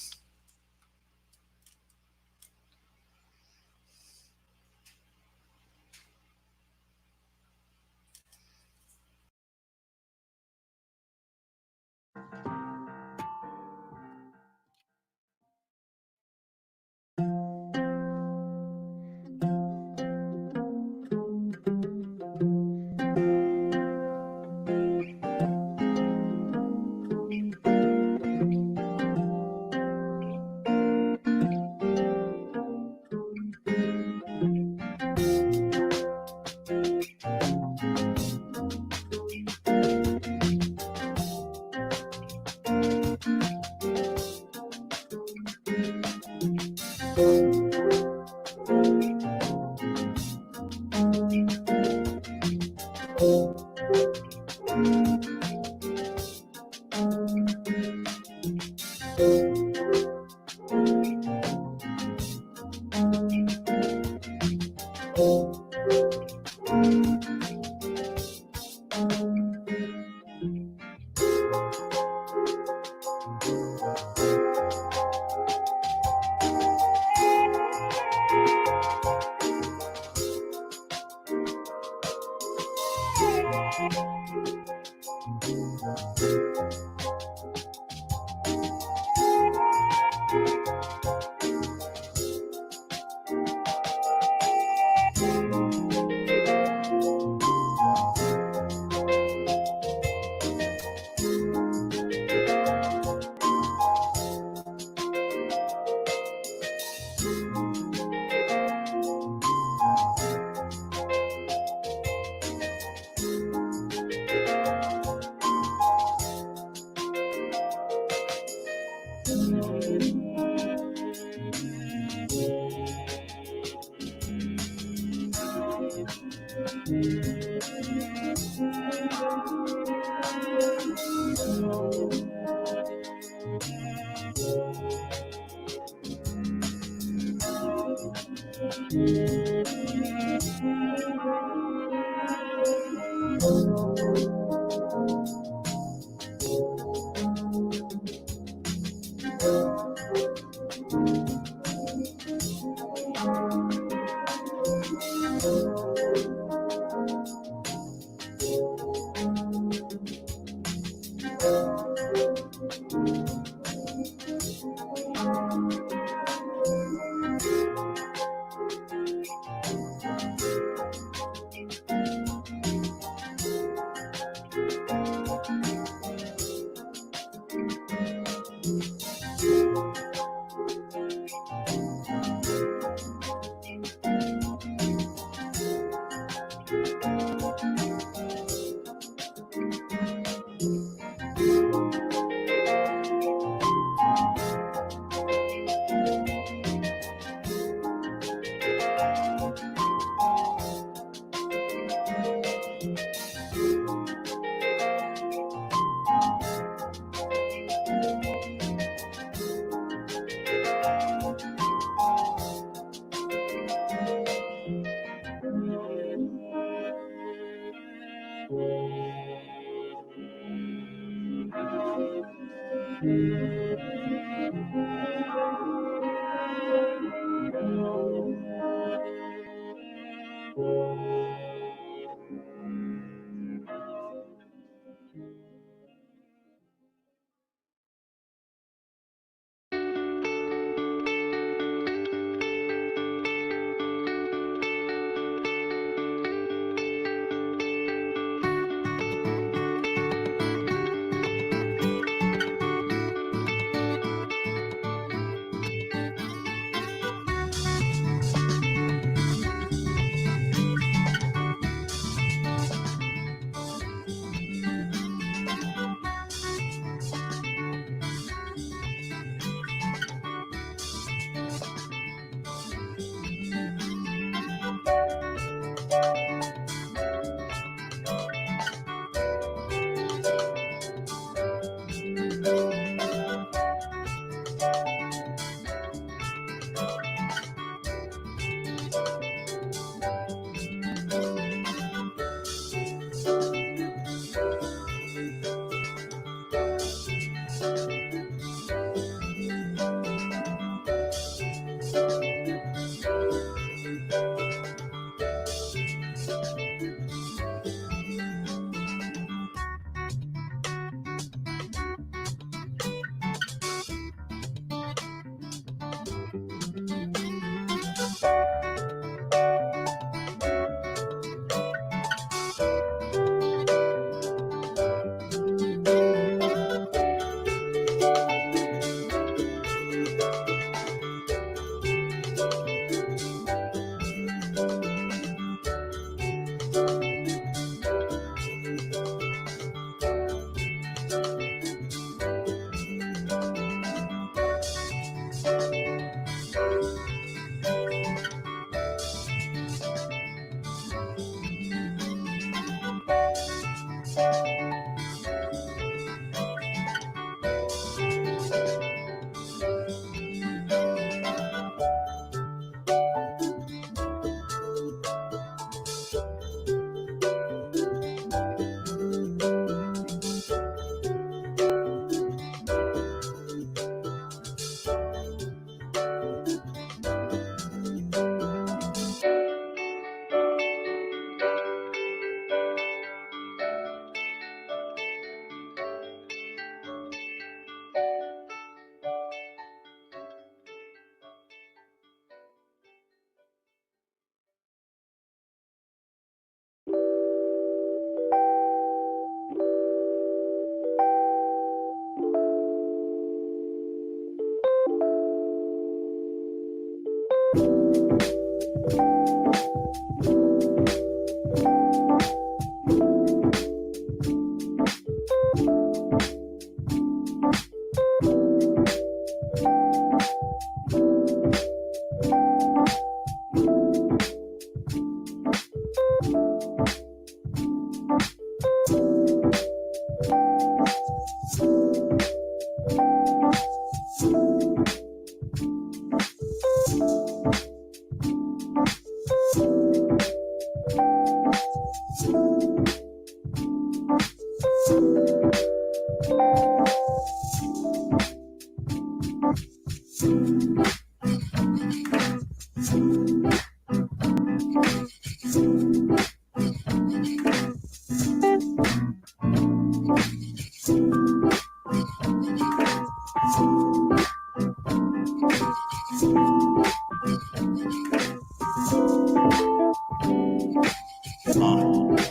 on.